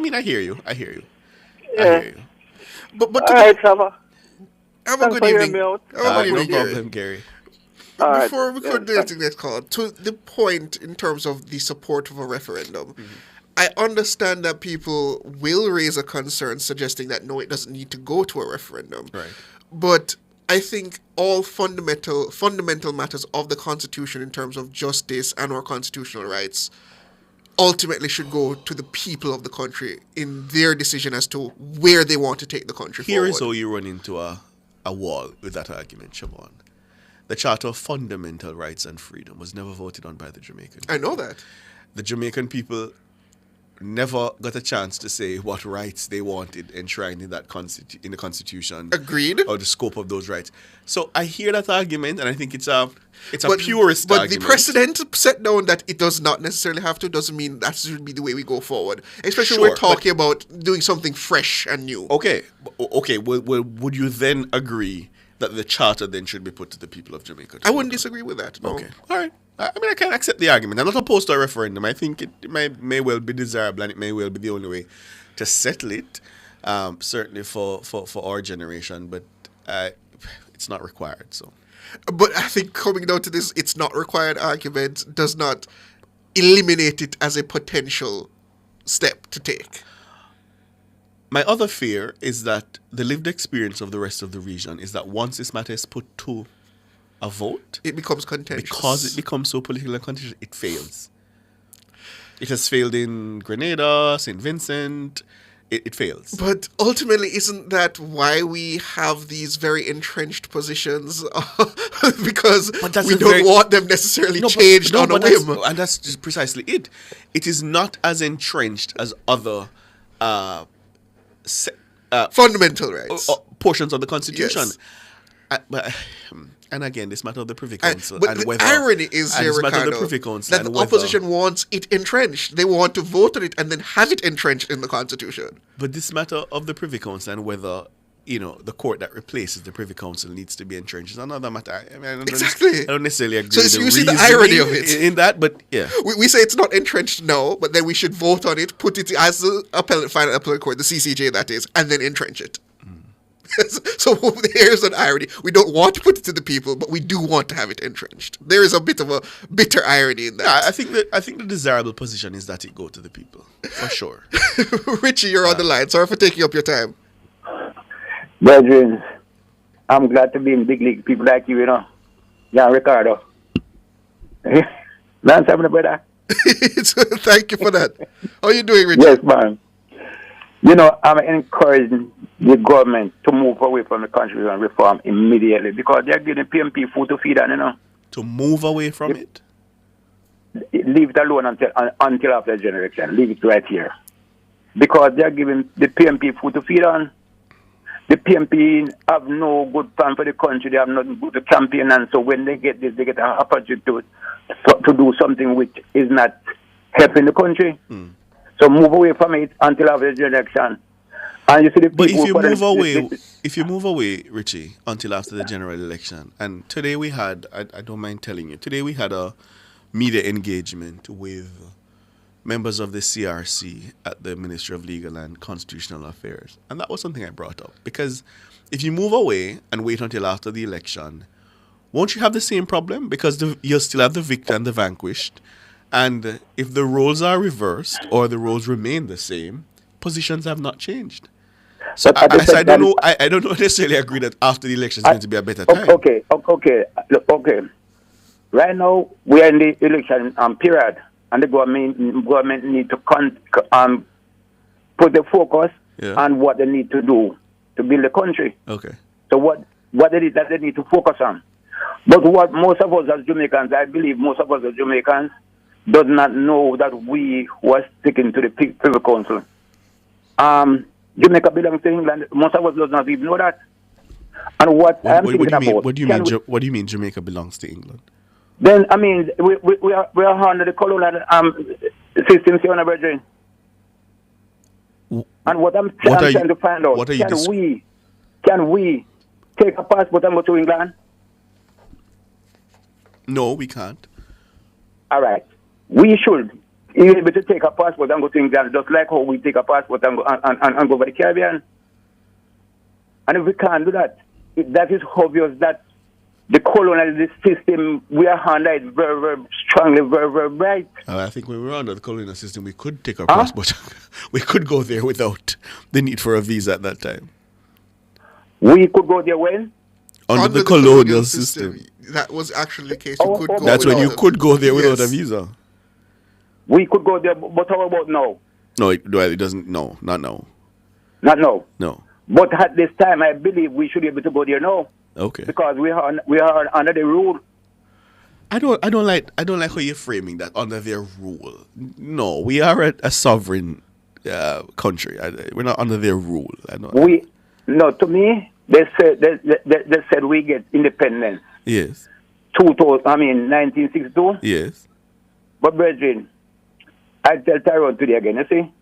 mean, I hear you. I hear you. But all right, Trevor. Have a good evening. No problem, Gary. Before we go to the next call, to the point in terms of the support of a referendum, I understand that people will raise a concern suggesting that no, it doesn't need to go to a referendum. Right. But I think all fundamental matters of the Constitution in terms of justice and our constitutional rights ultimately should go to the people of the country in their decision as to where they want to take the country Here forward. is how you run into a wall with that argument, Siobhan. The Charter of Fundamental Rights and Freedom was never voted on by the Jamaican people. I know that. The Jamaican people never got a chance to say what rights they wanted enshrined in that in the Constitution. Agreed. Or the scope of those rights. So I hear that argument, and I think it's a purist argument. But the precedent set down that it does not necessarily have to doesn't mean that should be the way we go forward. Especially when we're talking about doing something fresh and new. Okay. Well, would you then agree that the charter then should be put to the people of Jamaica? I wouldn't disagree with that. No. Okay. All right. I mean, I can accept the argument. I'm not opposed to a referendum. I think it may well be desirable, and it may well be the only way to settle it, certainly for our generation, but it's not required. So, but I think coming down to this it's not required argument does not eliminate it as a potential step to take. My other fear is that the lived experience of the rest of the region is that once this matter is put to a vote, it becomes contentious. Because it becomes so political and contentious, it fails. It has failed in Grenada, St. Vincent. It fails. But ultimately, isn't that why we have these very entrenched positions? Because we don't want them necessarily changed on a whim. And that's just precisely it. It is not as entrenched as other fundamental rights. Portions of the Constitution. Yes. And again, this matter of the Privy Council. But and the whether, irony is and here, this matter of the Ricardo, Privy Council that and the whether- opposition wants it entrenched. They want to vote on it and then have it entrenched in the Constitution. But this matter of the Privy Council and whether, the court that replaces the Privy Council needs to be entrenched is another matter. I mean, I don't necessarily agree with So the you see the reasoning irony of it. in that, but yeah. We say it's not entrenched now, but then we should vote on it, put it as the final appellate court, the CCJ that is, and then entrench it. So here's an irony. We don't want to put it to the people, but we do want to have it entrenched. There is a bit of a bitter irony in that. Yeah, I think the desirable position is that it go to the people, for sure. Richie, you're on the line. Sorry for taking up your time. Brethren, I'm glad to be in big league. People like you, Jan Ricardo. Long time, brother. Thank you for that. How are you doing, Richie? Yes, man. I'm encouraging the government to move away from the constitutional reform immediately because they're giving PMP food to feed on, To move away from it? Leave it alone until after the general election. Leave it right here. Because they're giving the PMP food to feed on. The PMP have no good plan for the country. They have nothing good to campaign, and so when they get this, they get an opportunity to do something which is not helping the country. So move away from it until after the election. And you see the people. But if you move away, Richie, until after the general election, and today we had, I don't mind telling you, today we had a media engagement with members of the CRC at the Ministry of Legal and Constitutional Affairs. And that was something I brought up. Because if you move away and wait until after the election, won't you have the same problem? Because you'll still have the victor and the vanquished. And if the roles are reversed or the roles remain the same, positions have not changed. So I don't know. I don't necessarily agree that after the election is going to be a better time. Okay. Right now we are in the election period, and the government need to put the focus on what they need to do to build the country. Okay. So what it is that they need to focus on. But what most of us as Jamaicans, I believe most of us as Jamaicans, does not know that we were sticking to the Privy Council. Jamaica belongs to England. Most of us does not even know that. And what do you mean Jamaica belongs to England? Then I mean we are under the colonial system, see, brethren. And what I'm trying to find out, can we take a passport and go to England? No, we can't. All right. We should be able to take a passport and go to England, just like how we take a passport and go over the Caribbean. And if we can't do that, that is obvious that the colonial system we are under is very, very strongly, very, very bright. I think when we were under the colonial system, we could take our passport. We could go there without the need for a visa at that time. We could go there when? Under the colonial system. That was actually the case. You could go. That's when you could go there without a visa. We could go there, but how about now? No, it doesn't. No, not now. Not now. No. But at this time, I believe we should be able to go there now. Okay. Because we are under the rule. I don't like how you're framing that, under their rule. No, we are a sovereign country. We're not under their rule. To me, they said we get independence. Yes. 1962. Yes. But brethren, I tell Tyrone today again, you see,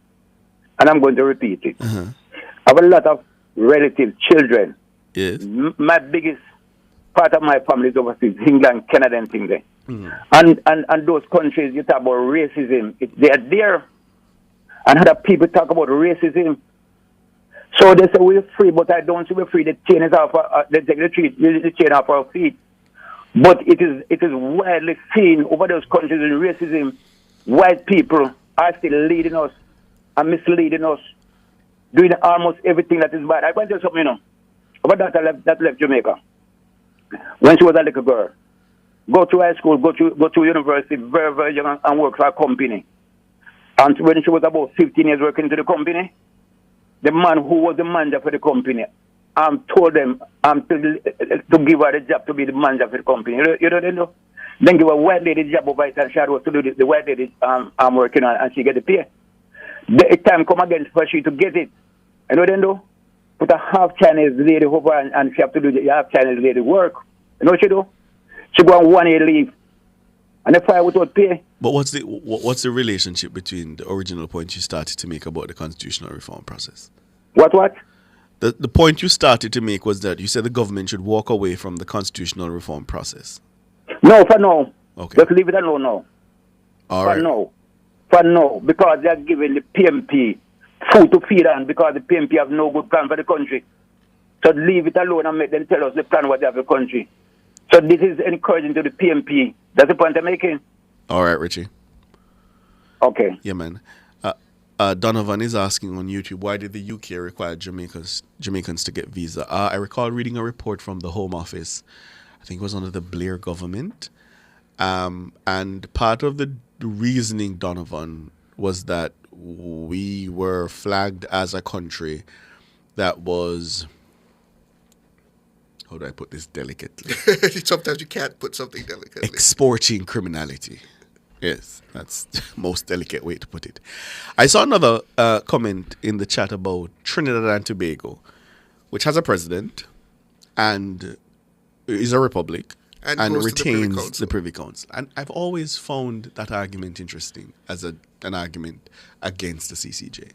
and I'm going to repeat it. I have a lot of relatives, children. Yes. My biggest part of my family is overseas, England, Canada, and things there. And those countries, you talk about racism, they are there. And other people talk about racism. So they say we're free, but I don't see we're free. The chain is off. They take the chain off our feet. But it is widely seen over those countries in racism. White people are still leading us and misleading us, doing almost everything that is bad. I want to tell you something, about that left Jamaica when she was a little girl. Go to high school, go to university, very, very young, and work for a company. And when she was about 15 years working to the company, the man who was the manager for the company told them to give her the job to be the manager for the company. You know? Then give a white lady the job over it, and she had to do the white lady I'm working on, and she get the pay. The time come again for she to get it. You know what they do? put a half Chinese lady over and she have to do the half Chinese lady work. You know what she do? She go on 1 year leave. And the fire without pay. But what's the relationship between the original point you started to make about the constitutional reform process? What? The point you started to make was that you said the government should walk away from the constitutional reform process. No, for now. Okay. Just leave it alone now. All right. For now. Because they are giving the PMP food to feed on because the PMP have no good plan for the country. So leave it alone and make them tell us the plan what they have for the country. So this is encouraging to the PMP. That's the point I'm making. All right, Richie. Okay. Yeah, man. Donovan is asking on YouTube, why did the UK require Jamaicans to get visa? I recall reading a report from the Home Office. I think it was under the Blair government. And part of the reasoning, Donovan, was that we were flagged as a country that was... How do I put this delicately? Sometimes you can't put something delicately. Exporting criminality. Yes, that's the most delicate way to put it. I saw another comment in the chat about Trinidad and Tobago, which has a president and is a republic and retains the Privy Council. And I've always found that argument interesting as an argument against the CCJ.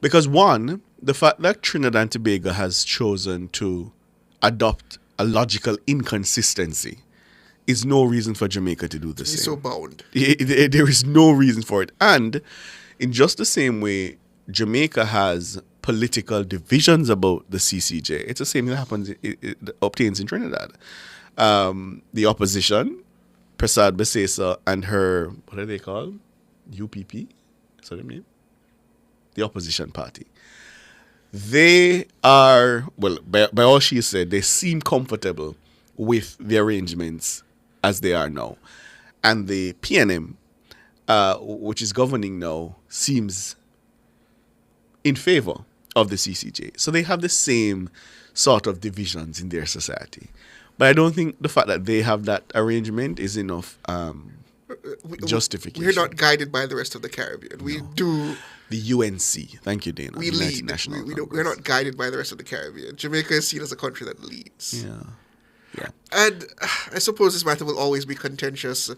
Because one, the fact that Trinidad and Tobago has chosen to adopt a logical inconsistency is no reason for Jamaica to do the same. He's so bound. There is no reason for it. And in just the same way, Jamaica has political divisions about the CCJ. It's the same thing that happens, it obtains in Trinidad. The opposition, Prasad Besesa and her, what are they called? UPP? Is that their name? The opposition party. They are, well, by all she said, they seem comfortable with the arrangements as they are now. And the PNM, which is governing now, seems in favor of the CCJ. So they have the same sort of divisions in their society. But I don't think the fact that they have that arrangement is enough justification. We're not guided by the rest of the Caribbean. We do... The UNC. Thank you, Dana. We lead. We're not guided by the rest of the Caribbean. Jamaica is seen as a country that leads. Yeah. And I suppose this matter will always be contentious.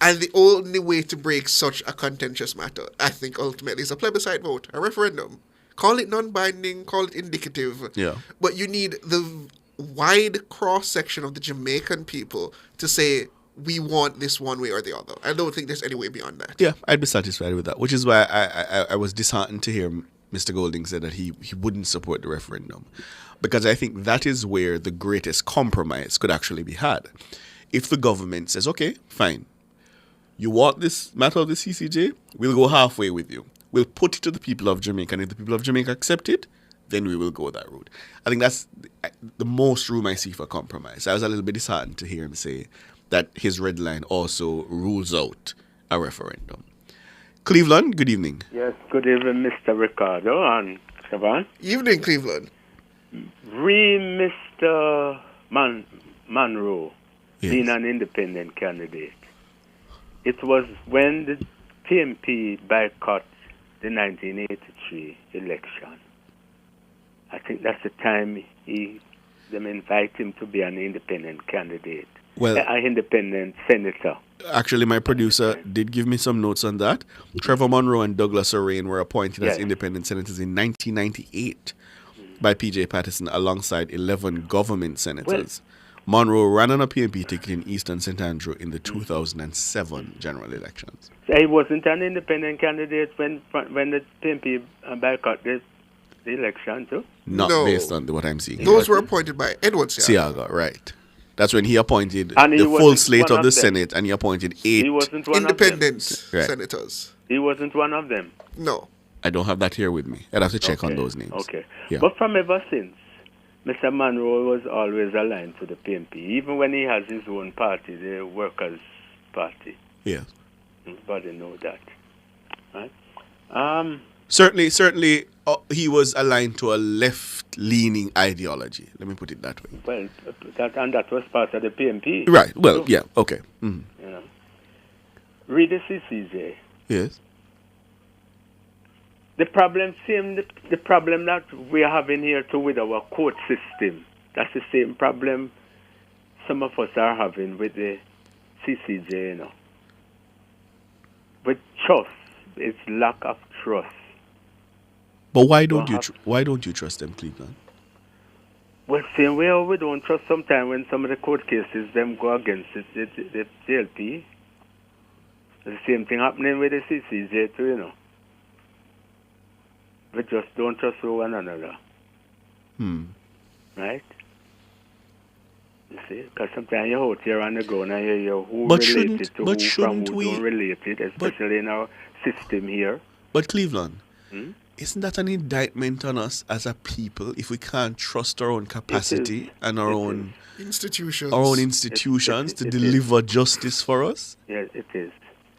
And the only way to break such a contentious matter, I think, ultimately, is a plebiscite vote, a referendum. Call it non-binding, call it indicative. Yeah. But you need the wide cross-section of the Jamaican people to say, we want this one way or the other. I don't think there's any way beyond that. Yeah, I'd be satisfied with that, which is why I was disheartened to hear Mr. Golding say that he wouldn't support the referendum. Because I think that is where the greatest compromise could actually be had. If the government says, okay, fine, you want this matter of the CCJ, we'll go halfway with you. We'll put it to the people of Jamaica, and if the people of Jamaica accept it, then we will go that route. I think that's the most room I see for compromise. I was a little bit disheartened to hear him say that his red line also rules out a referendum. Cleveland, good evening. Yes, good evening, Mr. Ricardo and Siobhan. Evening, Cleveland. Mr. Monroe being an independent candidate. It was when the PMP boycotted the 1983 election. I think that's the time them invite him to be an independent candidate. Well, an independent senator. Actually, my producer did give me some notes on that. Trevor Monroe and Douglas O'Rain were appointed as independent senators in 1998 by P.J. Patterson alongside 11 government senators. Monroe ran on a PMP ticket in Eastern St. Andrew in the 2007 general elections. So he wasn't an independent candidate when the PMP boycotted the election too? Not based on what I'm seeing. Those were appointed by Edward Siaga, right. That's when he appointed the full slate of the Senate, and he appointed 8 independent senators. He wasn't one of them? No. I don't have that here with me. I'd have to check on those names. Okay. Yeah. But from ever since, Mr. Monroe was always aligned to the PMP, even when he has his own party, the Workers' Party. Yeah. Everybody know that. Right? Certainly, he was aligned to a left-leaning ideology. Let me put it that way. Well, that was part of the PMP. Right. Well, yeah. Okay. Mm-hmm. You know. Read the CCJ. Yes. The problem the problem that we are having here too with our court system. That's the same problem some of us are having with the CCJ, you know. With trust, it's lack of trust. But why don't you trust them, Cleveland? Well, same way we don't trust sometimes when some of the court cases them go against the JLP. The same thing happening with the CCJ too, you know. We just don't trust one another. Right? You see? Because sometimes you're out here on the ground and you hear who related to who from who don't related, especially in our system here. But Cleveland, isn't that an indictment on us as a people if we can't trust our own capacity and our own institutions to deliver justice for us? Yes, it is.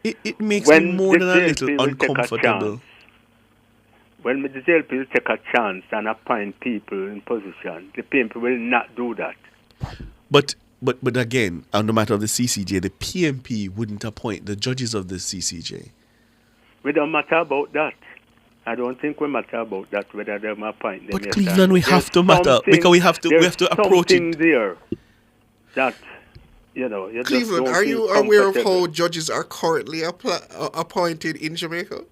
It makes me more than a little uncomfortable. When the JLP take a chance and appoint people in position, the PMP will not do that. But again, on the matter of the CCJ, the PMP wouldn't appoint the judges of the CCJ. We don't matter about that. I don't think we matter about that, whether they appoint them. But Cleveland, we have to matter because we have to approach it. Something there that, you know. You Cleveland, are you aware of how judges are currently appointed in Jamaica?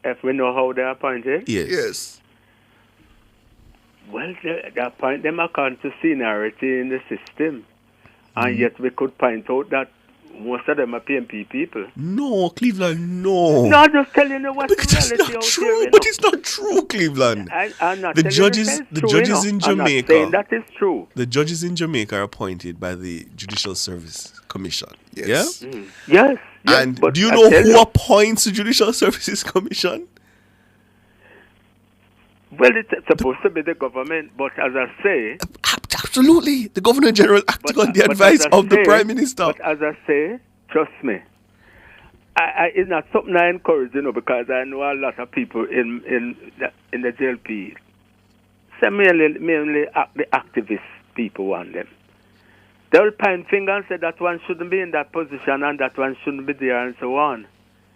If we know how they're appointed? Yes. Well, they appoint them according to seniority in the system. And yet we could point out that most of them are PMP people. No, Cleveland, no. No, I'm just telling you what's the reality out there. True, but it's not true, Cleveland. I'm not the telling judges, you the true, judges you know. in Jamaica. I'm not saying that is true. The judges in Jamaica are appointed by the Judicial Service Commission. Yes. Yeah. Yes. And do you know who appoints the Judicial Services Commission? Well, it's supposed to be the government, but as I say... Absolutely. The Governor General acting on the advice of the Prime Minister. But as I say, trust me, it's not something I encourage, you know, because I know a lot of people in the JLP. So mainly the activist people want them. They'll point finger and say that one shouldn't be in that position and that one shouldn't be there and so on.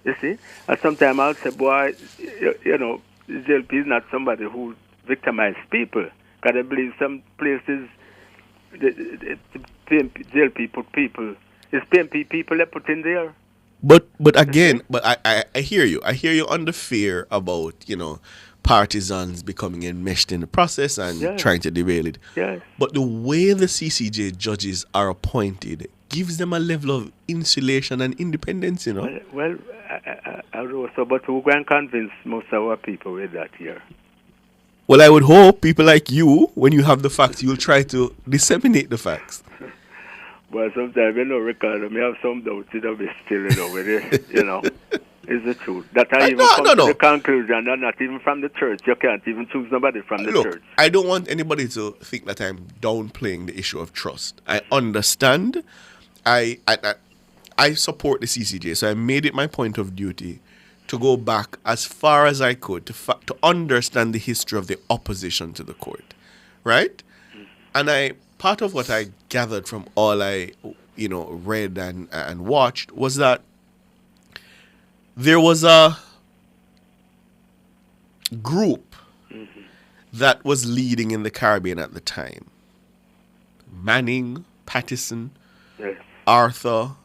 You see? And sometimes I'll say, boy, you know, the JLP is not somebody who victimizes people. Because I believe some places the JLP put people, it's PMP people they put in there. But again, but I hear you. I hear you on the fear about, you know, partisans becoming enmeshed in the process and trying to derail it. Yes. But the way the CCJ judges are appointed gives them a level of insulation and independence, you know. Well, I know so, but we can convince most of our people with that here. Well, I would hope people like you, when you have the facts, you'll try to disseminate the facts. Well, sometimes, you know, Ricardo, I have some doubts, you know, still, you know, with it, you know. It's the truth. That I even come to the conclusion that not even from the church. You can't even choose nobody from the church. I don't want anybody to think that I'm downplaying the issue of trust. I understand. I support the CCJ, so I made it my point of duty to go back as far as I could to understand the history of the opposition to the court, right? And part of what I gathered from all I, you know, read and watched was that there was a group that was leading in the Caribbean at the time. Manning, Pattison, Arthur,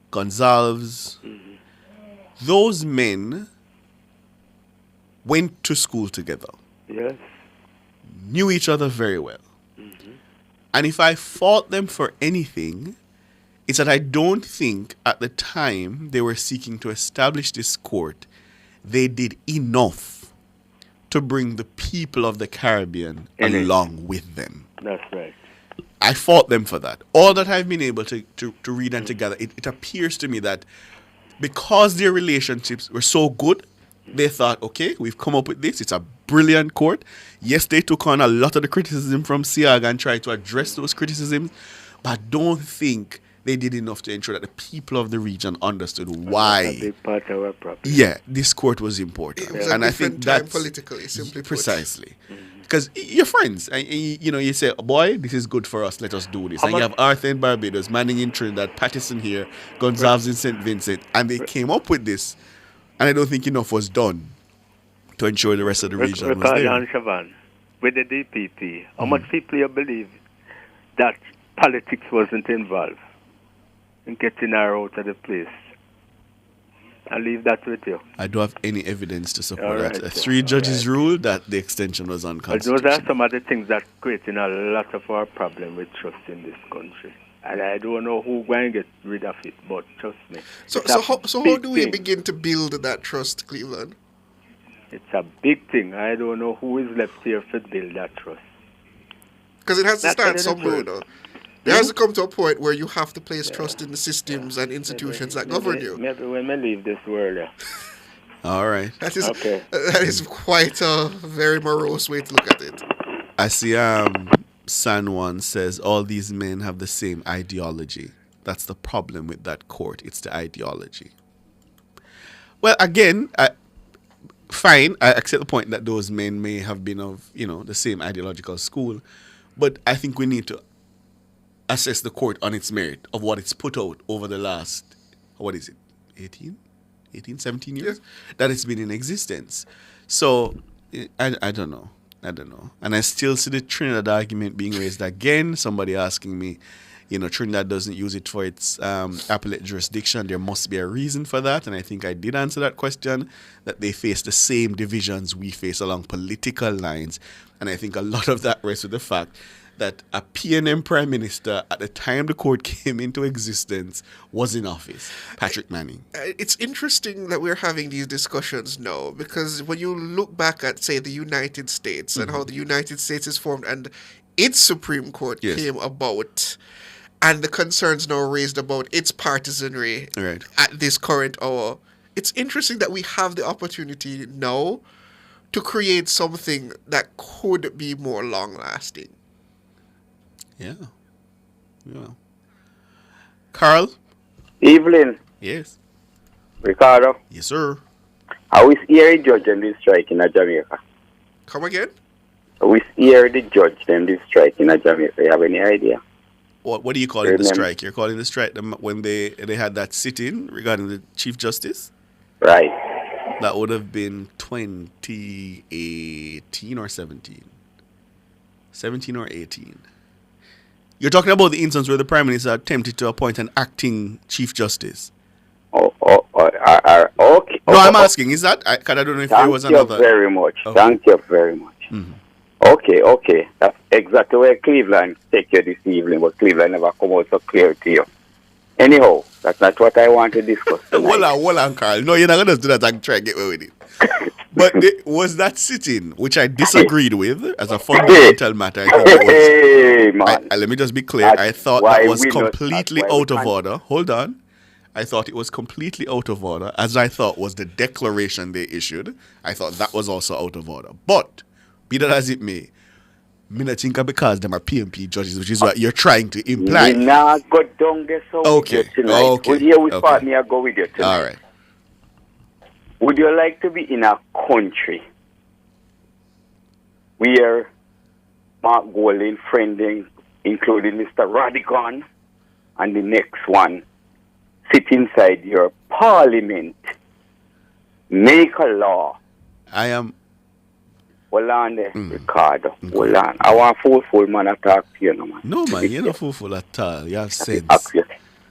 Gonzalez. Those men went to school together. Yes. Knew each other very well. And if I fault them for anything, it's that I don't think at the time they were seeking to establish this court, they did enough to bring the people of the Caribbean along with them. That's right. I fault them for that. All that I've been able to read and to gather, it appears to me that because their relationships were so good, they thought, okay, we've come up with this. It's a brilliant court. Yes, they took on a lot of the criticism from SIAG and tried to address those criticisms, but I don't think they did enough to ensure that the people of the region understood why. That's a big part of our problem. Yeah, this court was important. It was and a I think different time that's politically, simply put. Precisely. Because you're friends, and you know, you say, boy, this is good for us, let us do this. And you have Arthur in Barbados, Manning in Trinidad, Pattison here, Gonzalez in St. Vincent, and they came up with this And I don't think enough was done to ensure the rest of the region was there. Shavan, with the DPP, how much people you believe that politics wasn't involved in getting her out of the place? I'll leave that with you. I don't have any evidence to support All that. right, Three judges ruled that the extension was But unconstitutional. those are some of the things that creating a lot of our problem with trust in this country. And I don't know who's going to get rid of it, but trust me. So how big do we thing. begin to build that trust, Cleveland? It's a big thing. I don't know who is left here to build that trust. Because it has to That's start the somewhere, truth. though. There has to come to a point where you have to place trust in the systems and institutions that govern you. Maybe when we leave this world, yeah. All right. That is Okay. that is quite a very morose way to look at it. I see San Juan says all these men have the same ideology. That's the problem with that court. It's the ideology. Well, again, fine. I accept the point that those men may have been of, the same ideological school. But I think we need to assess the court on its merit of what it's put out over the last, 17 years that it's been in existence. So I don't know. And I still see the Trinidad argument being raised again. Somebody asking me, Trinidad doesn't use it for its appellate jurisdiction. There must be a reason for that. And I think I did answer that question, that they face the same divisions we face along political lines. And I think a lot of that rests with the fact that a PNM Prime Minister at the time the court came into existence was in office, Patrick Manning. It's interesting that we're having these discussions now, because when you look back at, say, the United States and how the United States is formed and its Supreme Court came about, and the concerns now raised about its partisanry at this current hour, it's interesting that we have the opportunity now to create something that could be more long-lasting. Yeah. Carl? Evelyn. Yes. Ricardo. Yes, sir. How is here the judge and this strike in Jamaica? Come again? How is here the judge and this strike in Jamaica? You have any idea? What do you call it, the strike? You're calling the strike when they had that sit-in regarding the Chief Justice? Right. That would have been 2018 or 17. 17 or 18. You're talking about the instance where the Prime Minister attempted to appoint an acting Chief Justice. Okay. No, I'm asking, is that? Because I don't know if there was another. Thank you very much. Okay. Thank you very much. Mm-hmm. Okay. That's exactly where Cleveland take you this evening, but Cleveland never come out so clear to you. Anyhow, that's not what I want to discuss tonight. Hold on, Carl. No, you're not going to do that and try and get away with it. But was that sitting, which I disagreed with as a fundamental matter, I think it was, let me just be clear. I thought that was completely out of order. Hold on. I thought it was completely out of order, as I thought was the declaration they issued. I thought that was also out of order. But, be that as it may, I think because them are PMP judges, which is what you're trying to imply. Nah, go down there so Okay. Well, here we part me, I go with you tonight. All right. Would you like to be in a country where Mark Golding friending, including Mr. Radigan, and the next one, sit inside your parliament, make a law? I am. Hold on there, Ricardo. Hold on. I want full man to talk to you, no, man. No, man, you're not fool at all. You have sense.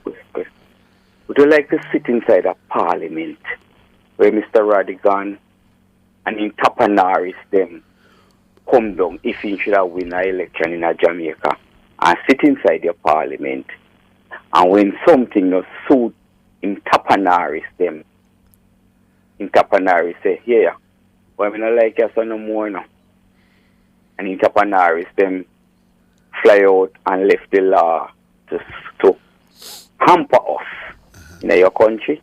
Would you like to sit inside a parliament where Mr. Radigan and in Tapanaris them come down if he should have win an election in Jamaica and sit inside your parliament, and when something no suit in Tapanaris them, in Tapanaris say, yeah, well, I don't like you so no more now. And in Tapanaris them fly out and left the law to hamper us in your country.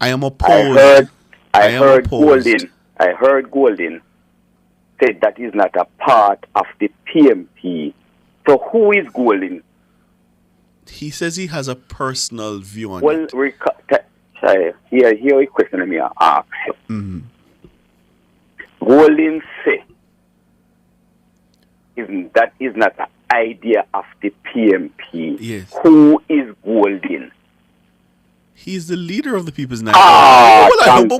I am opposed. I heard Golding said that is not a part of the PMP. So who is Golding? He says he has a personal view on it. Well, here a question me ask you. Mm-hmm. Golding said that is not an idea of the PMP. Yes. Who is Golding? He's the leader of the People's National Party. No,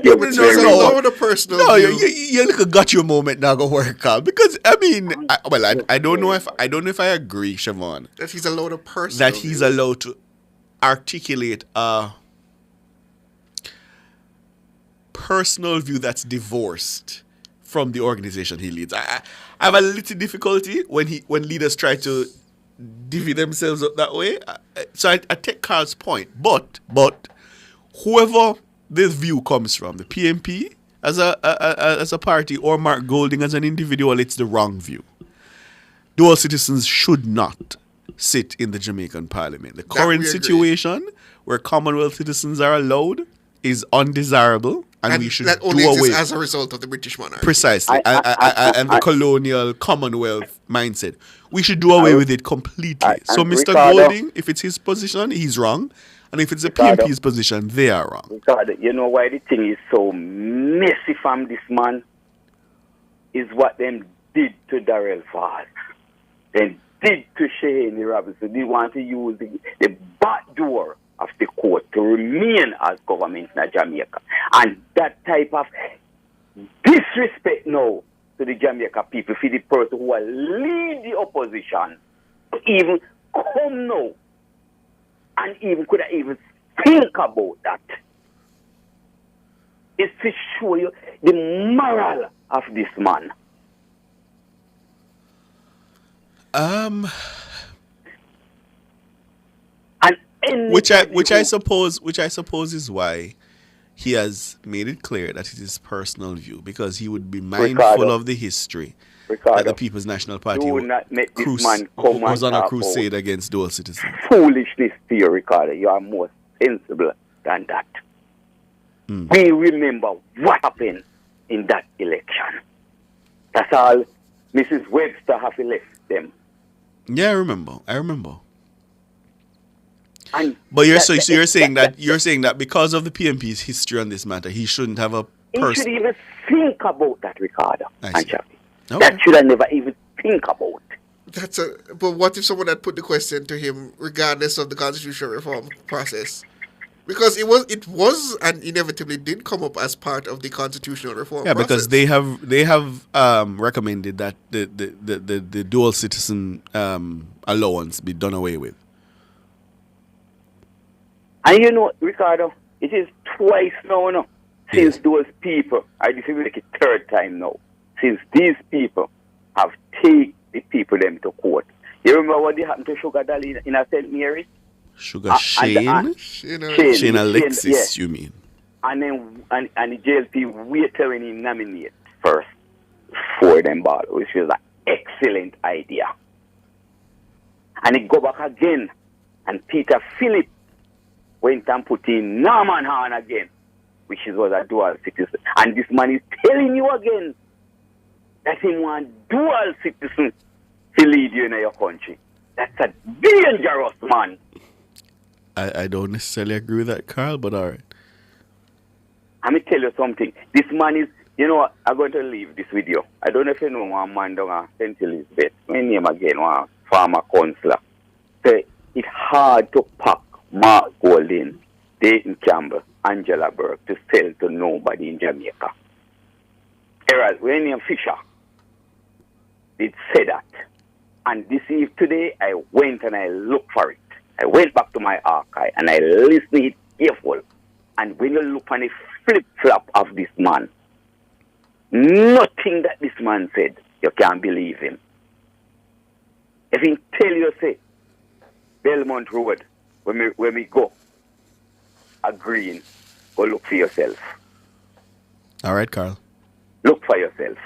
the personal No, view. you got your moment now. Go work, Carl. Because I mean, I don't know if I agree, Siobhan, That he's allowed a personal that he's view. allowed to articulate a personal view that's divorced from the organization he leads. I have a little difficulty when leaders try to divvy themselves up that way. So I take Carl's point, but whoever this view comes from, the PMP as a party or Mark Golding as an individual, it's the wrong view. Dual citizens should not sit in the Jamaican Parliament. The current situation where Commonwealth citizens are allowed is undesirable, and we should that only do exists away as a result of the British monarchy. precisely and the colonial Commonwealth mindset. We should do away with it completely. So, Mr. Ricardo, Golding, if it's his position, he's wrong, and if it's the PMP's position, they are wrong. Ricardo, you know why the thing is so messy from this man? Is what them did to Darrell Falls. They did to Shaheen Robinson. They want to use the back door of the court to remain as government in Jamaica. And that type of disrespect now to the Jamaica people for the person who will lead the opposition to even come now and even could I even think about that. It's to show you the moral of this man. Which I suppose is why he has made it clear that it is personal view, because he would be mindful Ricardo, of the history that the People's National Party do not make this man come was on and a talk crusade about against dual citizens. foolishness to you, Ricardo. You are more sensible than that. We remember what happened in that election. That's all Mrs. Webster have left them. Yeah, I remember. And But you're saying that because of the PMP's history on this matter, he shouldn't have a he person. should even think about that, Ricardo. I see. Okay. That should have never even think about. But what if someone had put the question to him, regardless of the constitutional reform process? Because it was and inevitably did come up as part of the constitutional reform Yeah, process. because they have recommended that the dual citizen allowance be done away with. And you know, Ricardo, it is twice now, no, since those people, this is like a third time now, since these people have taken the people them to court. You remember what happened to Sugar Dolly in St. Mary's? Sugar Shane? Shane Alexis, you mean? And then and the JLP waited when he nominated first for them ball, which was an excellent idea. And he go back again, and Peter Philip went and put in Norman Horn again, which was a dual citizen. And this man is telling you again that he want dual citizen to lead you in your country. That's a dangerous man. I don't necessarily agree with that, Carl, but all right. Let me tell you something. This man is, you know what, I'm going to leave this video. I don't know if you know one man down at St. Elizabeth. My name again, one former councillor. Say it's hard to pack Mark Golding, Dayton Campbell, Angela Burke to sell to nobody in Jamaica. Whereas William Fisher did say that. And this eve today, I went and I looked for it. I went back to my archive and I listened it careful. And when you look on the flip-flop of this man, nothing that this man said, you can't believe him. If he tell you, say, Belmont Road, when we go, a green, go look for yourself. All right, Carl. Look for yourself.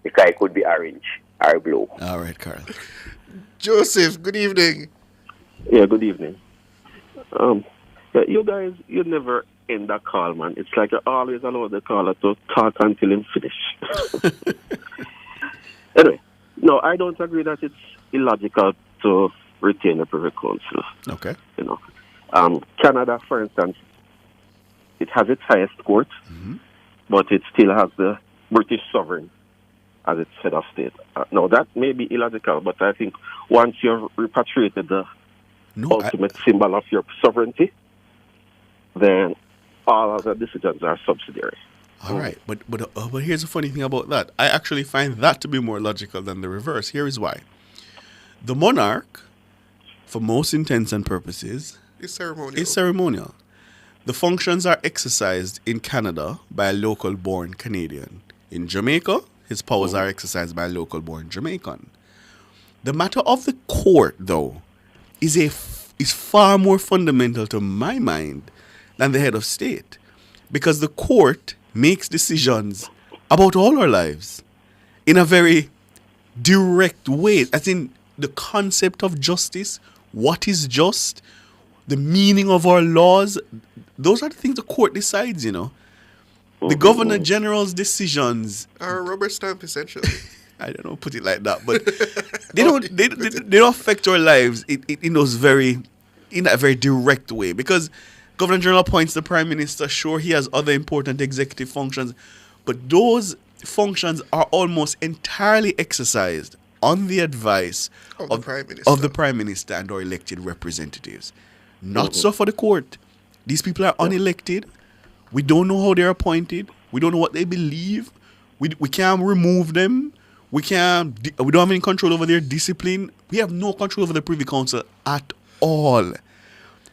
Because it could be orange or blue. All right, Carl. Joseph, good evening. Yeah, good evening. You guys, you never end a call, man. It's like you always allow the caller to talk until him finish. Anyway, no, I don't agree that it's illogical to retain a privy council. Okay. You know, Canada, for instance, it has its highest court, but it still has the British sovereign as its head of state. Now, that may be illogical, but I think once you've repatriated the ultimate symbol of your sovereignty, then all other decisions are subsidiary. All right, but here's the funny thing about that. I actually find that to be more logical than the reverse. Here is why. The monarch, for most intents and purposes, It's ceremonial. is ceremonial. The functions are exercised in Canada by a local-born Canadian. In Jamaica, his powers are exercised by a local-born Jamaican. The matter of the court, though, is far more fundamental to my mind than the head of state, because the court makes decisions about all our lives in a very direct way. As in the concept of justice, what is just, the meaning of our laws, those are the things the court decides, you know. The Governor General's decisions Our rubber stamp, essentially. I don't know, put it like that, but they don't affect our lives in that very direct way, because Governor General appoints the Prime Minister. Sure, he has other important executive functions, but those functions are almost entirely exercised on the advice of the Prime Minister and our elected representatives. Not so for the court. These people are unelected. We don't know how they're appointed. We don't know what they believe. We can't remove them. We don't have any control over their discipline. We have no control over the Privy Council at all.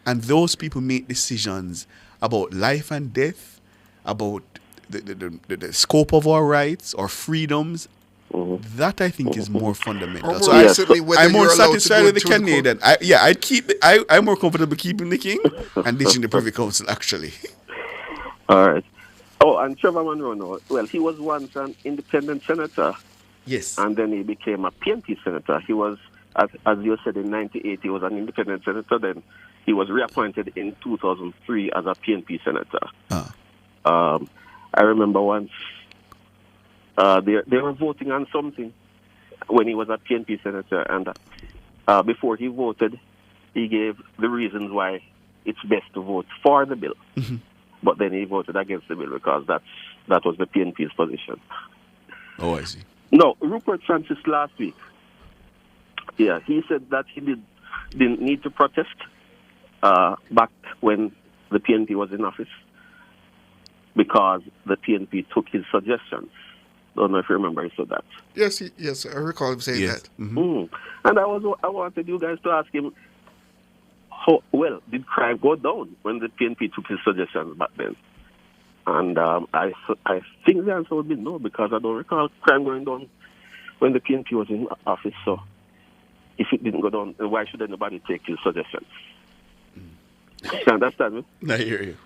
And those people make decisions about life and death, about the scope of our rights or freedoms. That I think is more fundamental. So I'm more satisfied with the Canadian. I'm more comfortable keeping the king and ditching the Privy Council, actually. All right. Oh, and Trevor Monroe, well, he was once an independent senator. Yes. And then he became a PNP senator. He was, as you said, in 1998, he was an independent senator. Then he was reappointed in 2003 as a PNP senator. I remember once they were voting on something when he was a PNP senator, and before he voted, he gave the reasons why it's best to vote for the bill. Mm-hmm. But then he voted against the bill because that was the PNP's position. Oh, I see. No, Rupert Francis last week, he said that he didn't need to protest back when the PNP was in office because the PNP took his suggestions. Don't know if you remember he said that. Yes, I recall him saying that. Mm-hmm. And I wanted you guys to ask him, how well did crime go down when the PNP took his suggestions back then? And I think the answer would be no, because I don't recall crime going down when the PNP was in office. So if it didn't go down, then why should anybody take his suggestions? You understand me? I hear you.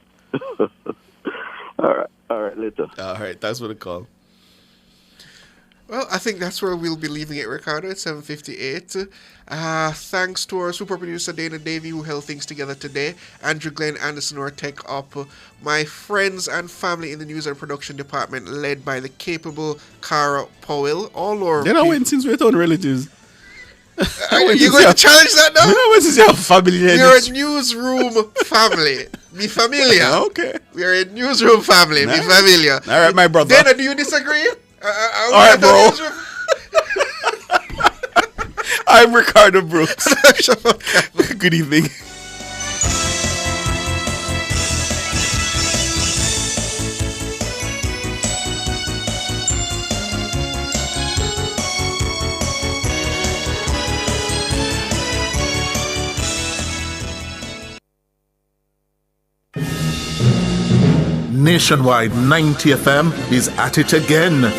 All right, later. All right, thanks for the call. Well, I think that's where we'll be leaving it, Ricardo, at 7:58. Thanks to our super producer, Dana Davey, who held things together today. Andrew Glenn Anderson, our tech up. My friends and family in the news and production department, led by the capable Cara Powell. All our Then I went since we're on relatives. You're going to challenge that now? I went to say our family. We're a newsroom family. Mi familia. Okay. We're a newsroom family. Mi familia. All right, my brother. Dana, do you disagree? All right, bro. I'm Ricardo Brooks. Good evening. Nationwide 90 FM is at it again.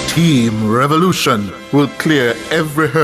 Team Revolution will clear every hurdle.